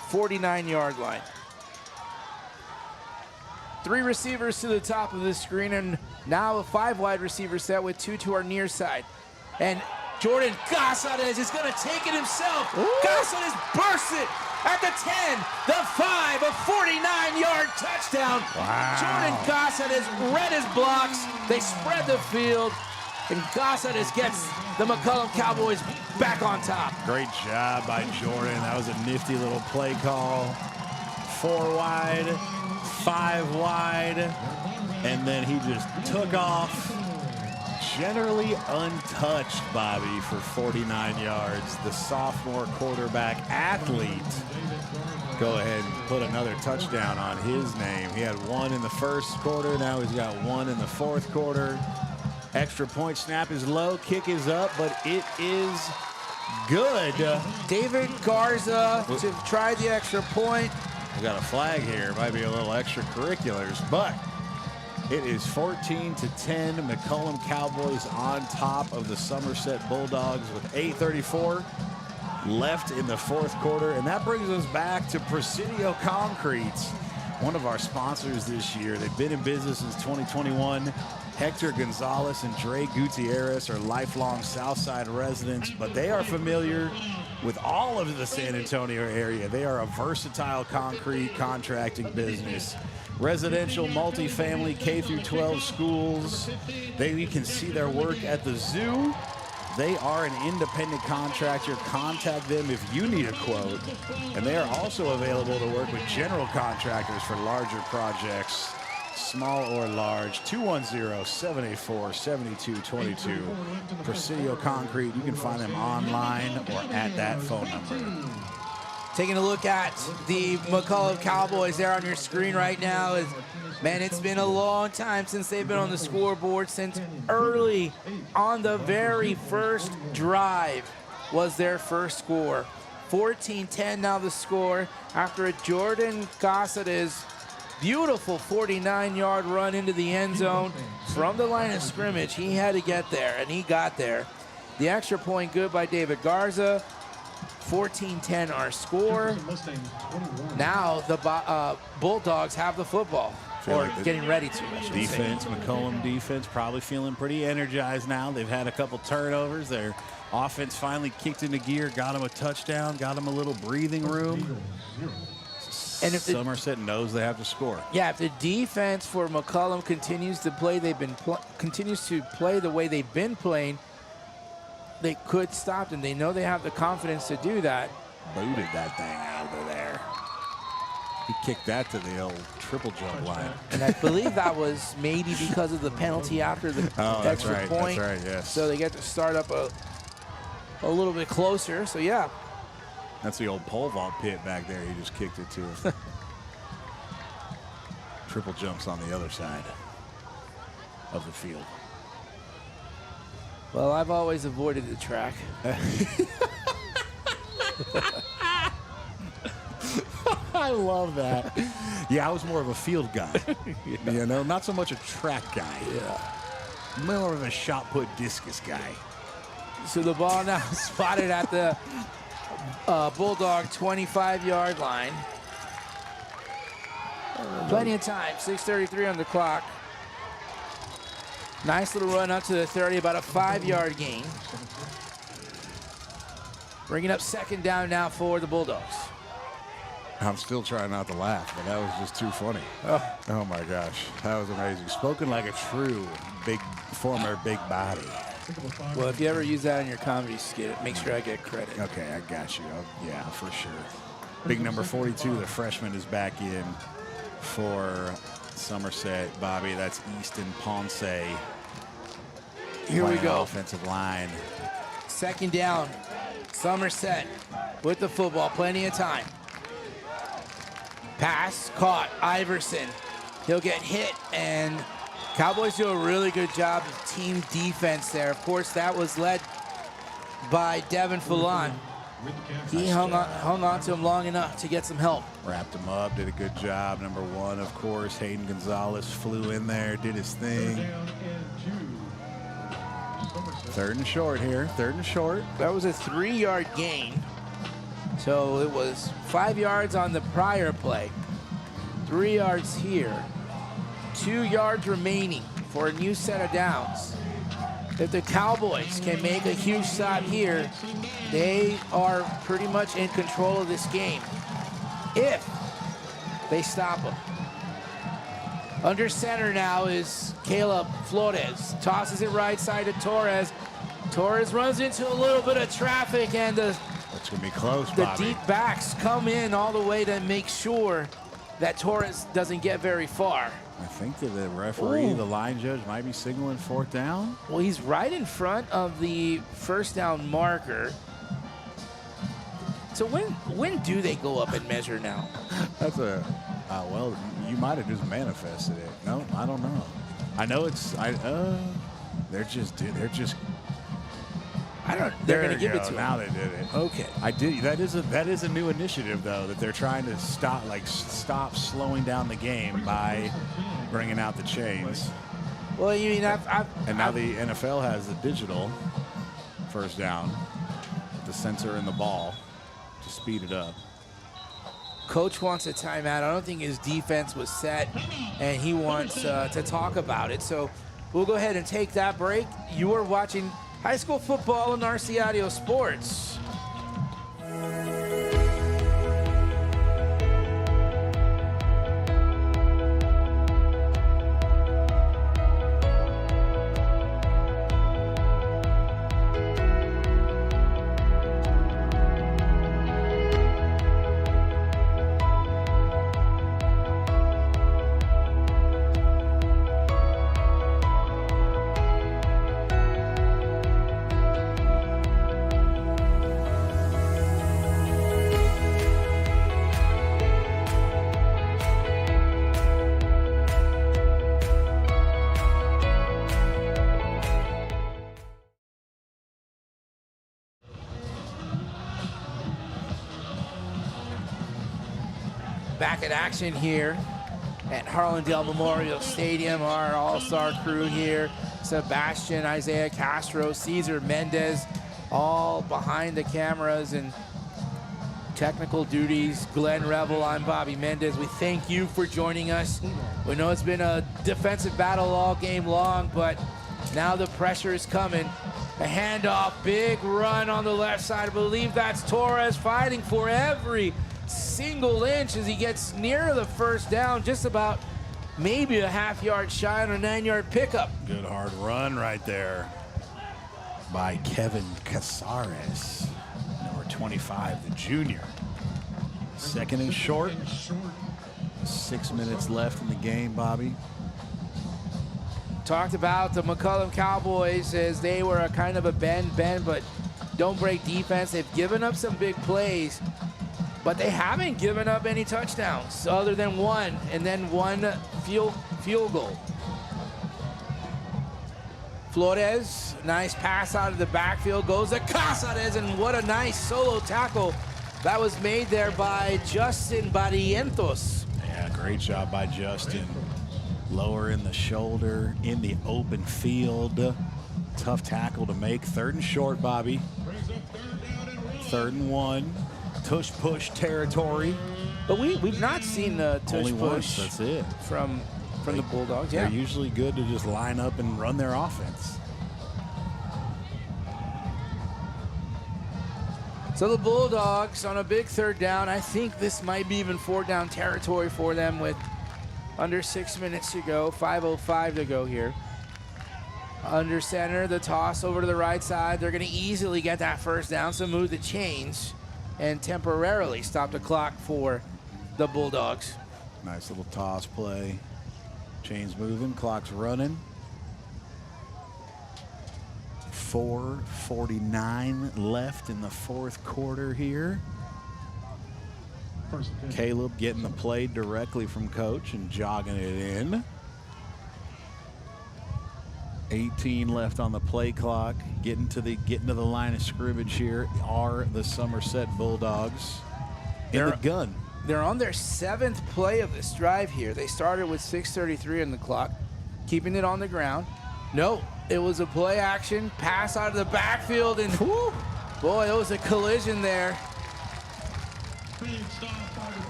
49-yard line. 3 receivers to the top of the screen, and now a 5 wide receiver set with 2 to our near side. And Jordan Gossades is going to take it himself. Gossades bursts it at the 10, the 5, a 49-yard touchdown. Wow. Jordan Gossades read his blocks. They spread the field, and Gossades gets the McCollum Cowboys back on top. Great job by Jordan. That was a nifty little play call. 4 wide, 5 wide, and then he just took off. Generally untouched, Bobby, for 49 yards. The sophomore quarterback athlete. Go ahead and put another touchdown on his name. He had 1 in the first quarter. Now he's got 1 in the fourth quarter. Extra point snap is low. Kick is up, but it is good. David Garza to try the extra point. We got a flag here. Might be a little extracurriculars, but it is 14-10. McCollum Cowboys on top of the Somerset Bulldogs with 8:34 left in the fourth quarter. And that brings us back to Presidio Concrete, one of our sponsors this year. They've been in business since 2021. Hector Gonzalez and Dre Gutierrez are lifelong Southside residents, but they are familiar with all of the San Antonio area. They are a versatile concrete contracting business. Residential, multifamily, K through 12 schools. You can see their work at the zoo. They are an independent contractor. Contact them if you need a quote. And they are also available to work with general contractors for larger projects, small or large. 210-784-7222. Presidio Concrete. You can find them online or at that phone number. Taking a look at the McCollum Cowboys there on your screen right now. Man, it's been a long time since they've been on the scoreboard, since early on the very first drive was their first score. 14-10 now the score after a Jordan Gossades beautiful 49-yard run into the end zone from the line of scrimmage. He had to get there, and he got there. The extra point good by David Garza. 14-10 our score. Now the Bulldogs have the football, or getting ready to. Defense, McCollum defense, probably feeling pretty energized now. They've had a couple turnovers. Their offense finally kicked into gear, got them a touchdown, got them a little breathing room. And if Somerset knows they have to score. Yeah, if the defense for McCollum continues to play, continues to play the way they've been playing, they could stop them. They know they have the confidence to do that. Booted that thing out of there. He kicked that to the old triple jump line. And I believe that was maybe because of the penalty after the extra point. That's right, yes. So they get to start up a little bit closer. So, yeah. That's the old pole vault pit back there. He just kicked it to. Triple jumps on the other side of the field. Well, I've always avoided the track. I love that. Yeah, I was more of a field guy. Yeah. You know, not so much a track guy. Yeah. More of a shot put discus guy. So the ball now spotted at the Bulldog 25-yard line. Plenty of time. 6:33 on the clock. Nice little run up to the 30, about a 5-yard gain. Bringing up second down now for the Bulldogs. I'm still trying not to laugh, but that was just too funny. Oh my gosh, that was amazing. Spoken like a true former big body. Well, if you ever use that in your comedy skit, make sure I get credit. Okay, I got you. Yeah, for sure. Big number 42, the freshman, is back in for Somerset. Bobby, that's Easton Ponce. Here we go. Offensive line. Second down. Somerset with the football. Plenty of time. Pass caught. Iverson. He'll get hit, and Cowboys do a really good job of team defense there. Of course, that was led by Devin Falon. He hung on to him long enough to get some help. Wrapped him up, did a good job. Number 1, of course, Hayden Gonzalez flew in there, did his thing. 3rd and short here, 3rd and short. That was a 3-yard gain. So it was 5 yards on the prior play. 3 yards here. 2 yards remaining for a new set of downs. If the Cowboys can make a huge stop here, they are pretty much in control of this game. If they stop them. Under center now is Caleb Flores. Tosses it right side to Torres. Torres runs into a little bit of traffic, and That's going to be close, the Bobby. deep backs come in all the way to make sure that Torres doesn't get very far. I think that the referee, the line judge, might be signaling 4th down. Well, he's right in front of the 1st down marker. So when do they go up and measure now? That's a well, you might have just manifested it. No, I don't know. I know it's they're just they're going to give it to him. Now they did it. Okay. I did. That is a new initiative though, that they're trying to stop slowing down the game by bringing out the chains. Well, you mean now the NFL has the digital 1st down, the sensor in the ball to speed it up. Coach wants a timeout. I don't think his defense was set, and he wants to talk about it. So we'll go ahead and take that break. You are watching high school football on RC Audio Sports. Back in action here at Harlandale Memorial Stadium. Our all-star crew here, Sebastian, Isaiah Castro, Cesar Mendez, all behind the cameras and technical duties. Glenn Revel, I'm Bobby Mendez. We thank you for joining us. We know it's been a defensive battle all game long, but now the pressure is coming. A handoff, big run on the left side. I believe that's Torres fighting for every single inch as he gets near the 1st down, just about maybe a half-yard shy on a 9-yard pickup. Good hard run right there by Kevin Casares, number 25, the junior. 2nd and short. 6 minutes left in the game, Bobby. Talked about the McCollum Cowboys as they were a kind of a bend, but don't break defense. They've given up some big plays, but they haven't given up any touchdowns other than one, and then one field goal. Flores, nice pass out of the backfield, goes to Casares, and what a nice solo tackle that was made there by Justin Barrientos. Yeah, great job by Justin. Lower in the shoulder, in the open field. Tough tackle to make. 3rd and short, Bobby. 3rd and 1. Tush push territory. But we've not seen the tush Only push. once, that's it. From the Bulldogs. Yeah. They're usually good to just line up and run their offense. So the Bulldogs on a big 3rd down. I think this might be even 4th down territory for them with under 6 minutes to go. 5:05 to go here. Under center, the toss over to the right side. They're going to easily get that 1st down, so move the chains and temporarily stop the clock for the Bulldogs. Nice little toss play. Chains moving, clock's running. 4:49 left in the 4th quarter here. Caleb getting the play directly from coach and jogging it in. 18 left on the play clock. Getting to the line of scrimmage here are the Somerset Bulldogs in the gun. They're on their 7th play of this drive here. They started with 6:33 on the clock, keeping it on the ground. No, it was a play action, pass out of the backfield, and whew, boy, it was a collision there.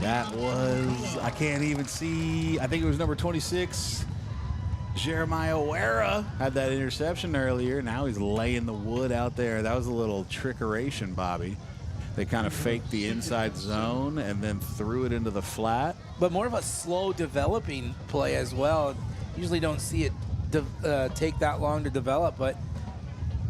That was, I can't even see, I think it was number 26. Jeremiah Wera had that interception earlier. Now he's laying the wood out there. That was a little trickeration, Bobby. They kind of faked the inside zone and then threw it into the flat. But more of a slow developing play as well. Usually don't see it take that long to develop, but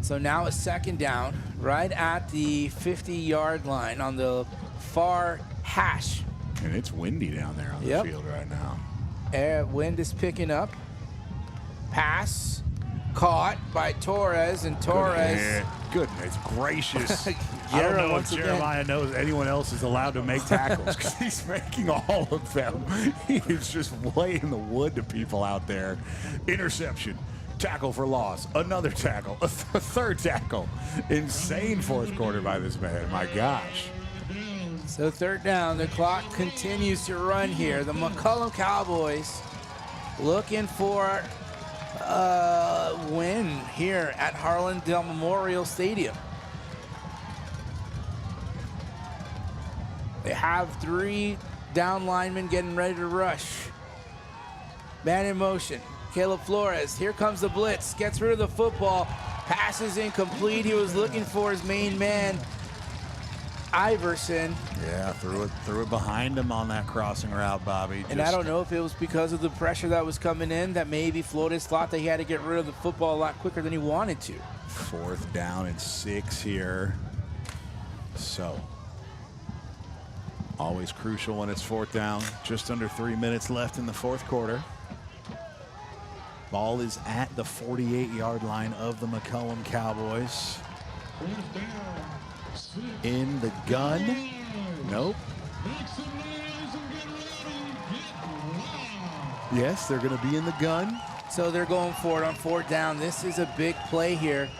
so now it's 2nd down right at the 50-yard line on the far hash. And it's windy down there on the field right now. Wind is picking up. Pass caught by Torres, and Torres. Goodness gracious. I don't know if Jeremiah knows anyone else is allowed to make tackles because he's making all of them. He is just laying the wood to people out there. Interception. Tackle for loss. Another tackle. A third tackle. Insane 4th quarter by this man. My gosh. So 3rd down. The clock continues to run here. The McCollum Cowboys looking for win here at Harlandale Memorial Stadium. They have 3 down linemen getting ready to rush. Man in motion. Caleb Flores. Here comes the blitz. Gets rid of the football. Pass is incomplete. He was looking for his main man, Iverson. Yeah, threw it behind him on that crossing route, Bobby. And I don't know if it was because of the pressure that was coming in that maybe Flores thought that he had to get rid of the football a lot quicker than he wanted to. 4th down and 6 here. So, always crucial when it's 4th down. Just under 3 minutes left in the 4th quarter. Ball is at the 48-yard line of the McCullum Cowboys. In the gun. Nope. Yes, they're going to be in the gun. So they're going for it on 4th down. This is a big play here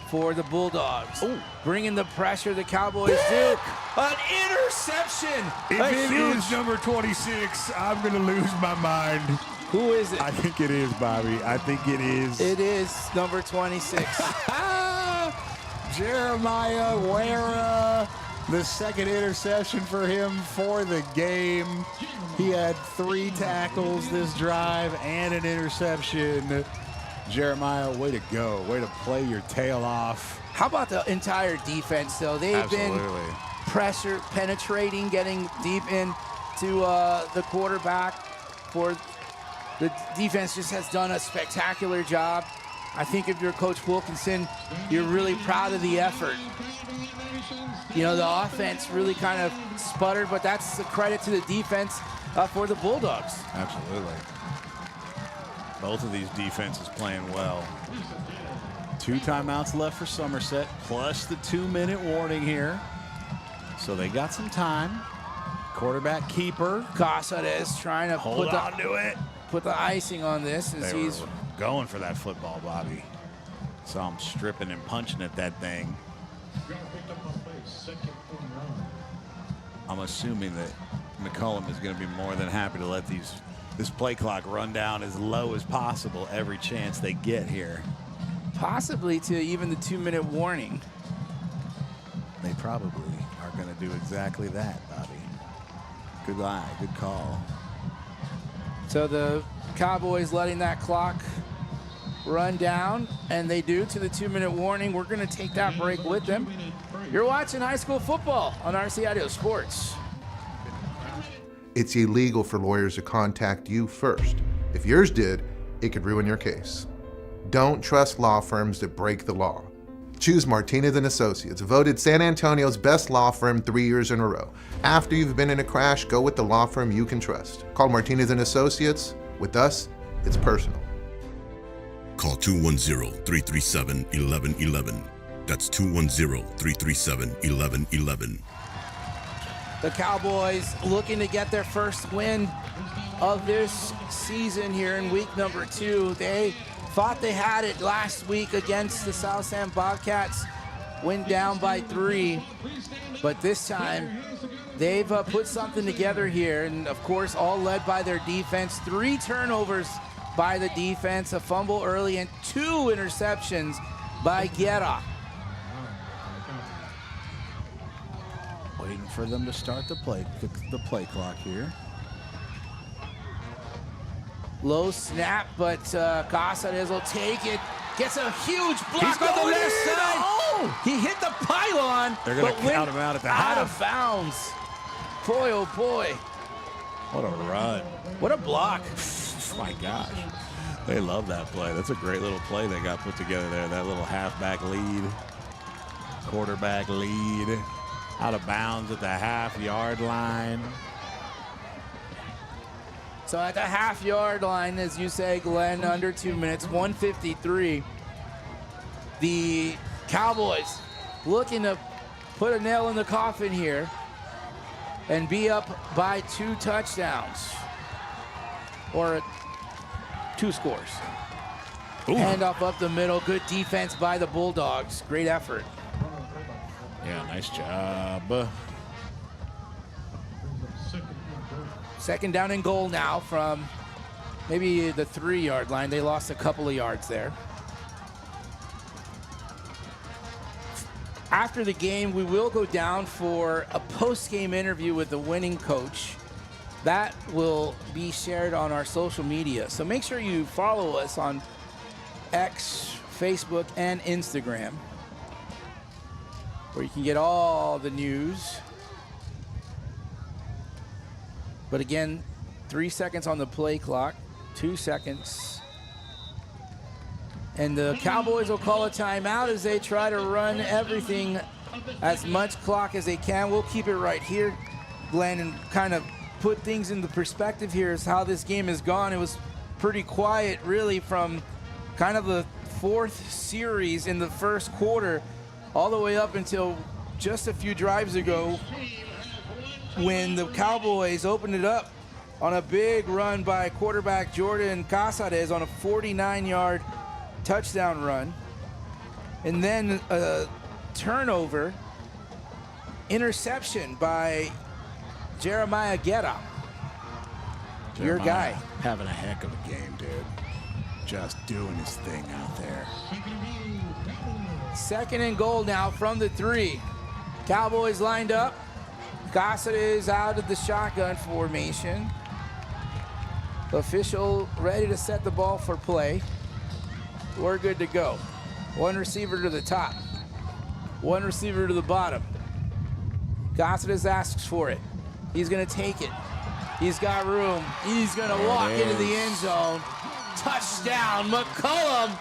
for the Bulldogs. Ooh. Bringing the pressure the Cowboys do. An interception. If it is number 26, I'm going to lose my mind. Who is it? I think it is, Bobby. I think it is. It is number 26. Jeremiah Wera, the 2nd interception for him for the game. He had 3 tackles this drive and an interception. Jeremiah, way to go. Way to play your tail off. How about the entire defense, though? They've been pressure penetrating, getting deep into the quarterback. For the defense just has done a spectacular job. I think if you're Coach Wilkinson, you're really proud of the effort. You know, the offense really kind of sputtered, but that's the credit to the defense for the Bulldogs. Absolutely. Both of these defenses playing well. 2 timeouts left for Somerset, plus the 2-minute warning here. So they got some time. Quarterback keeper. Casares trying to put the icing on this as he's going for that football, Bobby. Saw him stripping and punching at that thing. I'm assuming that McCullum is going to be more than happy to let this play clock run down as low as possible every chance they get here. Possibly to even the 2-minute warning. They probably are going to do exactly that, Bobby. Good lie, good call. So the Cowboys letting that clock run down, and they do to the 2-minute warning. We're going to take that break with them. You're watching high school football on RC Audio Sports. It's illegal for lawyers to contact you first. If yours did, it could ruin your case. Don't trust law firms that break the law. Choose Martinez & Associates, voted San Antonio's best law firm 3 years in a row. After you've been in a crash, go with the law firm you can trust. Call Martinez & Associates. With us, it's personal. Call 210-337-1111. That's 210-337-1111. The Cowboys looking to get their first win of this season here in week number 2. They thought they had it last week against the South San Bobcats. Went down by 3, but this time they've put something together here, and of course all led by their defense. 3 turnovers by the defense, a fumble early, and 2 interceptions by Guerra. Waiting for them to start the play clock here. Low snap, but Casares will take it. Gets a huge block on the left side. Oh! He hit the pylon. They're going to count him out at the out half. of bounds. Boy, oh boy. What a run. What a block. My gosh. They love that play. That's a great little play they got put together there. That little halfback lead, quarterback lead, out of bounds at the half-yard line. So at the half-yard line, as you say, Glenn, under 2 minutes, 1:53. The Cowboys looking to put a nail in the coffin here and be up by 2 touchdowns or 2 scores. Ooh. Handoff up the middle. Good defense by the Bulldogs. Great effort. Yeah, nice job. Second down and goal now from maybe the 3-yard line. They lost a couple of yards there. After the game, we will go down for a post-game interview with the winning coach. That will be shared on our social media. So make sure you follow us on X, Facebook, and Instagram, where you can get all the news. But again, 3 seconds on the play clock, 2 seconds. And the Cowboys will call a timeout as they try to run everything as much clock as they can. We'll keep it right here, Glenn, and kind of put things into perspective here as how this game has gone. It was pretty quiet, really, from kind of the 4th series in the first quarter all the way up until just a few drives ago, when the Cowboys opened it up on a big run by quarterback Jordan Casares on a 49-yard touchdown run. And then a turnover, interception by Jeremiah Guerra. Your guy. Having a heck of a game, dude. Just doing his thing out there. Second and goal now from the 3. Cowboys lined up. Casares out of the shotgun formation. Official ready to set the ball for play. We're good to go. 1 receiver to the top. 1 receiver to the bottom. Casares asks for it. He's going to take it. He's got room. He's going to walk into the end zone. Touchdown, McCullum.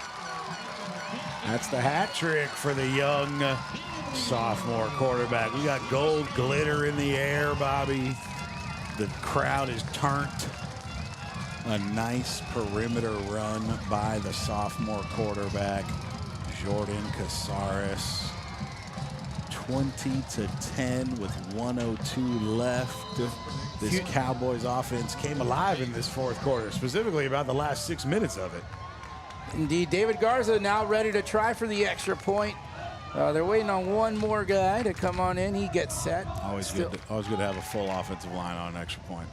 That's the hat trick for the young sophomore quarterback. We got gold glitter in the air, Bobby. The crowd is turned. A nice perimeter run by the sophomore quarterback, Jordan Casares. 20-10 with 1:02 left. This Cowboys offense came alive in this 4th quarter, specifically about the last 6 minutes of it. Indeed, David Garza now ready to try for the extra point. They're waiting on one more guy to come on in. He gets set. Always good to have a full offensive line on an extra point.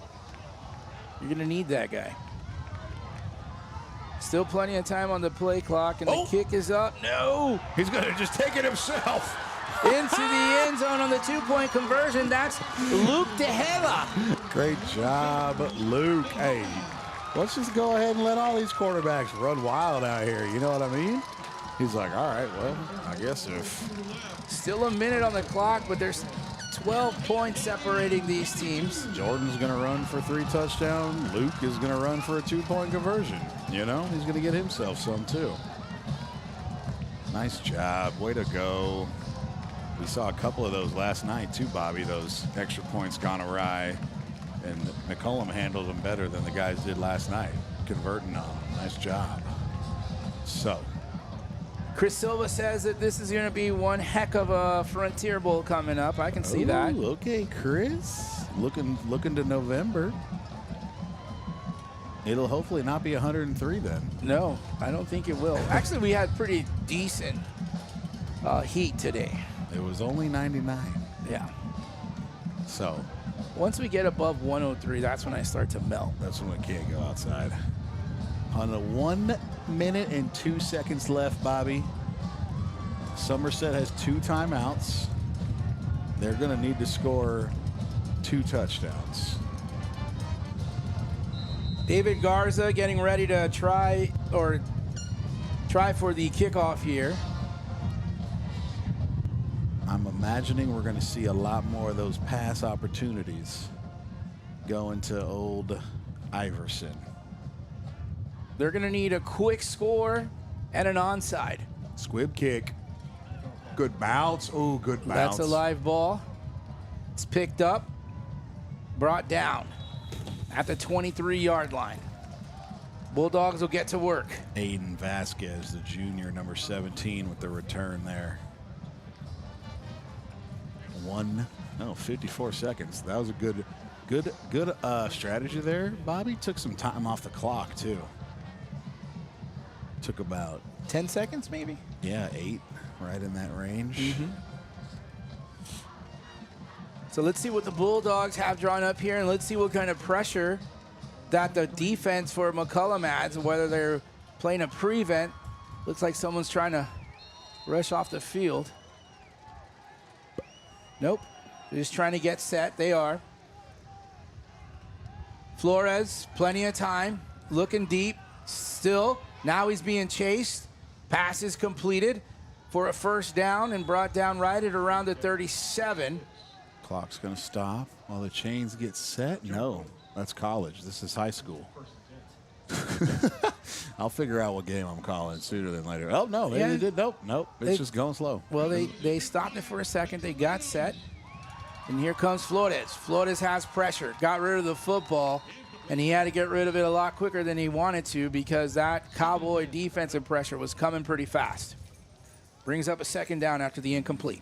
You're going to need that guy. Still plenty of time on the play clock, and the kick is up. No! He's going to just take it himself. Into the end zone on the 2-point conversion. That's Luke Tejeda. Great job, Luke. Hey, let's just go ahead and let all these quarterbacks run wild out here. You know what I mean? He's like, all right, well, I guess if. Still a minute on the clock, but there's 12 points separating these teams. Jordan's going to run for 3 touchdowns. Luke is going to run for a 2-point conversion. You know, he's going to get himself some too. Nice job. Way to go. We saw a couple of those last night too, Bobby. Those extra points gone awry. And McCollum handled them better than the guys did last night, converting on them. Nice job. So. Chris Silva says that this is going to be one heck of a Frontier Bowl coming up. I can see that. Okay, Chris. Looking to November. It'll hopefully not be 103 then. No, I don't think it will. Actually, we had pretty decent heat today. It was only 99. Yeah. So once we get above 103, that's when I start to melt. that's when we can't go outside. On the 1 minute and 2 seconds left, Bobby, Somerset has 2 timeouts. They're going to need to score 2 touchdowns. David Garza getting ready to try for the kickoff here. I'm imagining we're going to see a lot more of those pass opportunities going to old Iverson. They're going to need a quick score and an onside. Squib kick. Good bounce. Oh, good bounce. That's a live ball. It's picked up, brought down at the 23-yard line. Bulldogs will get to work. Aiden Vasquez, the junior, number 17, with the return there. 54 seconds. That was a good strategy there. Bobby took some time off the clock too. Took about 10 seconds maybe? Yeah, 8, right in that range. So let's see what the Bulldogs have drawn up here, and let's see what kind of pressure that the defense for McCullum adds, whether they're playing a prevent. Looks like someone's trying to rush off the field. Nope. They're just trying to get set. They are. Flores, plenty of time. Looking deep. Still. Now he's being chased. Pass is completed for a first down and brought down right at around the 37. Clock's going to stop while the chains get set. No, that's college. This is high school. I'll figure out what game I'm calling sooner than later. Oh, no, they did. Nope. It's just going slow. Well, they stopped it for a second. They got set. And here comes Flores. Flores has pressure. Got rid of the football, and he had to get rid of it a lot quicker than he wanted to because that Cowboy defensive pressure was coming pretty fast. Brings up a second down after the incomplete.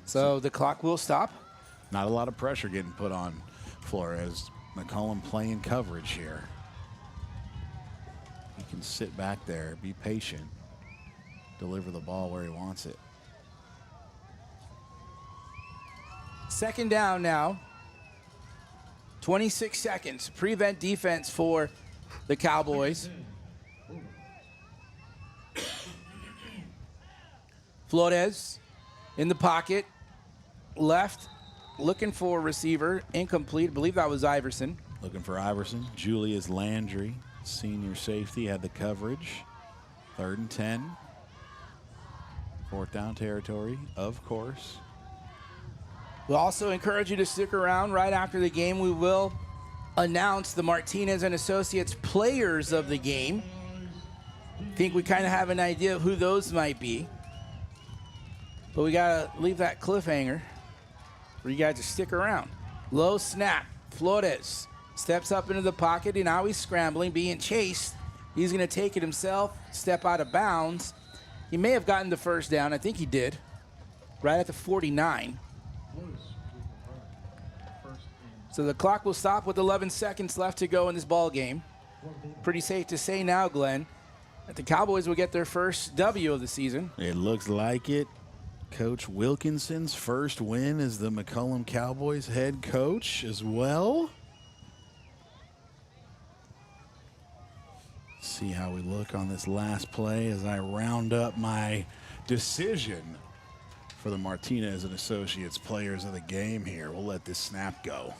So the clock will stop. Not a lot of pressure getting put on Flores. McCollum playing coverage here. He can sit back there, be patient, deliver the ball where he wants it. Second down now. 26 seconds. Prevent defense for the Cowboys. Flores in the pocket. Left. Looking for a receiver. Incomplete. I believe that was Iverson. Looking for Iverson. Julius Landry, senior safety, had the coverage. 3rd and 10. 4th down territory, of course. We'll also encourage you to stick around. Right after the game, we will announce the Martinez and Associates players of the game. I think we kind of have an idea of who those might be. But we got to leave that cliffhanger for you guys to stick around. Low snap. Flores steps up into the pocket, and now he's scrambling, being chased. He's going to take it himself, step out of bounds. He may have gotten the first down. I think he did. Right at the 49. So the clock will stop with 11 seconds left to go in this ball game. Pretty safe to say now, Glenn, that the Cowboys will get their first W of the season. It looks like it. Coach Wilkinson's first win as the McCollum Cowboys head coach as well. See how we look on this last play as I round up my decision for the Martinez and Associates players of the game here. We'll let this snap go.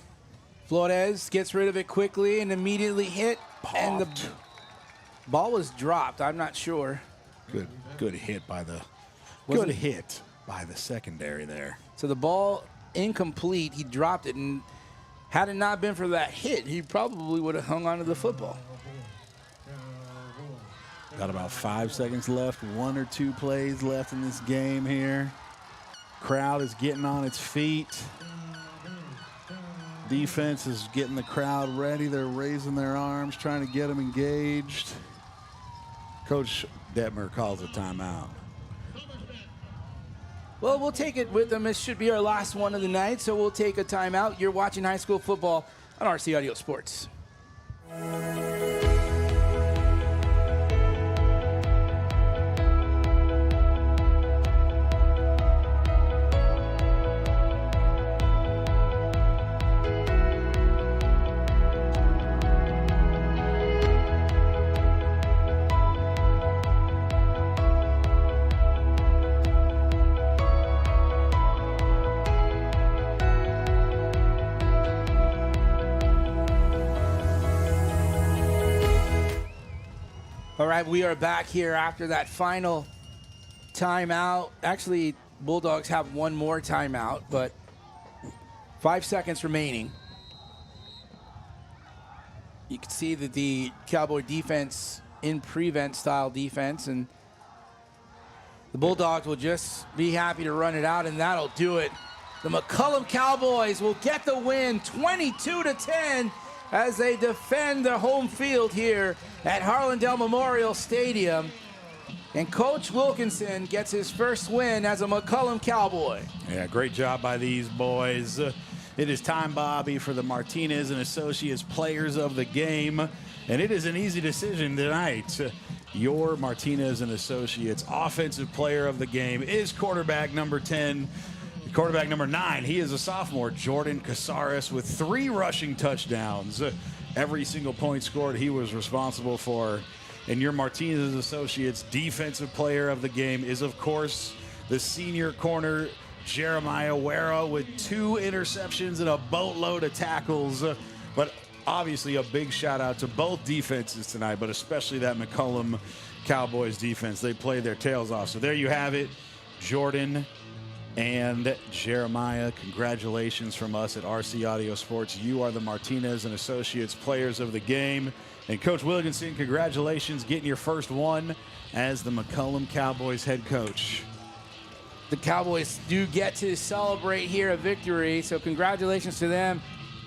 Flores gets rid of it quickly and immediately hit. Popped. And the ball was dropped. I'm not sure. Good hit by the secondary there. So the ball incomplete. He dropped it, and had it not been for that hit, he probably would have hung onto the football. Got about 5 seconds left. 1 or 2 plays left in this game here. Crowd is getting on its feet. Defense is getting the crowd ready. They're raising their arms, trying to get them engaged. Coach Detmer calls a timeout. Well, we'll take it with them. This should be our last one of the night, so we'll take a timeout. You're watching high school football on RC Audio Sports. All right, we are back here after that final timeout. Actually, Bulldogs have one more timeout, but 5 seconds remaining. You can see that the Cowboy defense in prevent style defense, and the Bulldogs will just be happy to run it out, and that'll do it. The McCullum Cowboys will get the win 22-10 as they defend the home field here at Harlandale Memorial Stadium. And Coach Wilkinson gets his first win as a McCollum Cowboy. Yeah, great job by these boys. It is time, Bobby, for the Martinez and Associates Players of the Game. And it is an easy decision tonight. Your Martinez and Associates Offensive Player of the Game is quarterback number 10. Quarterback number 9, he is a sophomore, Jordan Casares, with 3 rushing touchdowns. Every single point scored he was responsible for. And your Martinez Associates Defensive Player of the Game is, of course, the senior corner, Jeremiah Wera, with 2 interceptions and a boatload of tackles. But obviously a big shout out to both defenses tonight, but especially that McCollum Cowboys defense. They played their tails off. So there you have it, Jordan and Jeremiah. Congratulations from us at RC Audio Sports. You are the Martinez and Associates Players of the Game. And Coach Wilkinson, congratulations getting your first one as the McCollum Cowboys head coach. The Cowboys do get to celebrate here a victory, so congratulations to them.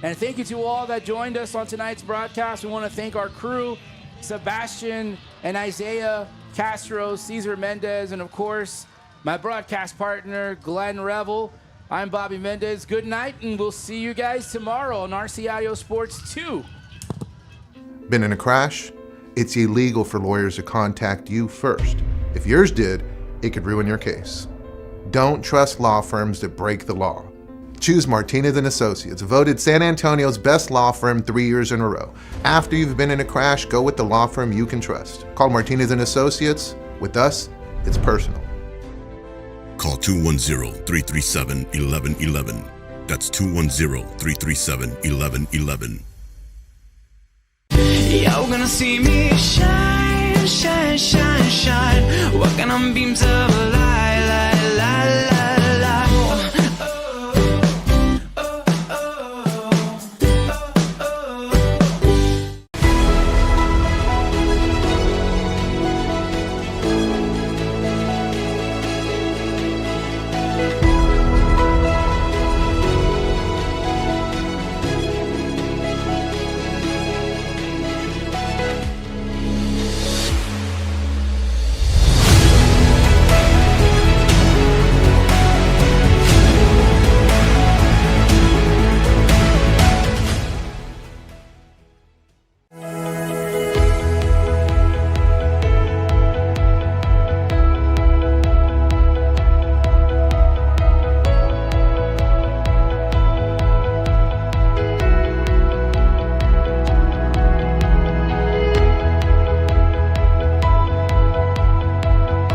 And thank you to all that joined us on tonight's broadcast. We want to thank our crew, Sebastian and Isaiah Castro, Cesar Mendez, and of course, my broadcast partner, Glenn Revel. I'm Bobby Mendez. Good night, and we'll see you guys tomorrow on RC Audio Sports 2. Been in a crash? It's illegal for lawyers to contact you first. If yours did, it could ruin your case. Don't trust law firms that break the law. Choose Martinez and Associates, voted San Antonio's best law firm 3 years in a row. After you've been in a crash, go with the law firm you can trust. Call Martinez and Associates. With us, it's personal. Call 210-337-1111. That's 210-337-1111. You're gonna see me shine, shine, shine, shine. Walking on beams of light.